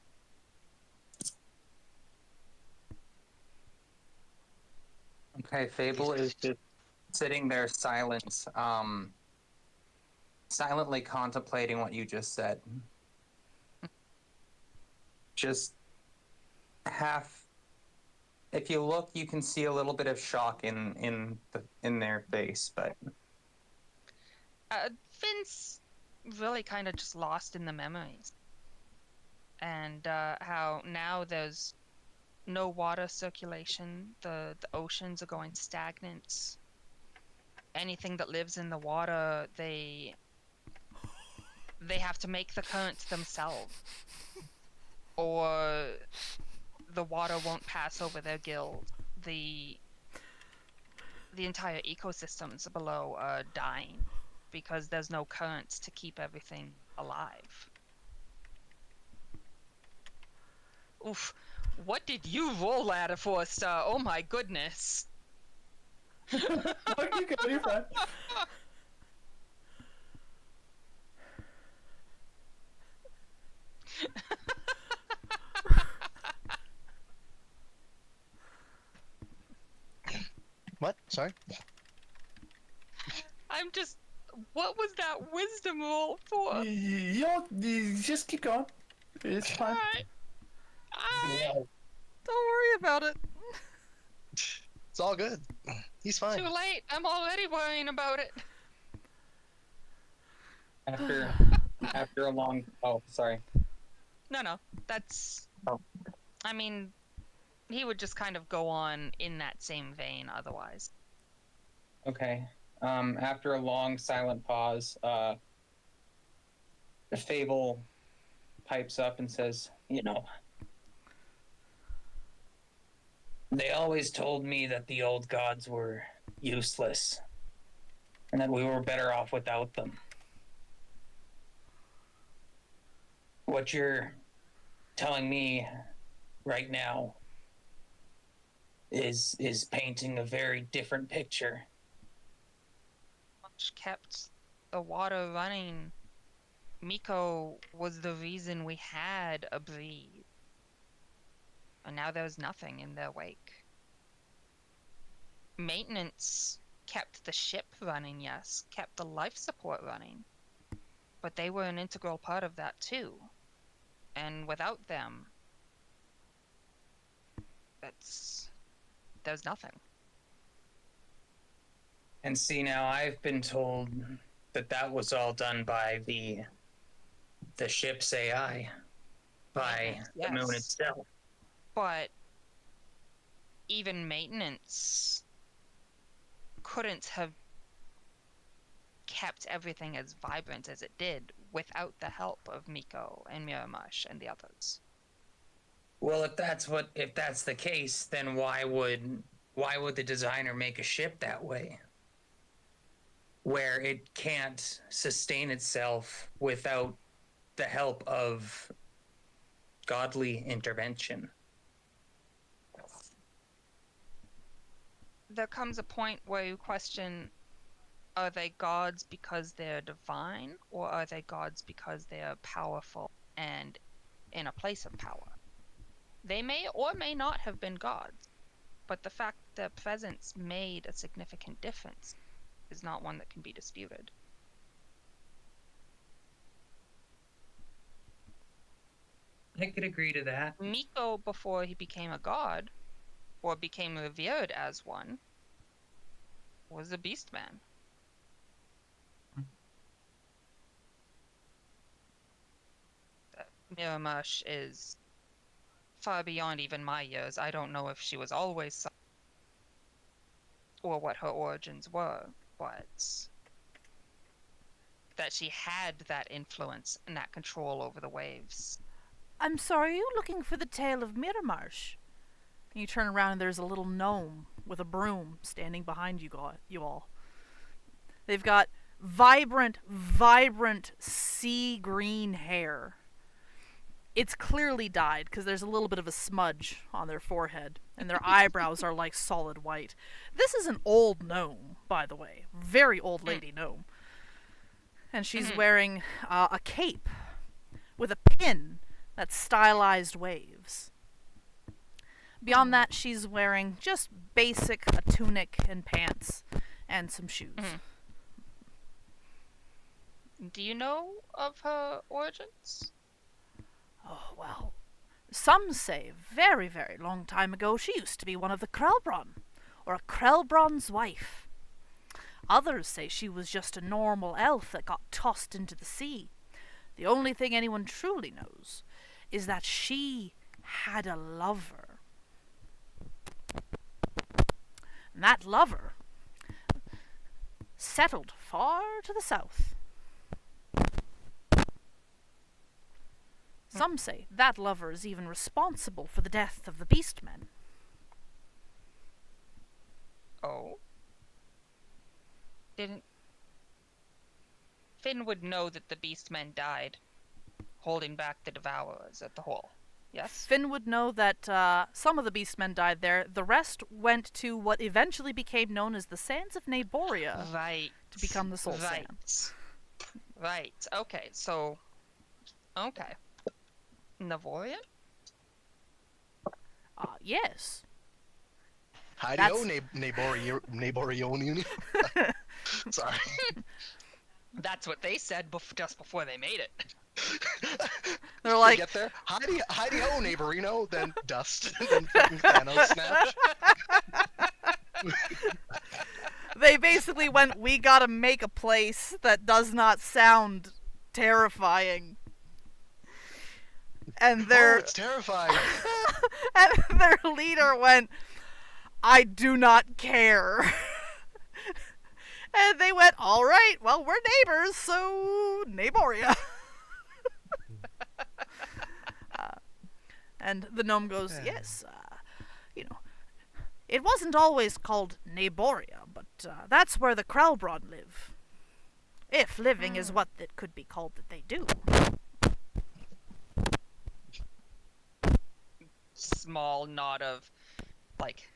Okay, Fable is just sitting there silent, silently contemplating what you just said. Just half. If you look, you can see a little bit of shock in their face, but Finn's really kind of just lost in the memories, and how now there's no water circulation. The oceans are going stagnant. Anything that lives in the water, they have to make the currents themselves, or the water won't pass over their gills. The entire ecosystems below are dying because there's no currents to keep everything alive. Oof. What did you roll at for, Star? Oh my goodness. No, you good, you're fine. What? Sorry. I'm just. What was that wisdom roll for? You just keep going. It's fine. Alright. Alright. Don't worry about it. It's all good. He's fine. Too late. I'm already worrying about it. After a long. Oh, sorry. No. That's. Oh. I mean, he would just kind of go on in that same vein otherwise. Okay. After a long silent pause, the Fable pipes up and says, "You know, they always told me that the old gods were useless, and that we were better off without them. What you're telling me right now is painting a very different picture." Much kept the water running. Miko was the reason we had a breeze. And now there's nothing in their wake. Maintenance kept the ship running, yes, kept the life support running. But they were an integral part of that too. And without them, there's nothing. And see, now I've been told that that was all done by the ship's AI, by the moon Yes. itself. But even maintenance couldn't have kept everything as vibrant as it did without the help of Miko and Miramash and the others. Well, if that's the case, then why would the designer make a ship that way, where it can't sustain itself without the help of godly intervention? There comes a point where you question, are they gods because they're divine, or are they gods because they're powerful and in a place of power? They may or may not have been gods, but the fact that their presence made a significant difference is not one that can be disputed. I could agree to that. Miko, before he became a god, or became revered as one, was a beast man. Miramash is far beyond even my years. I don't know if she was always or what her origins were, but that she had that influence and that control over the waves. I'm sorry, are you looking for the tale of Miramarsh? You turn around and there's a little gnome with a broom standing behind you all. They've got vibrant sea green hair. It's clearly dyed because there's a little bit of a smudge on their forehead, and their eyebrows are like solid white. This is an old gnome, by the way. Very old lady gnome. And she's wearing a cape with a pin that's stylized waves. Beyond that, she's wearing just basic a tunic and pants and some shoes. Do you know of her origins? Oh, well, some say very, very long time ago she used to be one of the Krelbron, or a Krelbron's wife. Others say she was just a normal elf that got tossed into the sea. The only thing anyone truly knows is that she had a lover. And that lover settled far to the south. Some say that lover is even responsible for the death of the Beastmen. Oh. Finn would know that the Beastmen died, holding back the Devourers at the hole. Yes. Finn would know that some of the beastmen died there. The rest went to what eventually became known as the Sands of Naboria Right. to become the Soul Right. Sand. Right. Okay. So. Okay. Navoria? Yes. Hi-de-ho, Naborioni. Sorry. That's what they said just before they made it. They're like, get there, hi-de-ho, neighborino, then dust, then fucking Thanos snaps. they basically went, we gotta make a place that does not sound terrifying. And Oh, it's terrifying. and their leader went, I do not care. And they went, all right, well, we're neighbors, so Naboria. And the gnome goes, yes, it wasn't always called Naboria, but that's where the Krelbron live. If living is what it could be called that they do. Small nod of, like,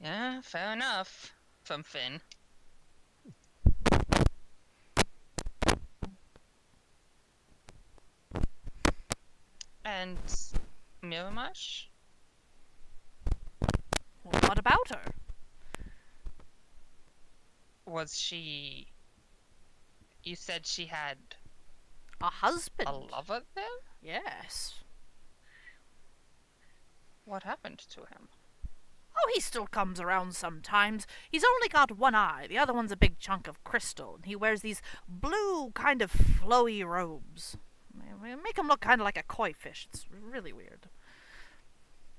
yeah, fair enough, from Finn. And Miramash? Well, what about her? Was she... You said she had A husband. a lover there? Yes. What happened to him? Oh, he still comes around sometimes. He's only got one eye. The other one's a big chunk of crystal, and he wears these blue, kind of flowy robes. They make him look kind of like a koi fish. It's really weird.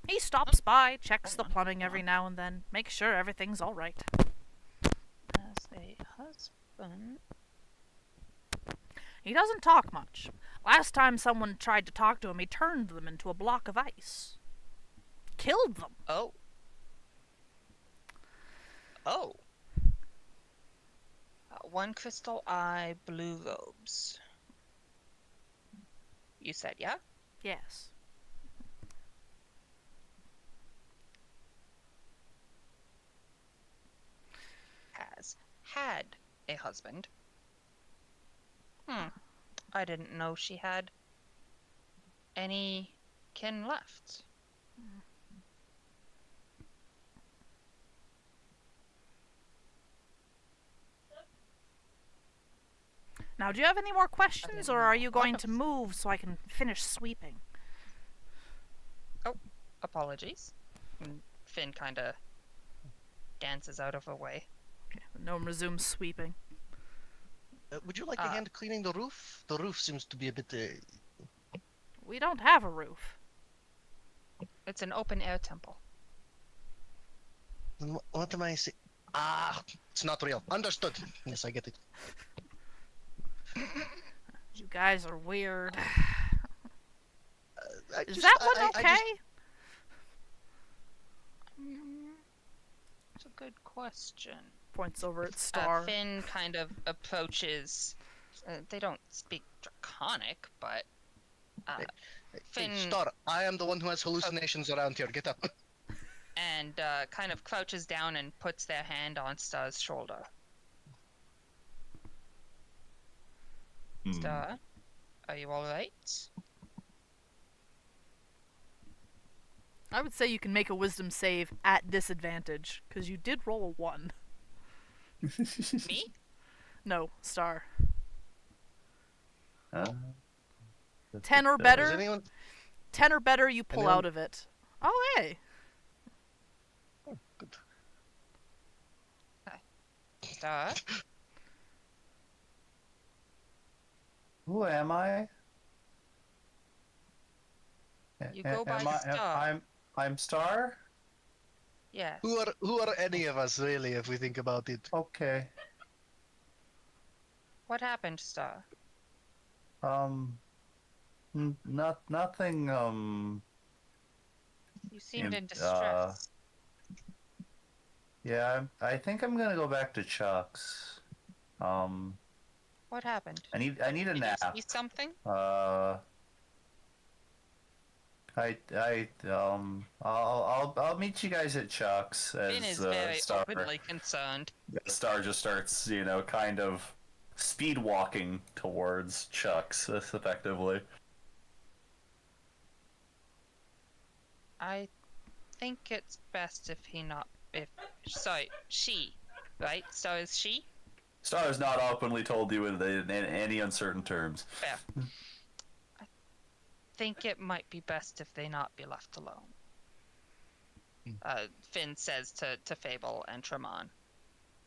He stops by, checks the plumbing every now and then, makes sure everything's all right. As a husband... He doesn't talk much. Last time someone tried to talk to him, he turned them into a block of ice. Killed them. Oh. Oh. One crystal eye, blue robes. You said, yeah? Yes. Has had a husband. I didn't know she had any kin left. Now, do you have any more questions, or are you going to Wonderful. move so I can finish sweeping? Oh, apologies. And Finn kind of dances out of her way. Okay, the gnome resumes sweeping. Would you like a hand cleaning the roof? The roof seems to be a bit... We don't have a roof. It's an open air temple. What am I saying? Ah, it's not real. Understood. Yes, I get it. You guys are weird. Is Just- that one I okay? just- It's a good question. Points over at Star. Finn kind of approaches. They don't speak Draconic, but Finn Hey, Star, I am the one who has hallucinations around here. Get up. and kind of crouches down and puts their hand on Star's shoulder. Star, are you all right? I would say you can make a wisdom save at disadvantage, because you did roll a 1. Me? No, Star. 10 10 or Does better? anyone... 10 or better, you pull Anyone- out of it. Oh, hey. Oh, good. Star, Who am I? You go by Am I- Star. I'm Star? yes. Who are any of us, really, if we think about it? Okay. What happened, Star? Nothing, You seemed in uh, distress. yeah, I think I'm gonna go back to Chuck's. What happened? I need a Did nap. you see something? I'll meet you guys at Chuck's Finn is as very Star. openly concerned. Star just starts, kind of speed walking towards Chuck's, effectively. I think it's best if he not if sorry, she. Right? So is she? Star has not openly told you in any uncertain terms. Fair. I think it might be best if they not be left alone. Finn says to Fable and Tremon.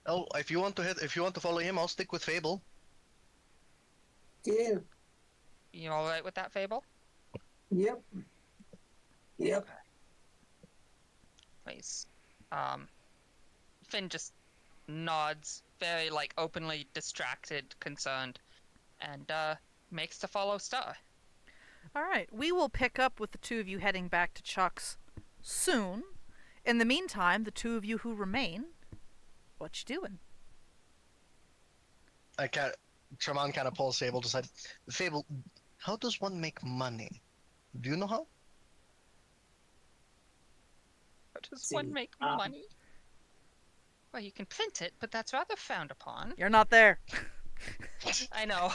Oh, if you want to follow him, I'll stick with Fable. Yeah. You alright with that, Fable? Yep. Yep. Please. Finn just nods, very openly distracted, concerned, and makes to follow Star. All right, we will pick up with the two of you heading back to Chuck's soon. In the meantime, the two of you who remain, what you doing? Tremon kind of pulls Fable to side. Fable, how does one make money? Do you know how? How does one make money? Well, you can print it, but that's rather frowned upon. You're not there. I know.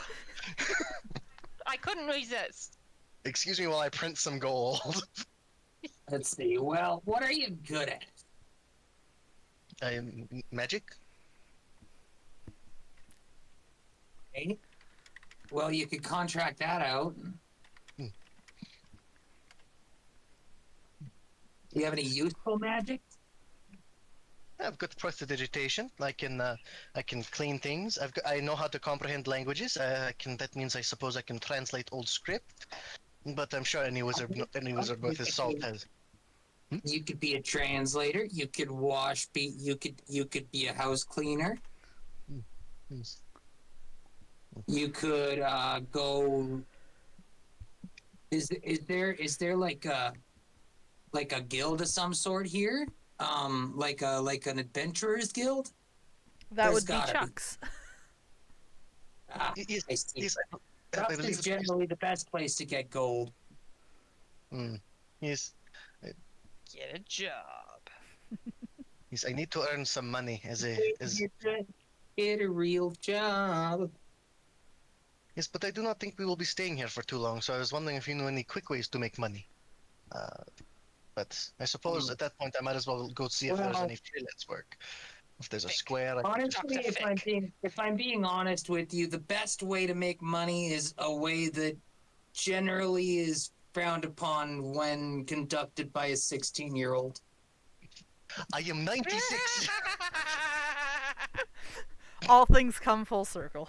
I couldn't resist. Excuse me while I print some gold. Let's see. Well, what are you good at? Magic? Okay. Well, you could contract that out. Hmm. Do you have any useful magic? I've got prestidigitation. I can clean things. I know how to comprehend languages. That means I suppose I can translate old script. But I'm sure any wizard worth his salt has. You could be a translator. You could you could be a house cleaner. You could go. Is there like a guild of some sort here? Like an adventurers guild? That There's would be gotta be. Chuck's. Ah, Yes, I see. yes, I Chuck's believe is it's- generally the best place to get gold. Yes, Get a job. yes. I need to earn some money as Get a real job. Yes, but I do not think we will be staying here for too long. So I was wondering if you knew any quick ways to make money. But I suppose at that point I might as well go see if there's Well- any freelance work. If there's a square, I can just- Honestly, if I'm being honest with you, the best way to make money is a way that generally is frowned upon when conducted by a 16-year-old. I am 96. All things come full circle.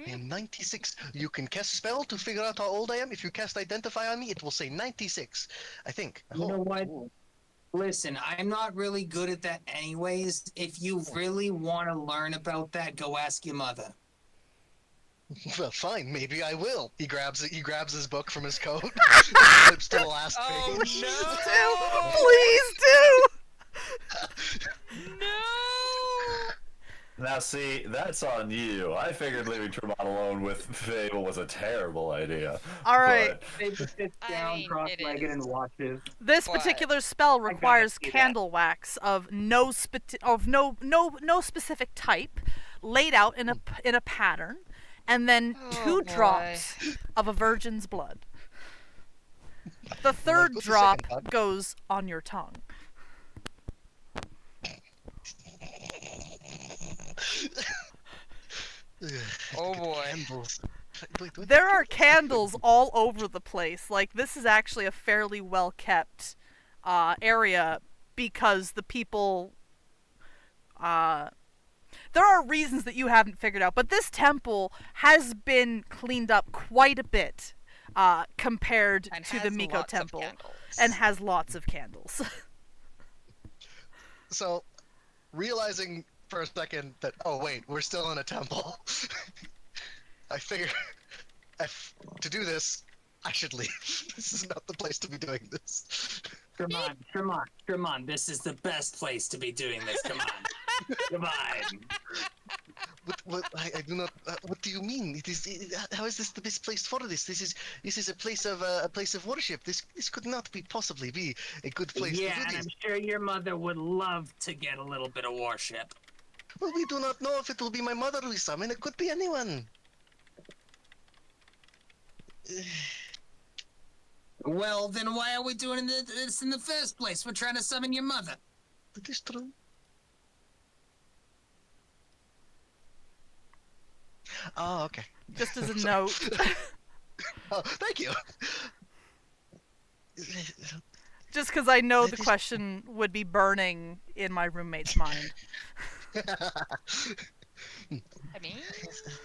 I am 96. You can cast spell to figure out how old I am. If you cast identify on me, it will say 96. I think. I You know hope. what? Listen, I'm not really good at that anyways. If you really want to learn about that, go ask your mother. Well, fine. Maybe I will. He grabs his book from his coat. Flips to the last Oh page. Please do! No! Now, see, that's on you. I figured leaving Tremont alone with Fable was a terrible idea. All right. But They just sit I down, mean, cross-legged, it is. and watches. This What? particular spell gotta requires see that. candle wax of no specific type, laid out in a pattern, and then Oh, 2 boy. drops of a virgin's blood. The third go to drop second thought. goes on your tongue. Oh boy. Candles. Wait, what? There are candles all over the place. Like, this is actually a fairly well kept area because the people. There are reasons that you haven't figured out, but this temple has been cleaned up quite a bit compared And to the has Miko lots of temple, candles. and has lots of candles. So, realizing for a second that, oh wait, we're still in a temple. I figure to do this, I should leave. This is not the place to be doing this. Come on. This is the best place to be doing this. Come on. Come on. I do not. What do you mean? How is this the best place for this? This is a place of worship. This could not be possibly be a good place Yeah, to do and this. I'm sure your mother would love to get a little bit of worship. Well, we do not know if it will be my mother we summon. It could be anyone. Well, then why are we doing this in the first place? We're trying to summon your mother. That is true. Oh, okay. Just as a note. Oh, thank you. Just because I know the question would be burning in my roommate's mind. I mean,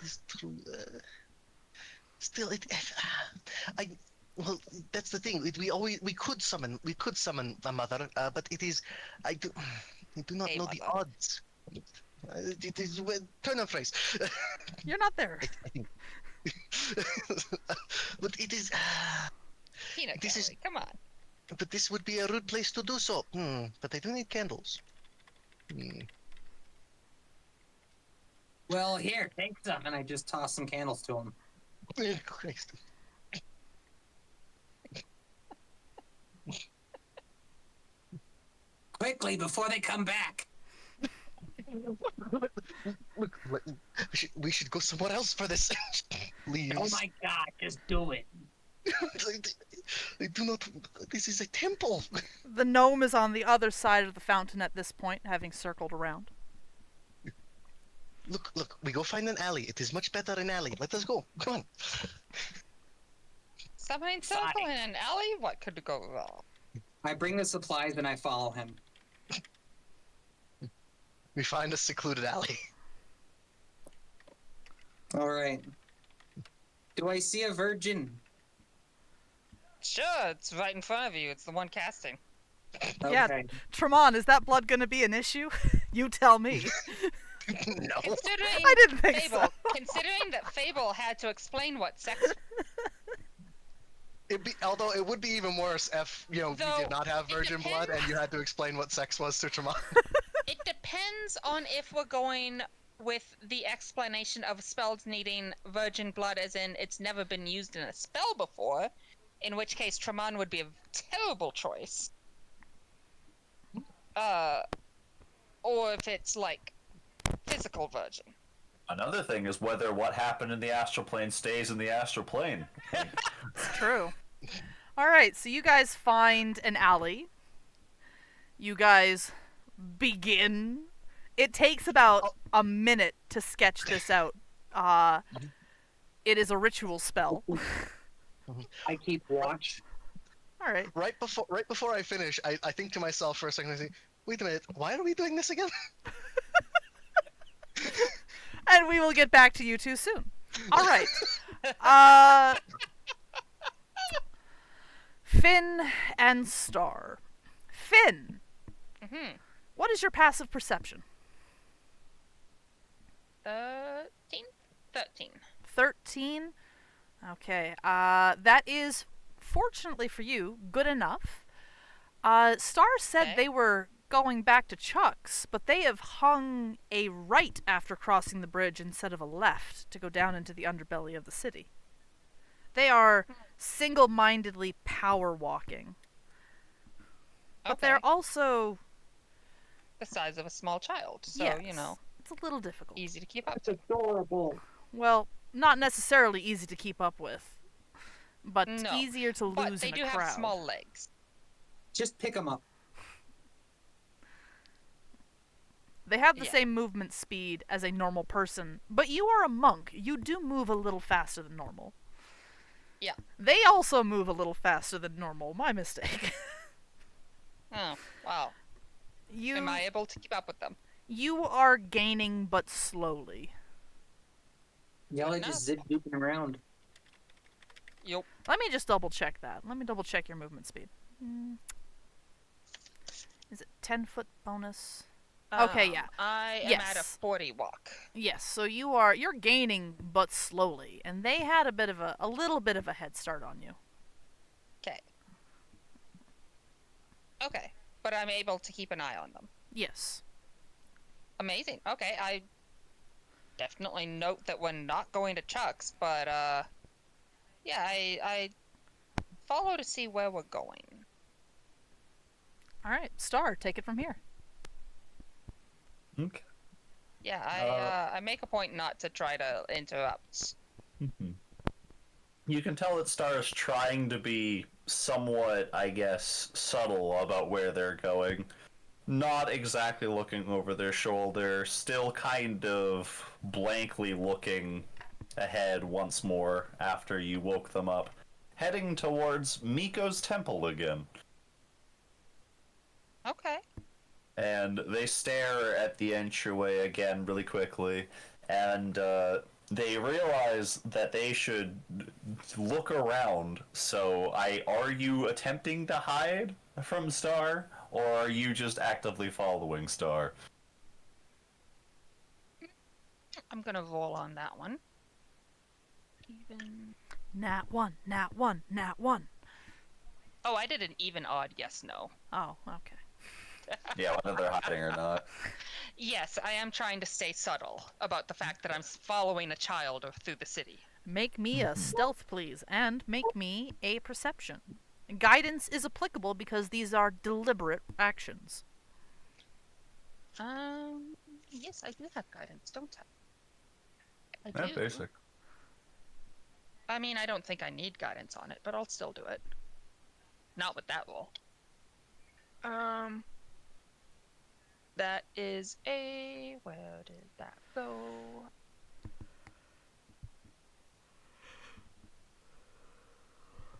It's true. Still, I. Well, that's the thing. We could summon a mother, but I do not A know the mother. odds. It is turn of phrase. You're not there. I think. But it is. peanut This is- gallery. Come on. But this would be a rude place to do so. But I do need candles. Well, here, take some. And I just toss some candles to him. Christ. Quickly, before they come back. Look, we should go somewhere else for this. Please. Oh my god, just do it. I do not. This is a temple. The gnome is on the other side of the fountain at this point, having circled around. Look. We go find an alley. It is much better an alley. Let us go. Come on. Summoning circle in an alley? What could go wrong? I bring the supplies and I follow him. We find a secluded alley. All right. Do I see a virgin? Sure, it's right in front of you. It's the one casting. Yeah. Okay. Tremont, is that blood going to be an issue? You tell me. No. Considering I didn't think Fable, so. considering that Fable had to explain what sex, Although it would be even worse if you Though, did not have it virgin blood and depends. you had to explain what sex was to Tremont. it depends on if we're going with the explanation of spells needing virgin blood, as in it's never been used in a spell before, in which case Tremont would be a terrible choice. Or if it's like physical virgin. Another thing is whether what happened in the astral plane stays in the astral plane. It's true. Alright, so you guys find an alley. You guys begin. It takes about a minute to sketch this out. It is a ritual spell. I keep watch. Alright. Right before I finish, I think to myself for a second. I think, wait a minute, why are we doing this again? And we will get back to you too soon. Alright. Finn and Star. Finn, Mm-hmm. what is your passive perception? 13? 13. 13? Okay, that is, fortunately for you, good enough. Star said Okay. they were going back to Chuck's, but they have hung a right after crossing the bridge instead of a left to go down into the underbelly of the city. They are single-mindedly power walking. But Okay. they're also, The size of a small child, so, yes, you know, it's a little difficult. easy to keep up. That's adorable. Well, not necessarily easy to keep up with, but No, easier to But lose they in do a crowd. have small legs. Just pick them up. They have the Yeah. same movement speed as a normal person, but you are a monk. You do move a little faster than normal. Yeah. They also move a little faster than normal. My mistake. Oh, wow. Am I able to keep up with them? You are gaining, but slowly. Y'all are enough. just zip zooping around. Yup. Let me just double check that. Let me double check your movement speed. Is it 10-foot bonus? Okay, yeah. I am at a Yes. 40 walk. Yes, so you're gaining but slowly, and they had a little bit of a head start on you. Okay. Okay, but I'm able to keep an eye on them. Yes. Amazing. Okay, I definitely note that we're not going to Chuck's, but yeah, I follow to see where we're going. All right, Star, take it from here. Okay. Yeah, I make a point not to try to interrupt. You can tell that Star is trying to be somewhat, I guess, subtle about where they're going. Not exactly looking over their shoulder, still kind of blankly looking ahead once more after you woke them up, heading towards Miko's temple again. Okay. And they stare at the entryway again really quickly, and they realize that they should look around. So, are you attempting to hide from Star, or are you just actively following Star? I'm gonna roll on that one. Even. Nat 1, nat 1, nat 1. Oh, I did an even odd yes no. Oh, okay. Yeah, whether they're hiding or not. Yes, I am trying to stay subtle about the fact that I'm following a child through the city. Make me a stealth, please, and make me a perception. Guidance is applicable because these are deliberate actions. Yes, I do have guidance, don't I? I Yeah, do. basic. I mean, I don't think I need guidance on it, but I'll still do it. Not with that roll. That is a... Where did that go?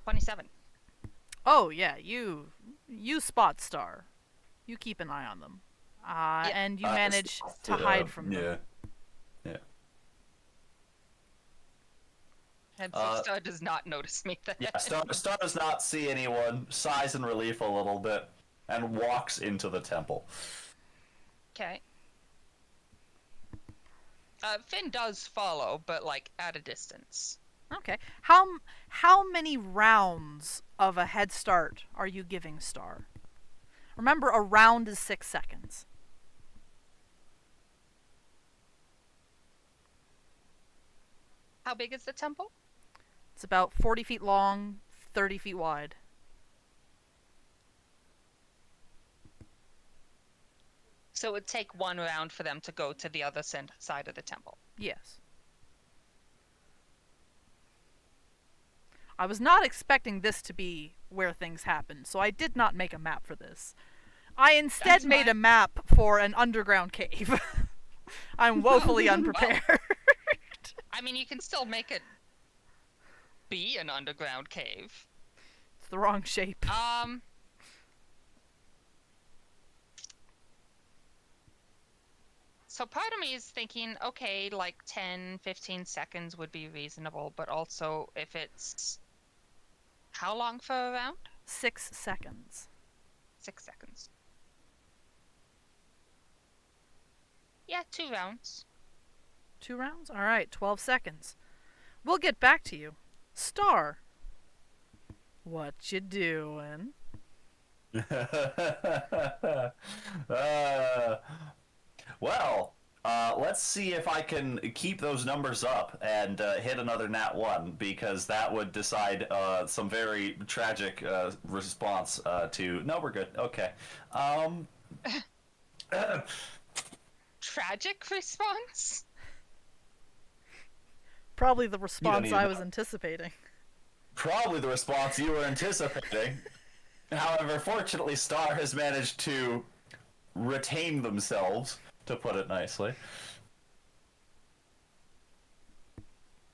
$27. Oh yeah, you spot Star. You keep an eye on them. Yeah. And you manage to hide from them. Yeah. And so Star does not notice me then. Yeah, Star does not see anyone, sighs in relief a little bit, and walks into the temple. Okay. Finn does follow, but like at a distance. Okay. How many rounds of a head start are you giving Star? Remember, a round is 6 seconds. How big is the temple? It's about 40 feet long, 30 feet wide. So it would take one round for them to go to the other side of the temple. Yes. I was not expecting this to be where things happen, so I did not make a map for this. I instead made a map for an underground cave. I'm woefully unprepared. I mean, you can still make it be an underground cave. It's the wrong shape. So part of me is thinking, okay, like 10, 15 seconds would be reasonable, but also if it's... How long for a round? 6 seconds. 6 seconds. Yeah, 2 rounds. 2 rounds? Alright, 12 seconds. We'll get back to you. Star. What you doing? Well, let's see if I can keep those numbers up and hit another nat 1, because that would decide some very tragic response to... No, we're good. Okay. Tragic response? Probably the response need I a- was anticipating. Probably the response you were anticipating. However, fortunately, Star has managed to retain themselves, to put it nicely,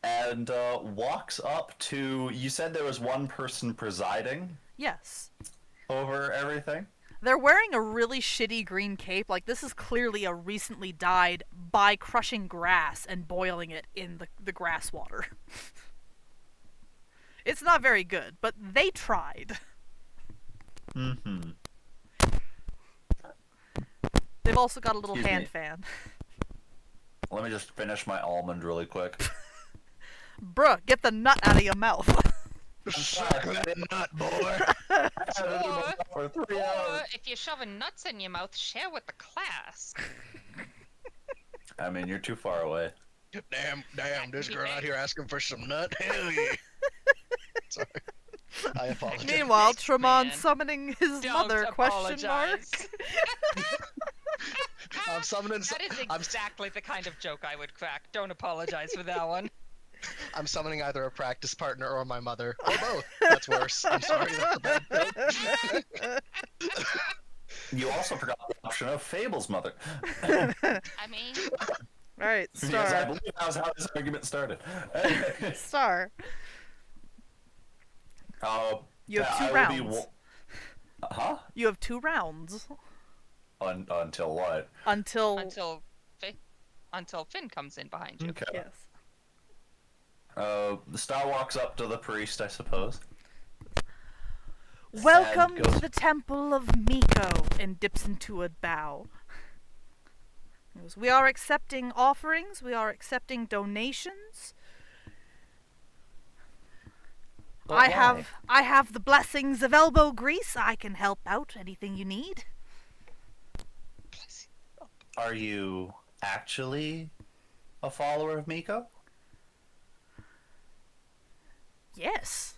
and walks up to... You said there was one person presiding Yes. over everything? They're wearing a really shitty green cape. Like, this is clearly a recently dyed by crushing grass and boiling it in the grass water. It's not very good, but they tried. Mm-hmm. They've also got a little Excuse hand me. fan. Let me just finish my almond really quick. Bruh, get the nut out of your mouth. Suck that nut, boy. For 3 Or hours. if you're shoving nuts in your mouth, share with the class. I mean, you're too far away. Damn, this girl out here asking for some nut. Hell yeah. Sorry. I apologize. Meanwhile, Thanks, Tremont man. summoning his Don't mother, question mark. apologize. I'm summoning. That is I'm, exactly the kind of joke I would crack. Don't apologize for that one. I'm summoning either a practice partner or my mother, or both. That's worse. I'm sorry. That's a bad joke. You also forgot the option of Fable's mother. I mean, All right, Yes, I Star. believe that was how this argument started. Star. You have I 2 will be rounds. Huh? You have 2 rounds Until what? until. until Finn comes in behind you. Okay. Yes. The Star walks up to the priest, I suppose. Welcome goes- to the Temple of Miko, and dips into a bow. He goes, we are accepting offerings. We are accepting donations. But I why? have the blessings of elbow grease. I can help out anything you need. Are you actually a follower of Miko? Yes.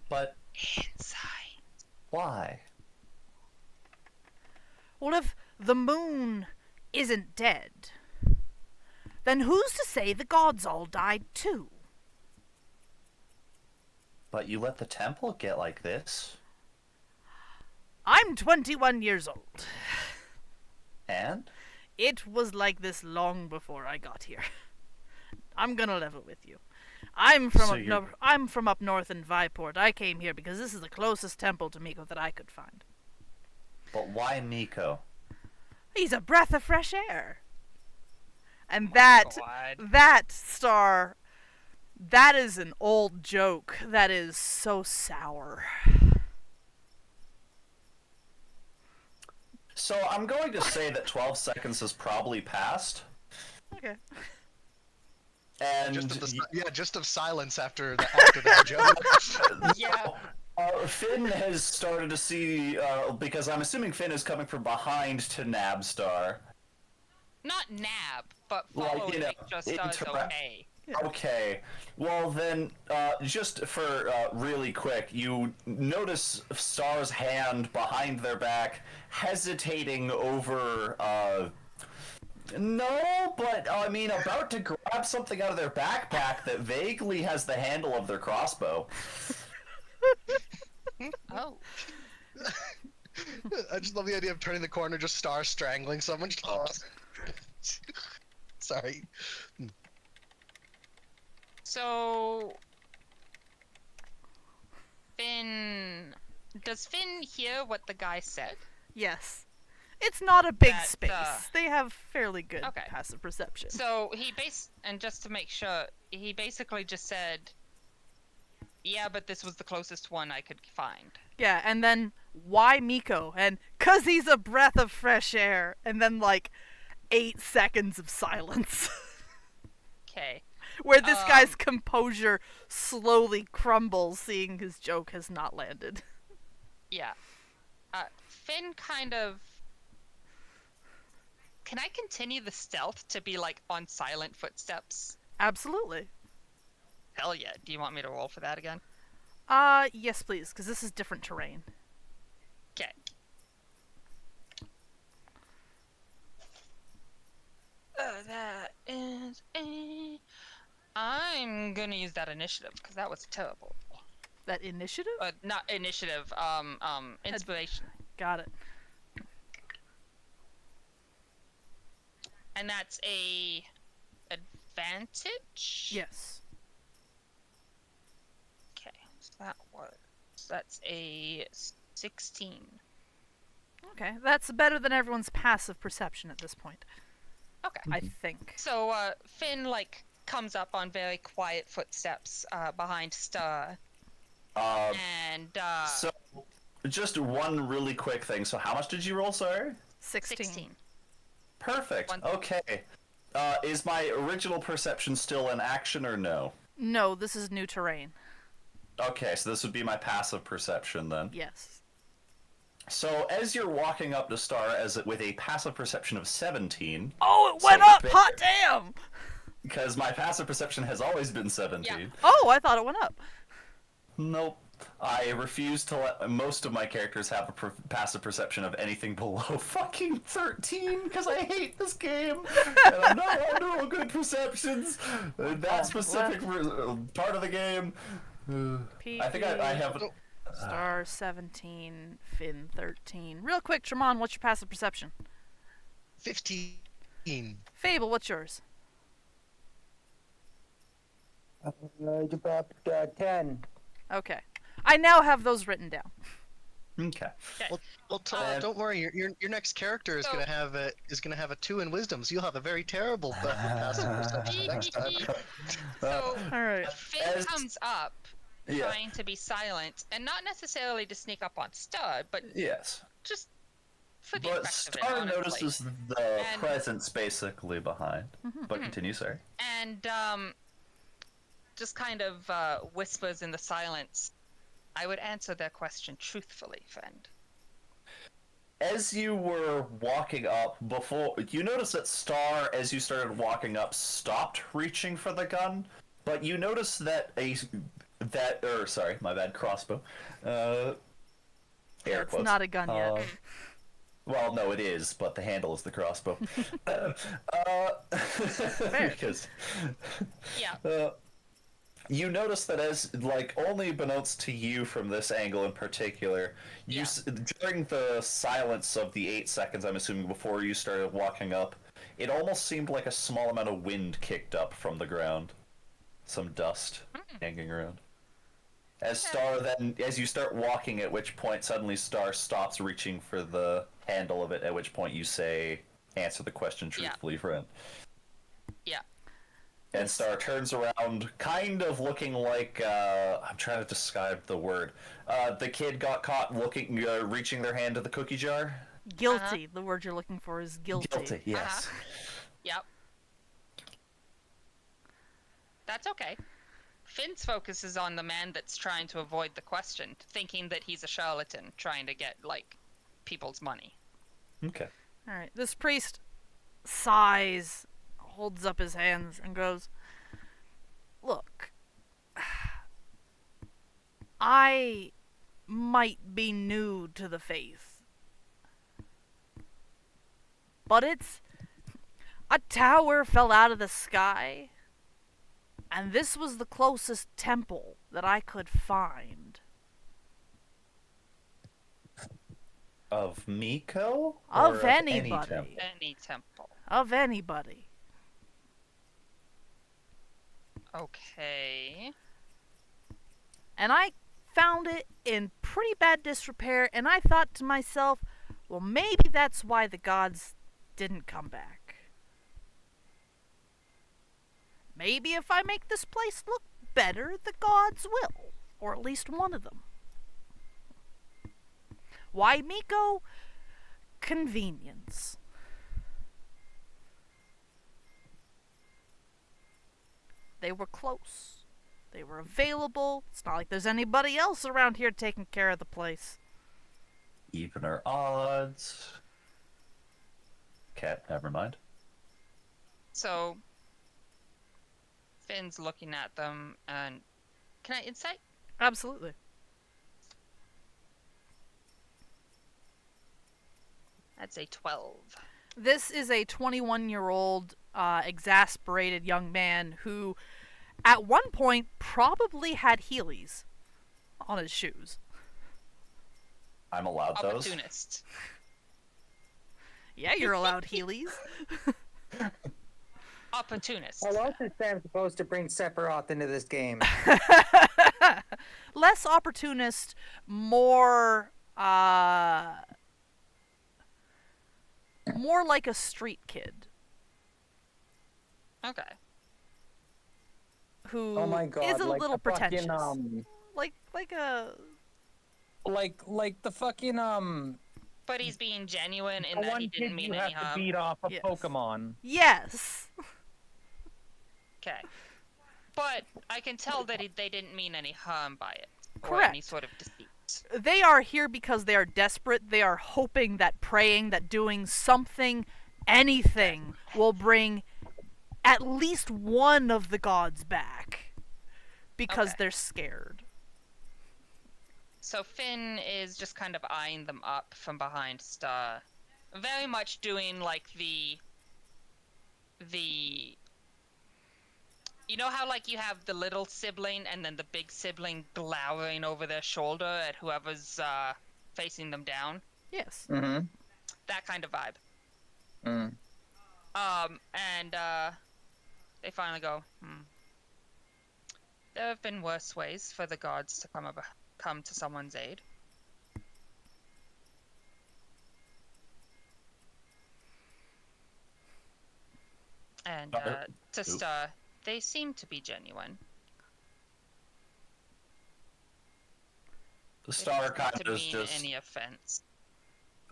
But Inside. why? Well, if the moon isn't dead, then who's to say the gods all died too? But you let the temple get like this? I'm 21 years old. And? It was like this long before I got here. I'm gonna level with you. I'm from So up you're- I'm from up north in Viport. I came here because this is the closest temple to Miko that I could find. But why Miko? He's a breath of fresh air. And that Star, that is an old joke that is so sour. So I'm going to say that 12 seconds has probably passed. Okay. And Just of silence after that joke. Yeah. Finn has started to see, because I'm assuming Finn is coming from behind to Nabstar. Not nab, but Like, following you know, just does interact- okay. Okay, well then, just for really quick, you notice Star's hand behind their back, hesitating over, no, but I mean, about to grab something out of their backpack that vaguely has the handle of their crossbow. Oh. I just love the idea of turning the corner, just Star strangling someone. Sorry. So, does Finn hear what the guy said? Yes. It's not a big That, space. They have fairly good okay. passive perception. So and just to make sure, he basically just said, yeah, but this was the closest one I could find. Yeah, and then why Miko? And 'cause he's a breath of fresh air. And then like 8 seconds of silence. Okay. Where this guy's composure slowly crumbles, seeing his joke has not landed. Yeah. Finn kind of... Can I continue the stealth to be, like, on silent footsteps? Absolutely. Hell yeah. Do you want me to roll for that again? Yes please, because this is different terrain. Okay. That is a... I'm gonna use that initiative, because that was terrible. That initiative? Not initiative, inspiration. Got it. And that's a... advantage? Yes. Okay, so that's a 16. Okay, that's better than everyone's passive perception at this point, Okay. I think. So, Finn, like, comes up on very quiet footsteps, behind Star. And, So, just one really quick thing. So how much did you roll, sorry? 16. Perfect. Okay. Is my original perception still in action or no? No, this is new terrain. Okay, so this would be my passive perception then. Yes. So as you're walking up to Star with a passive perception of 17. Oh, it so went up! ba- Hot damn! Because my passive perception has always been 17. Oh, I thought it went up. Nope. I refuse to let most of my characters have a passive perception of anything below fucking 13 because I hate this game and I'm not under good perceptions. That specific part of the game. I think I have. Star 17, Finn 13. Real quick, Tremon, what's your passive perception? 15. Fable, what's yours? About 10. Okay. I now have those written down. Okay. Well, don't worry. Your next character is So- gonna have a 2 in wisdom, so you'll have a very terrible passive perception next time. So All right. Finn comes up Yeah. trying to be silent, and not necessarily to sneak up on Stud, but Yes. just for the But effect of it, Star honestly. notices the And- presence basically behind. But continue, sorry. And just kind of whispers in the silence, I would answer their question truthfully, friend. As you were walking up, before you noticed that Star, as you started walking up, stopped reaching for the gun, but you noticed that crossbow. Air It's quotes. not a gun yet. Well, no, it is, but the handle is the crossbow. Because Yeah. you notice that as, like, only beknownst to you from this angle in particular, during the silence of the 8 seconds, I'm assuming, before you started walking up, it almost seemed like a small amount of wind kicked up from the ground. Some dust hanging around. As you start walking, at which point suddenly Star stops reaching for the handle of it, at which point you say, answer the question truthfully, friend. Yeah. And Star turns around, kind of looking like, I'm trying to describe the word. The kid got caught reaching their hand to the cookie jar. Guilty. The word you're looking for is guilty. Guilty, yes. Yep. That's okay. Finn's focus is on the man that's trying to avoid the question, thinking that he's a charlatan trying to get, like, people's money. Okay. Alright, this priest sighs, holds up his hands, and goes, Look, I might be new to the faith, but a tower fell out of the sky, and this was the closest temple that I could find. Of Miko? Of Or anybody. Any temple? Any temple. Of anybody. Okay. And I found it in pretty bad disrepair, and I thought to myself, well, maybe that's why the gods didn't come back. Maybe if I make this place look better, the gods will. Or at least one of them. Why, Miko? Convenience. They were close. They were available. It's not like there's anybody else around here taking care of the place. Evener odds. Cat, never mind. So, Finn's looking at them, and can I insight? Absolutely. That's a 12. This is a 21-year-old exasperated young man who, at one point, probably had Heelys on his shoes. I'm allowed those. Opportunist. Yeah, you're allowed Heelys. Opportunist. How else is Sam supposed to bring Sephiroth into this game? Less opportunist, more like a street kid Okay. who Oh my god! is a like little the fucking, pretentious. Like a like the fucking But he's being genuine in the that one he kid didn't mean you any have to harm. beat off a Yes. Pokemon. yes. Okay. But I can tell that they didn't mean any harm by it. Or Correct. any sort of deceit. They are here because they are desperate. They are hoping that praying that doing something, anything, will bring at least one of the gods back. Because Okay. they're scared. So Finn is just kind of eyeing them up from behind Star. Very much doing like the you know how like you have the little sibling and then the big sibling glowering over their shoulder at whoever's facing them down? Yes. Mm-hmm. That kind of vibe. Mm. And they finally go, there have been worse ways for the gods to come to someone's aid. And to Star, they seem to be genuine. The They Star don't kind seem to of is mean just any offense.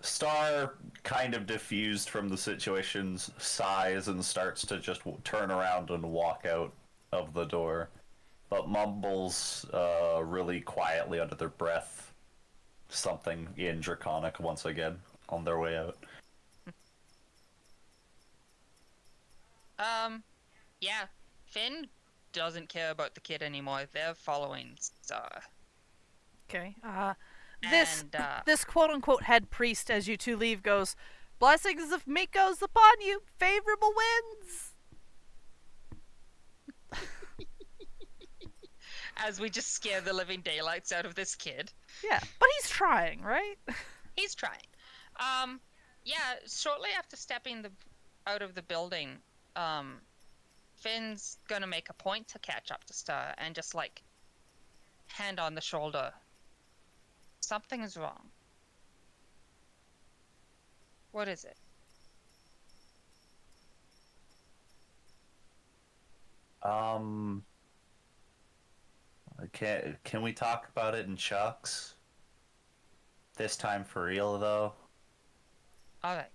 Star kind of diffused from the situation's size and starts to just turn around and walk out of the door, but mumbles really quietly under their breath something in Draconic once again on their way out. Yeah, Finn doesn't care about the kid anymore. They're following Star. Okay. This And, this quote unquote head priest, as you two leave, goes, "Blessings of Miko's upon you, favorable winds." as we just scare the living daylights out of this kid. Yeah, but he's trying, right? He's trying. Yeah, shortly after stepping out of the building, Finn's gonna make a point to catch up to Star and just like hand on the shoulder. Something is wrong. What is it? Can we talk about it in chunks? This time for real, though. All right.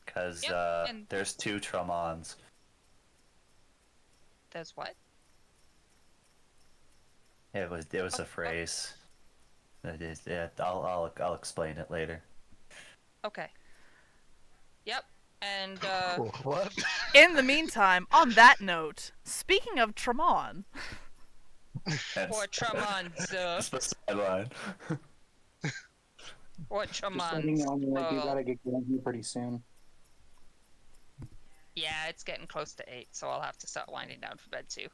Because and there's two Tromons. there's what? It was a phrase. I'll explain it later. Okay. Yep. And What? In the meantime, on that note, speaking of Tremon, poor Tremons, That's the sideline. poor Just letting Tremons. you know, like, you Well, gotta get going here pretty soon. yeah, it's getting close to 8, so I'll have to start winding down for bed too.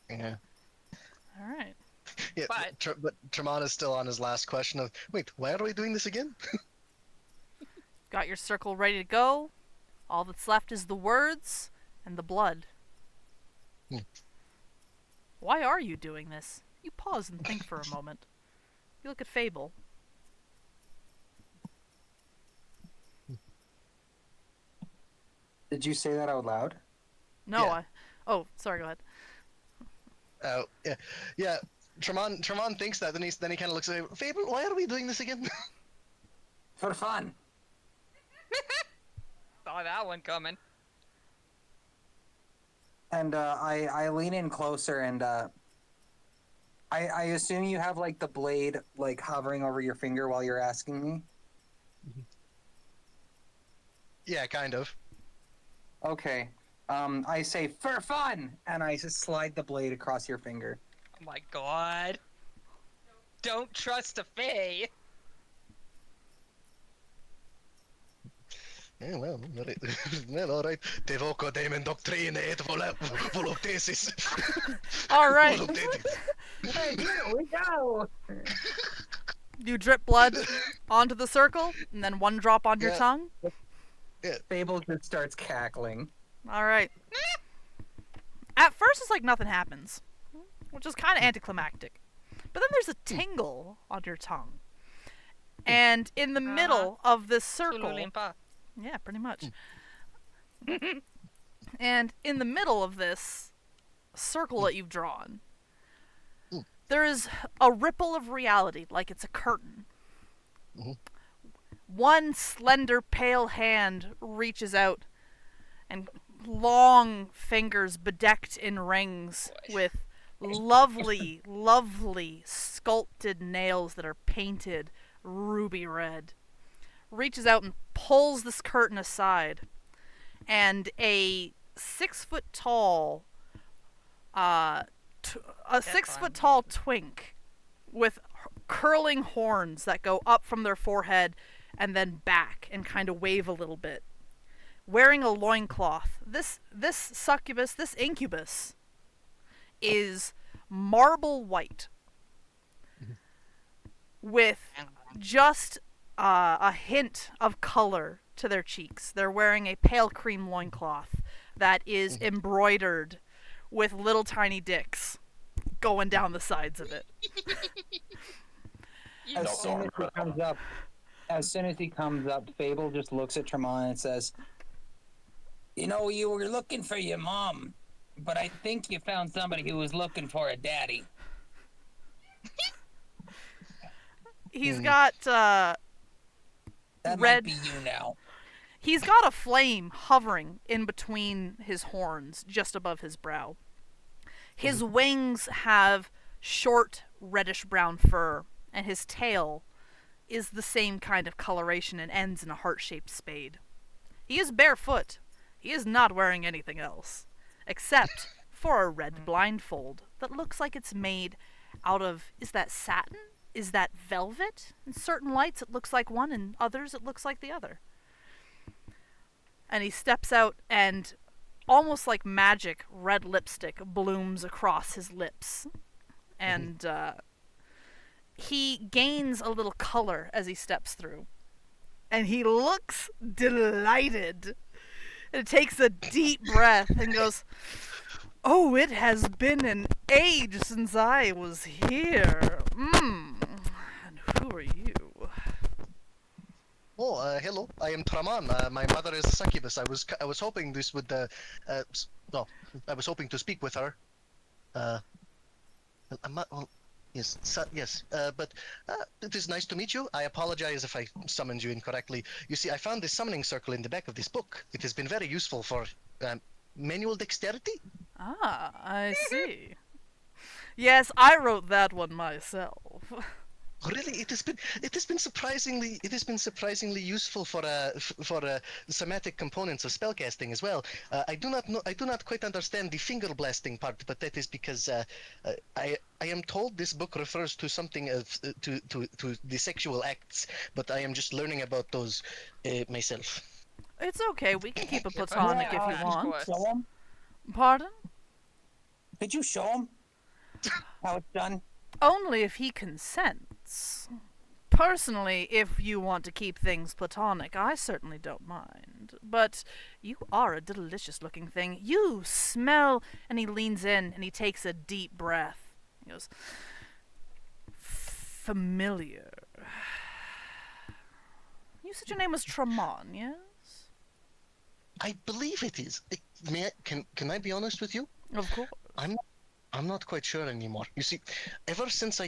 Yeah. all right. Yeah, But- but Tremont is still on his last question of, wait, why are we doing this again? Got your circle ready to go. All that's left is the words and the blood. Hmm. Why are you doing this? You pause and think for a moment. You look at Fable. Did you say that out loud? No, Yeah. Oh, sorry, go ahead. Yeah, yeah. Tremont thinks that, then he kind of looks at me, Faber, why are we doing this again? For fun. Saw that one coming. And I lean in closer and I assume you have like the blade like hovering over your finger while you're asking me. Yeah, kind of. Okay. I say for fun, and I just slide the blade across your finger. Oh my god. Don't trust a Fae. Yeah, well, all right. Devoco daemon doctrine et voluptasis. All right. Hey, here we go. You drip blood onto the circle, and then one drop on your Yeah. tongue. Fable just starts cackling. All right. At first, it's like nothing happens, which is kind of anticlimactic. But then there's a tingle on your tongue, and in the middle of this circle, Tululimpa. yeah, pretty much. And in the middle of this circle that you've drawn, there is a ripple of reality, like it's a curtain. Mhm. One slender, pale hand reaches out, and long fingers bedecked in rings with lovely, lovely sculpted nails that are painted ruby red. Reaches out and pulls this curtain aside, and a 6 foot tall, a 6 foot tall twink with curling horns that go up from their forehead and then back and kind of wave a little bit, wearing a loincloth. This succubus, this incubus, is marble white with just a hint of color to their cheeks. They're wearing a pale cream loincloth that is embroidered with little tiny dicks going down the sides of it. As soon as he comes up, Fable just looks at Tremont and says, "You know, you were looking for your mom, but I think you found somebody who was looking for a daddy." He's got That red. might be you now. He's got a flame hovering in between his horns, just above his brow. His wings have short reddish-brown fur, and his tail is the same kind of coloration and ends in a heart-shaped spade. He is barefoot. He is not wearing anything else, except for a red blindfold that looks like it's made out of, is that satin? Is that velvet? In certain lights it looks like one, in others it looks like the other. And he steps out, and almost like magic, red lipstick blooms across his lips. And he gains a little color as he steps through. And he looks delighted. And takes a deep breath and goes, "Oh, it has been an age since I was here. And who are you?" Oh, hello. I am Traman. My mother is a succubus. I was hoping this would. No, I was hoping to speak with her. I'm not. Well, yes, yes. But it is nice to meet you. I apologize if I summoned you incorrectly. You see, I found this summoning circle in the back of this book. It has been very useful for manual dexterity. Ah, I see. Yes, I wrote that one myself. Really, it has been surprisingly useful for somatic components of spellcasting as well. I do not quite understand the finger blasting part, but that is because I am told this book refers to something to the sexual acts, but I am just learning about those myself. It's okay, we can keep it platonic if you want. Show him? Pardon? Could you show him how it's done? Only if he consents. Personally, if you want to keep things platonic, I certainly don't mind. But you are a delicious-looking thing. You smell... And he leans in and he takes a deep breath. He goes, "Familiar. You said your name was Tremont, yes?" I believe it is. Can I be honest with you? Of course. I'm not quite sure anymore. You see, ever since I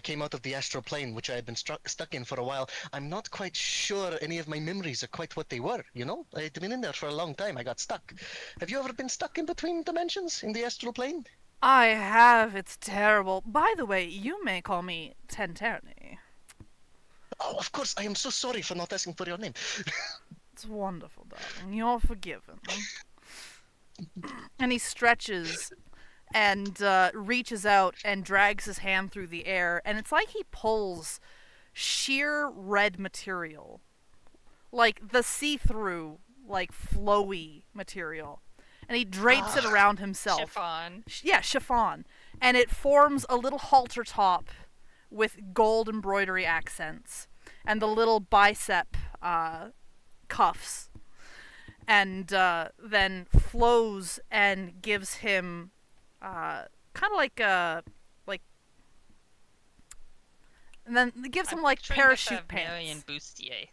came out of the astral plane, which I had been stuck in for a while, I'm not quite sure any of my memories are quite what they were. You know, I'd been in there for a long time. I got stuck. Have you ever been stuck in between dimensions in the astral plane? I have. It's terrible. By the way, you may call me Tenterni. Oh, of course. I am so sorry for not asking for your name. It's wonderful, darling. You're forgiven. And he stretches and reaches out and drags his hand through the air, and it's like he pulls sheer red material, like the see-through, like flowy material, and he drapes it around himself. Chiffon. Yeah, chiffon, and it forms a little halter top with gold embroidery accents and the little bicep cuffs, and then flows and gives him kind of like and then it gives him like parachute pants. Bustier.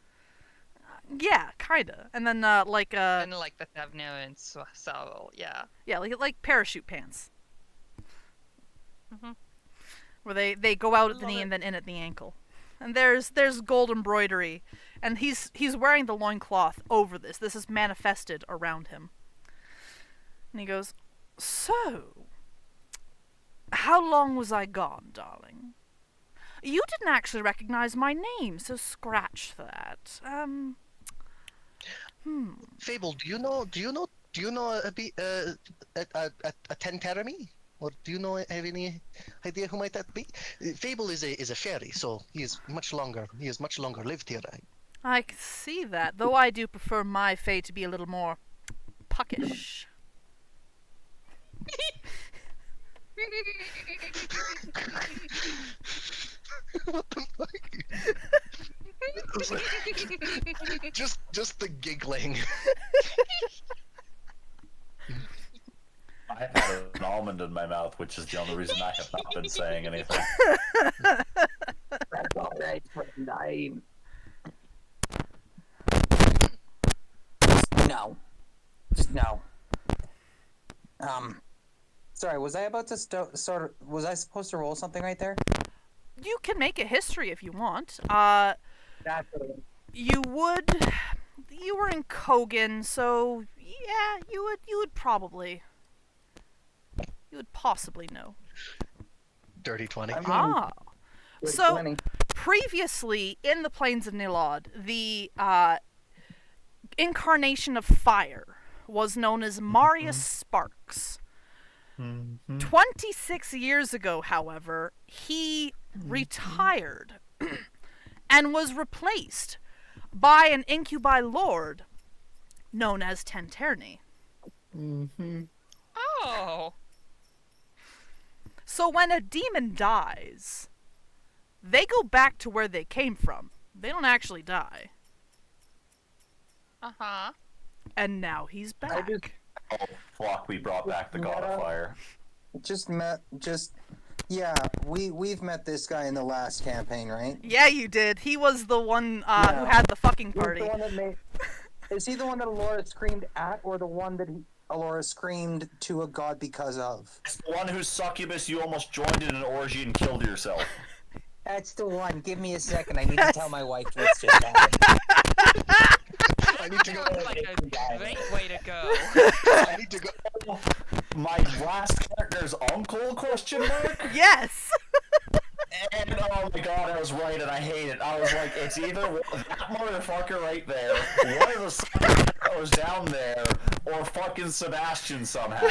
Yeah, kinda. And then like And like the Thavnarian Saul, yeah. yeah, like parachute pants. Mhm. Where they go out at the Love knee it. and then in at the ankle. And there's gold embroidery, and he's wearing the loincloth over this. This is manifested around him. And he goes, "So, How long was I gone, darling? You didn't actually recognize my name, so scratch that. Fable, do you know a bit a Tentarami? Or do you know have any idea who might that be? Fable is a fairy, so he is much longer lived here. I can see that, though I do prefer my fae to be a little more puckish. What the fuck? just the giggling. I had an almond in my mouth, which is the only reason I have not been saying anything. That's all right, friend. No. Just no. Sorry, was I about to was I supposed to roll something right there? You can make a history if you want. That's You were in Kogan, so yeah, you would possibly know. Dirty 20. So previously in the plains of Nilod, the incarnation of fire was known as Marius Sparks. 26 years ago, however, he retired and was replaced by an incubi lord known as Tenterni. Oh. So when a demon dies, they go back to where they came from. They don't actually die. Uh-huh. And now he's back. Oh, fuck, we brought back the God of Fire. Yeah, we've met this guy in the last campaign, right? Yeah, you did. He was the one who had the fucking He's party. the one that is he the one that Alora screamed at, or the one that Alora screamed to a god because of? It's the one whose succubus you almost joined in an orgy and killed yourself. That's the one. Give me a second. I need to tell my wife what's just happened. I need to go. Sounds like a great way to go. I need to go. My last character's uncle? Question mark? Yes! And oh my god, I was right, and I hate it. I was like, it's either that motherfucker right there, one of the suckers that was down there, or fucking Sebastian somehow.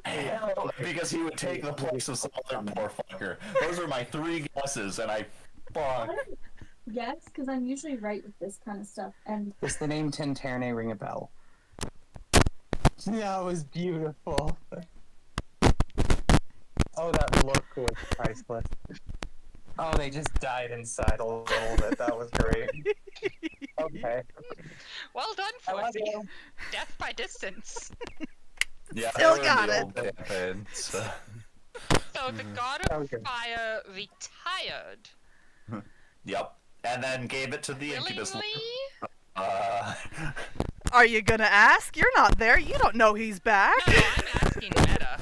Hell, because he would take the place of some other poor fucker. Those are my three guesses, and I fuck. Yes, because I'm usually right with this kind of stuff. And Does the name Tinterne ring a bell? Yeah, it was beautiful. Oh, that look was priceless. Oh, they just died inside a little bit. That was great. Okay. Well done, I love Forty. you. Death by distance. Yeah, Still they were in got the it. old campaign, so. So the God of Okay. Fire retired. Yep. And then gave it to the incubus. Willingly? Are you gonna ask? You're not there. You don't know he's back. No, I'm asking meta.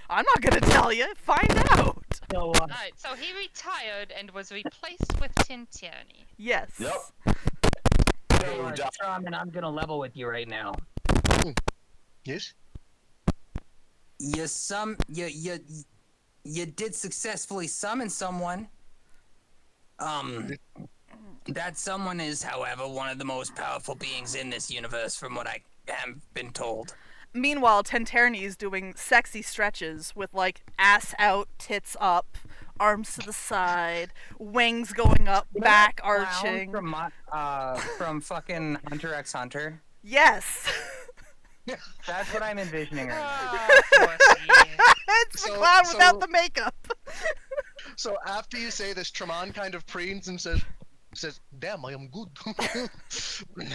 I'm not gonna tell you. Find out. So, Alright, so he retired and was replaced with Tintiani. Yes. Yep. Charmin, I'm gonna level with you right now. Yes. You did successfully summon someone. That someone is, however, one of the most powerful beings in this universe, from what I have been told. Meanwhile, Tenterni is doing sexy stretches with, like, ass out, tits up, arms to the side, wings going up, back arching. From fucking Hunter x Hunter. Yes. That's what I'm envisioning right now. It's the clown without the makeup. So after you say this, Tremon kind of preens and says, "Damn, I am good." Would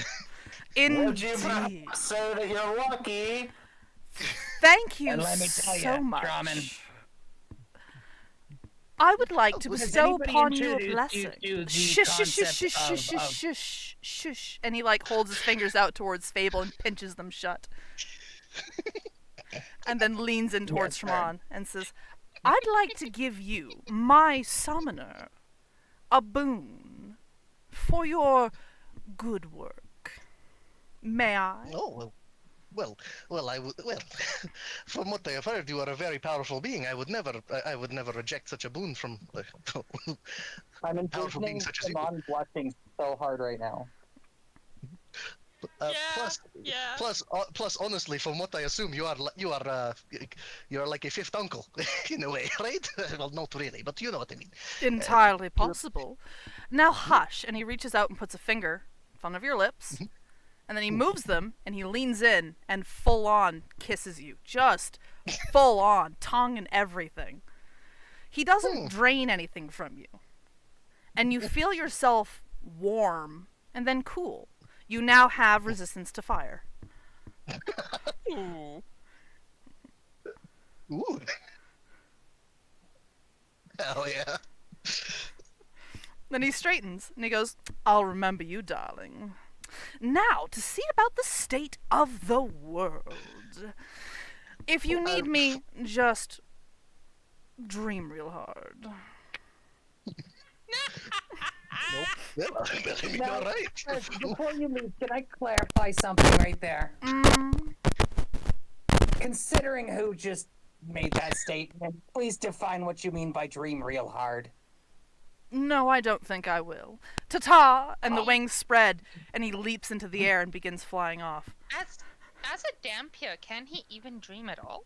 you Indeed. say that you're lucky? Thank you And let me tell so you, much. Draman. I would like to Has bestow anybody upon you a introduced blessing. you to the Shush, shush, shush, concept shush, shush, of- shush, shush. And he, like, holds his fingers out towards Fable and pinches them shut. And then leans in towards Yes, Shimon and says, I'd like to give you, my summoner, a boon for your good work. May I? Oh I would. Well, from what I have heard, you are a very powerful being. I would never reject such a boon from I'm powerful envisioning beings such as you. Simon blushing so hard right now. Yeah, Plus, yeah. plus, honestly, from what I assume, you are like a fifth uncle in a way, right? Well, not really, but you know what I mean. Entirely possible. Now hush, and he reaches out and puts a finger in front of your lips, and then he moves them, and he leans in and full on kisses you. Just full on, tongue and everything. He doesn't drain anything from you. And you feel yourself warm and then cool. You now have resistance to fire. Ooh. Ooh. Hell yeah. Then he straightens and he goes, I'll remember you, darling. Now, to see about the state of the world. If you need me, just dream real hard. Well, I mean, Now, all right. before you leave, can I clarify something right there? Considering who just made that statement, please define what you mean by dream real hard. No, I don't think I will. Ta-ta! And the wings spread, and he leaps into the air and begins flying off. As a Dampier, can he even dream at all?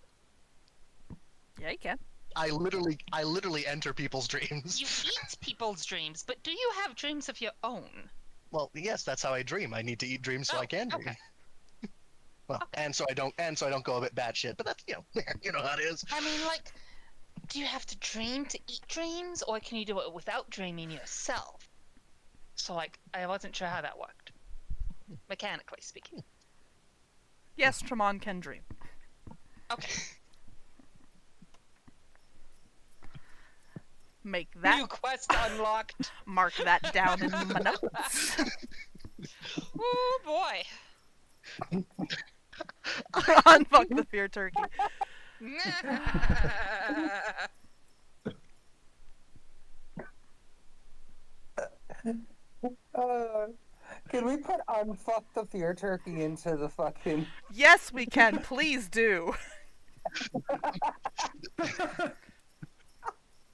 Yeah, he can. I literally enter people's dreams. You eat people's dreams, but do you have dreams of your own? Well, yes, that's how I dream. I need to eat dreams so I can dream. Okay. Well, and so I don't go a bit batshit. But that's you know how it is. I mean, like, do you have to dream to eat dreams, or can you do it without dreaming yourself? So, like, I wasn't sure how that worked, mechanically speaking. Yes, Tremon can dream. Okay. Make that, New quest unlocked. mark that down in my notes. Oh boy. Unfuck the fear turkey. Can we put unfuck the fear turkey into the fucking... Yes, we can. Please do.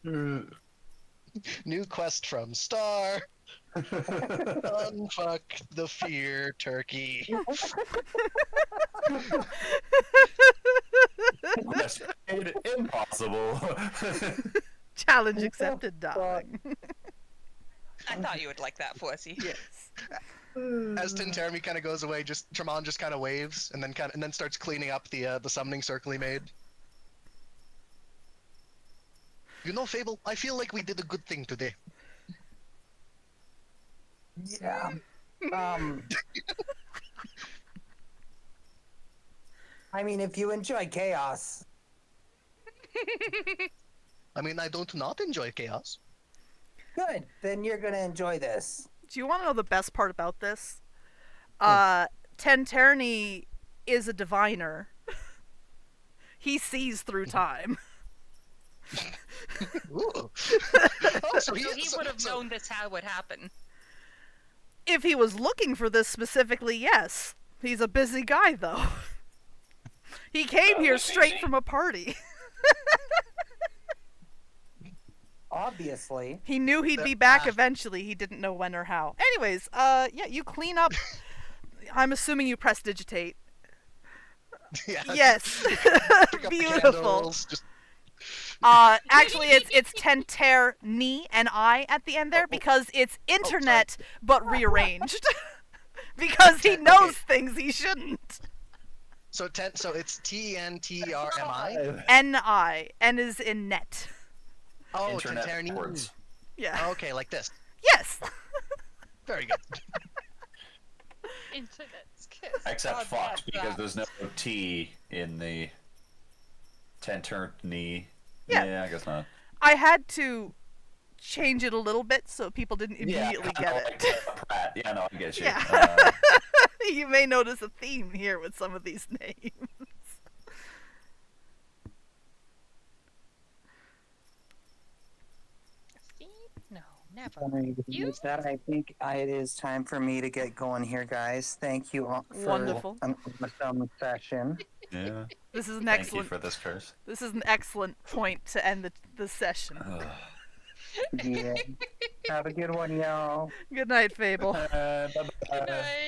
New quest from Star. Unfuck the fear turkey. That's made impossible. Challenge accepted, darling. I thought you would like that, Fussy. Yes. As Tintermi kind of goes away, Tremon just kind of waves and then starts cleaning up the summoning circle he made. You know, Fable, I feel like we did a good thing today. Yeah. I mean, if you enjoy chaos. I mean, I don't not enjoy chaos. Good. Then you're gonna enjoy this. Do you want to know the best part about this? Tenterni is a diviner. He sees through time. Ooh. Oh, So he would have known this how it would happen. If he was looking for this specifically, yes. He's a busy guy, though. He came here straight from a party. Obviously. He knew he'd be back eventually. He didn't know when or how. Anyways, yeah, you clean up. I'm assuming you press digitate. Yeah, Yes. pick up Beautiful. candles, just... Actually, it's Tenter Ni and I at the end there because it's internet but rearranged. Because he knows things he shouldn't. So it's TNTRMI? N-I. N is in net. Oh, Internet Tinterni. words. Yeah. Okay, like this. Yes. Very good. Internet's kiss. Except Oh, fucked, that's because that. there's no T in the Tenterni. Yeah. I guess not. I had to change it a little bit so people didn't immediately kinda get like it. Pratt. Yeah, no, I get you. Yeah. You may notice a theme here with some of these names. See? No, Never. With that, I think it is time for me to get going here, guys. Thank you all for Wonderful. an awesome session. Yeah. This is an Thank you excellent. for this curse. This is an excellent point to end the session. Yeah. Have a good one, y'all. Good night, Fable. Bye-bye. Good night.